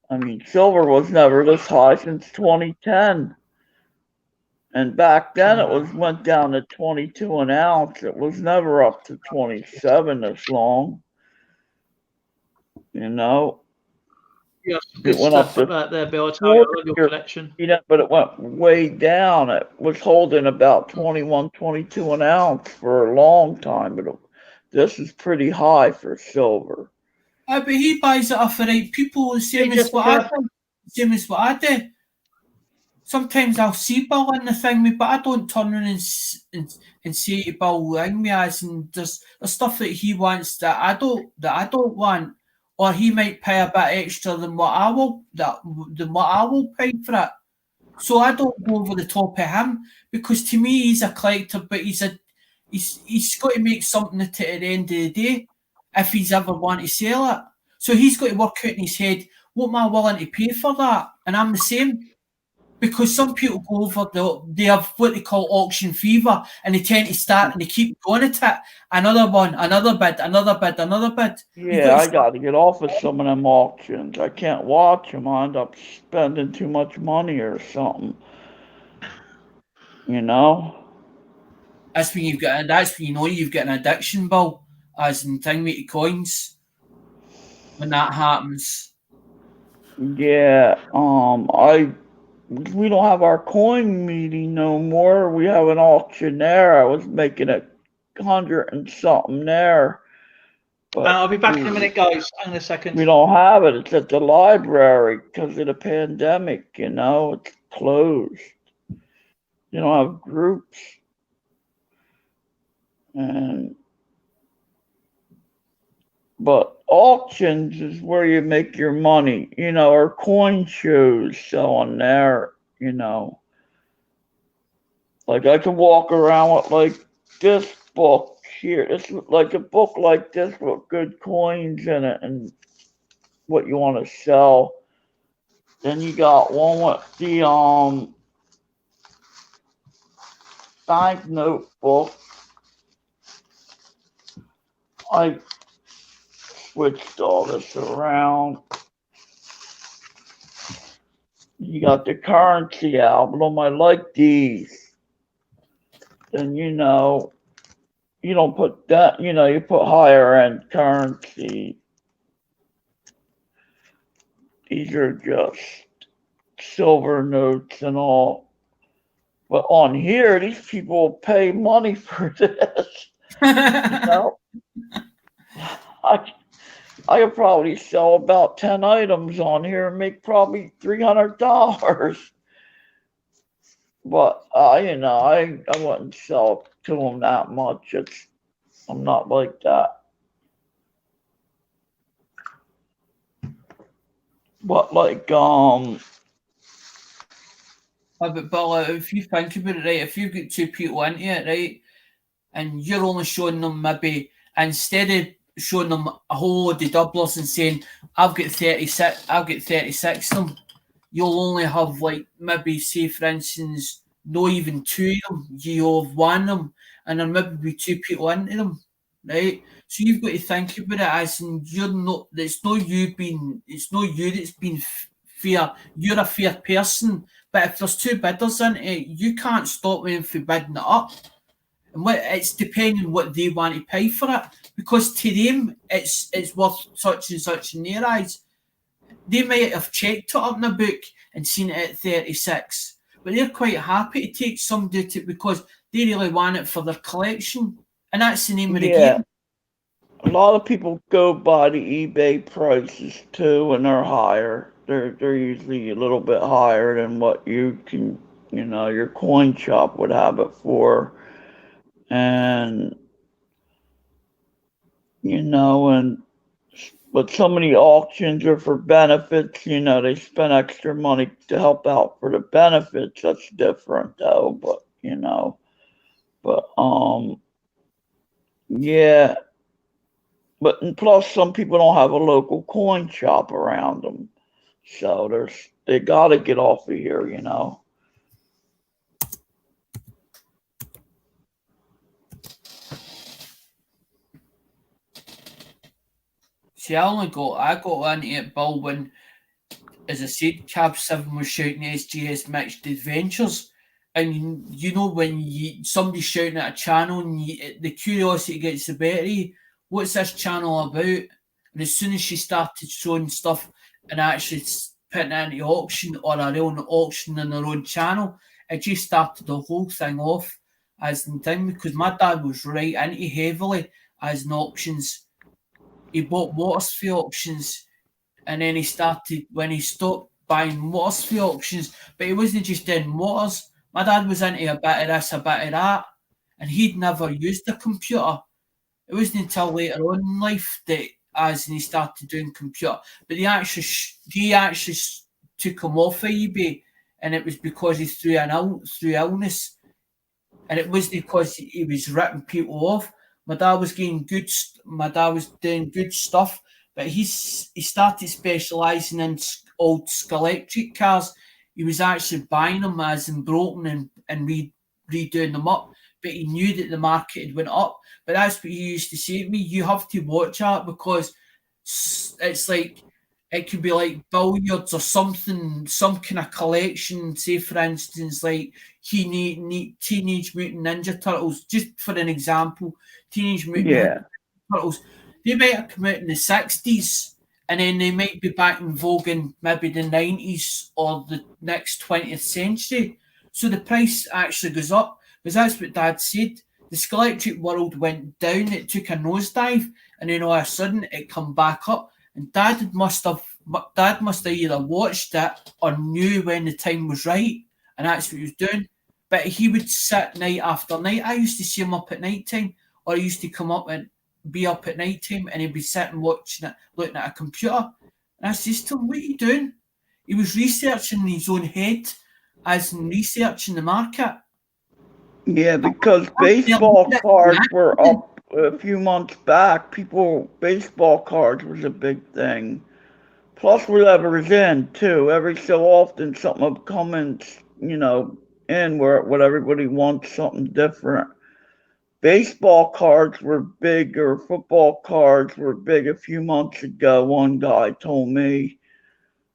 I mean, silver was never this high since 2010. And back then it went down to 22 an ounce. It was never up to 27 this long. Yes, it went up to there, Bill. I tell you, I love your collection. But it went way down. It was holding about 21, 22 an ounce for a long time. But this is pretty high for silver. But he buys it off the right people, the same as what I do. Sometimes I'll see Bill in the thing, but I don't turn around and say to Bill, ring me as and there's stuff that he wants that I don't want, or he might pay a bit extra than what I will pay for it. So I don't go over the top of him, because to me he's a collector, but he's got to make something at the end of the day if he's ever want to sell it. So he's got to work out in his head, what am I willing to pay for that? And I'm the same. Because some people go over they have what they call auction fever, and they tend to start and they keep going at it. Another one, another bid. Yeah, I got to get off of some of them auctions. I can't watch them. I end up spending too much money or something. That's when you've got an addiction, Bill, as in thing with coins. When that happens. Yeah, we don't have our coin meeting no more. We have an auction there. I was making 100 and something there. But I'll be back in a minute, guys. Hang on a second. We don't have it. It's at the library because of the pandemic. It's closed. You don't have groups. But auctions is where you make your money, or coin shows selling there, Like I can walk around with like this book here. It's like a book like this with good coins in it and what you want to sell. Then you got one with the banknote book. I switched all this around. You got the currency album. I like these. And you don't put that, you put higher end currency. These are just silver notes and all. But on here, these people pay money for this. I could probably sell about 10 items on here and make probably $300. But I wouldn't sell to them that much. I'm not like that. But like But Bill, if you think about it, right, if you've got two people into it, right, and you're only showing them maybe, instead of showing them a whole load of doublers and saying, I've got 36 of them, you'll only have like maybe, say for instance, not even two of them, you have one of them, and there maybe be two people into them, right? So you've got to think about it as in it's not you that's been fair, you're a fair person, but if there's two bidders in it, you can't stop them from bidding it up. And it's depending on what they want to pay for it, because to them it's worth such and such in their eyes. They might have checked it up in a book and seen it at 36, but they're quite happy to take somebody to it because they really want it for their collection, and that's the name of the game. A lot of people go by the eBay prices too, and they're higher. They're usually a little bit higher than what you can, your coin shop would have it for. And but so many auctions are for benefits, they spend extra money to help out for the benefits. That's different though, but yeah. But plus some people don't have a local coin shop around them. So they gotta get off of here, See, I got into it, Bill, when, as I said, Cab 7 was shouting SGS Mixed Adventures. And when somebody's shouting at a channel and the curiosity gets the better of you, what's this channel about? And as soon as she started showing stuff and actually putting it into auction or her own auction in her own channel, it just started the whole thing off as in time, because my dad was right into heavily as in auctions. He bought motors for auctions, and then he stopped buying motors for auctions, but he wasn't just doing motors. My dad was into a bit of this, a bit of that, and he'd never used a computer. It wasn't until later on in life that he started doing computer. But he actually took him off of eBay, and it was because he through illness, and it wasn't because he was ripping people off. My dad was doing good stuff, but he started specialising in old Electric cars. He was actually buying them as in broken and redoing them up. But he knew that the market had went up. But that's what he used to say to me. You have to watch that because it's like, it could be like billiards or something, some kind of collection. Say, for instance, like Teenage Mutant Ninja Turtles, just for an example. Teenage Mutant Ninja Turtles, they might have come out in the 60s, and then they might be back in vogue in maybe the 90s or the next 20th century. So the price actually goes up, because that's what Dad said. The Electric world went down, it took a nosedive, and then all of a sudden it come back up. And Dad must have either watched it or knew when the time was right, and that's what he was doing. But he would sit night after night. I used to see him up at night time, or he used to come up and be up at night time, and he'd be sitting watching it, looking at a computer. And I says to him, what are you doing? He was researching in his own head, as in researching the market. Yeah, because baseball cards were up a few months back. Baseball cards was a big thing. Plus, whatever's in too. Every so often, something will come in, in where what everybody wants something different. Baseball cards were big, or football cards were big a few months ago. One guy told me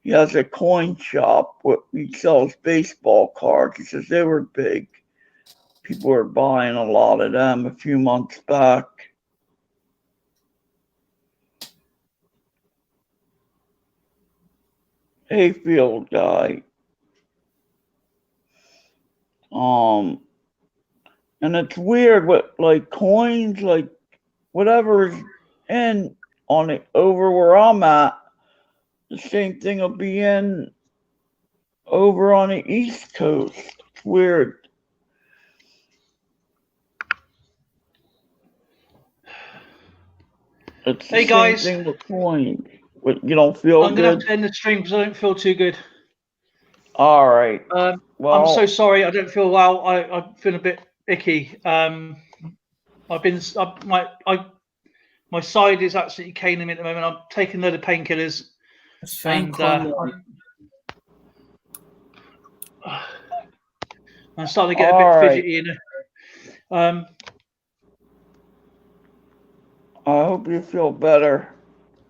he has a coin shop. He sells baseball cards. He says they were big. People were buying a lot of them a few months back. Hayfield guy. And it's weird what like coins, like whatever's in on it over where I'm at, the same thing will be in over on the East Coast. It's weird. It's the Hey guys, same thing with coins. What, you don't feel I'm gonna have good? to end the stream because I don't feel too good. All right. Well, I'm so sorry. I don't feel well. I feel a bit icky. I've been my side is absolutely caning me at the moment. I'm taking a load of painkillers. It's fine, and I'm starting to get a bit fidgety. You know. I hope you feel better.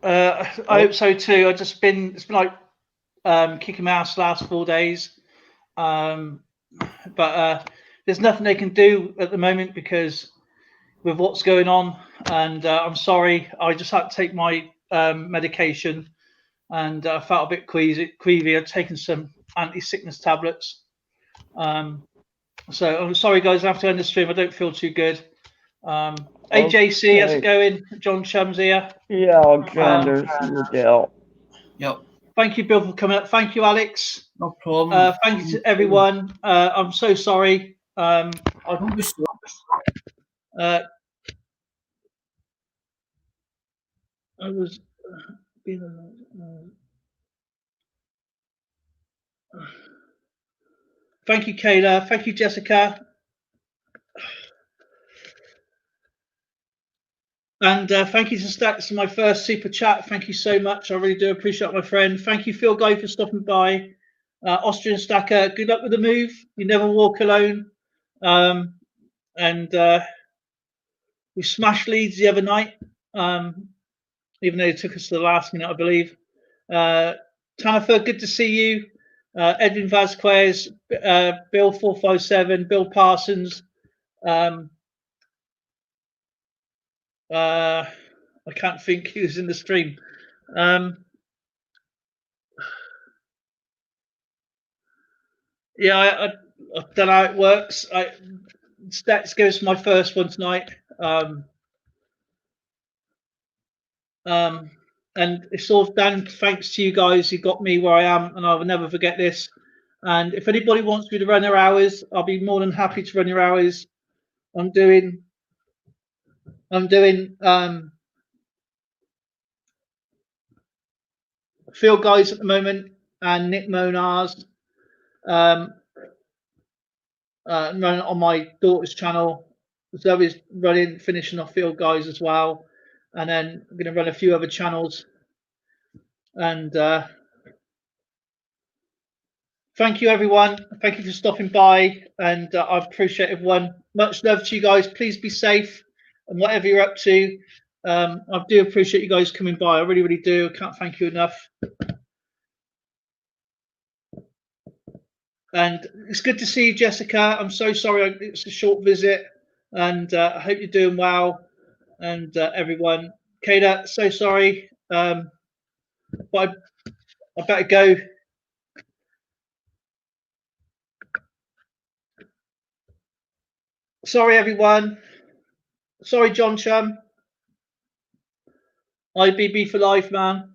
I hope so too. It's been like kicking my ass the last 4 days. But there's nothing they can do at the moment because with what's going on, and I'm sorry, I just had to take my medication, and I felt a bit queasy. I'd taken some anti-sickness tablets. So I'm sorry, guys. I have to end the stream. I don't feel too good. AJC, how's it going? John Chums here. Yeah, Alexander, Yep. Thank you, Bill, for coming up. Thank you, Alex. No problem. Thank you to everyone. I'm so sorry. I was thank you, Kayla. Thank you, Jessica. And thank you to Stacks for my first super chat. Thank you so much. I really do appreciate my friend. Thank you, Phil Guy, for stopping by. Austrian Stacker, good luck with the move. You never walk alone. And we smashed Leeds the other night, even though it took us to the last minute, I believe. Tanifer, good to see you. Edwin Vasquez, Bill 457, Bill Parsons. I can't think who's in the stream. Yeah, I don't know how it works. Stats goes my first one tonight. And it's all down thanks to you guys. You got me where I am, and I will never forget this. And if anybody wants me to run their hours, I'll be more than happy to run your hours. I'm doing Phil Guys at the moment and Nick Monars running on my daughter's channel. Zoe's finishing off Field Guys as well, and then I'm going to run a few other channels. And thank you, everyone. Thank you for stopping by, and I appreciate everyone. Much love to you guys. Please be safe, and whatever you're up to, I do appreciate you guys coming by. I really, really do. I can't thank you enough. And it's good to see you, Jessica. I'm so sorry it's a short visit, and I hope you're doing well. And everyone, Kayla, so sorry, but I better go. Sorry, everyone. Sorry, John Chum. IBB for life, man.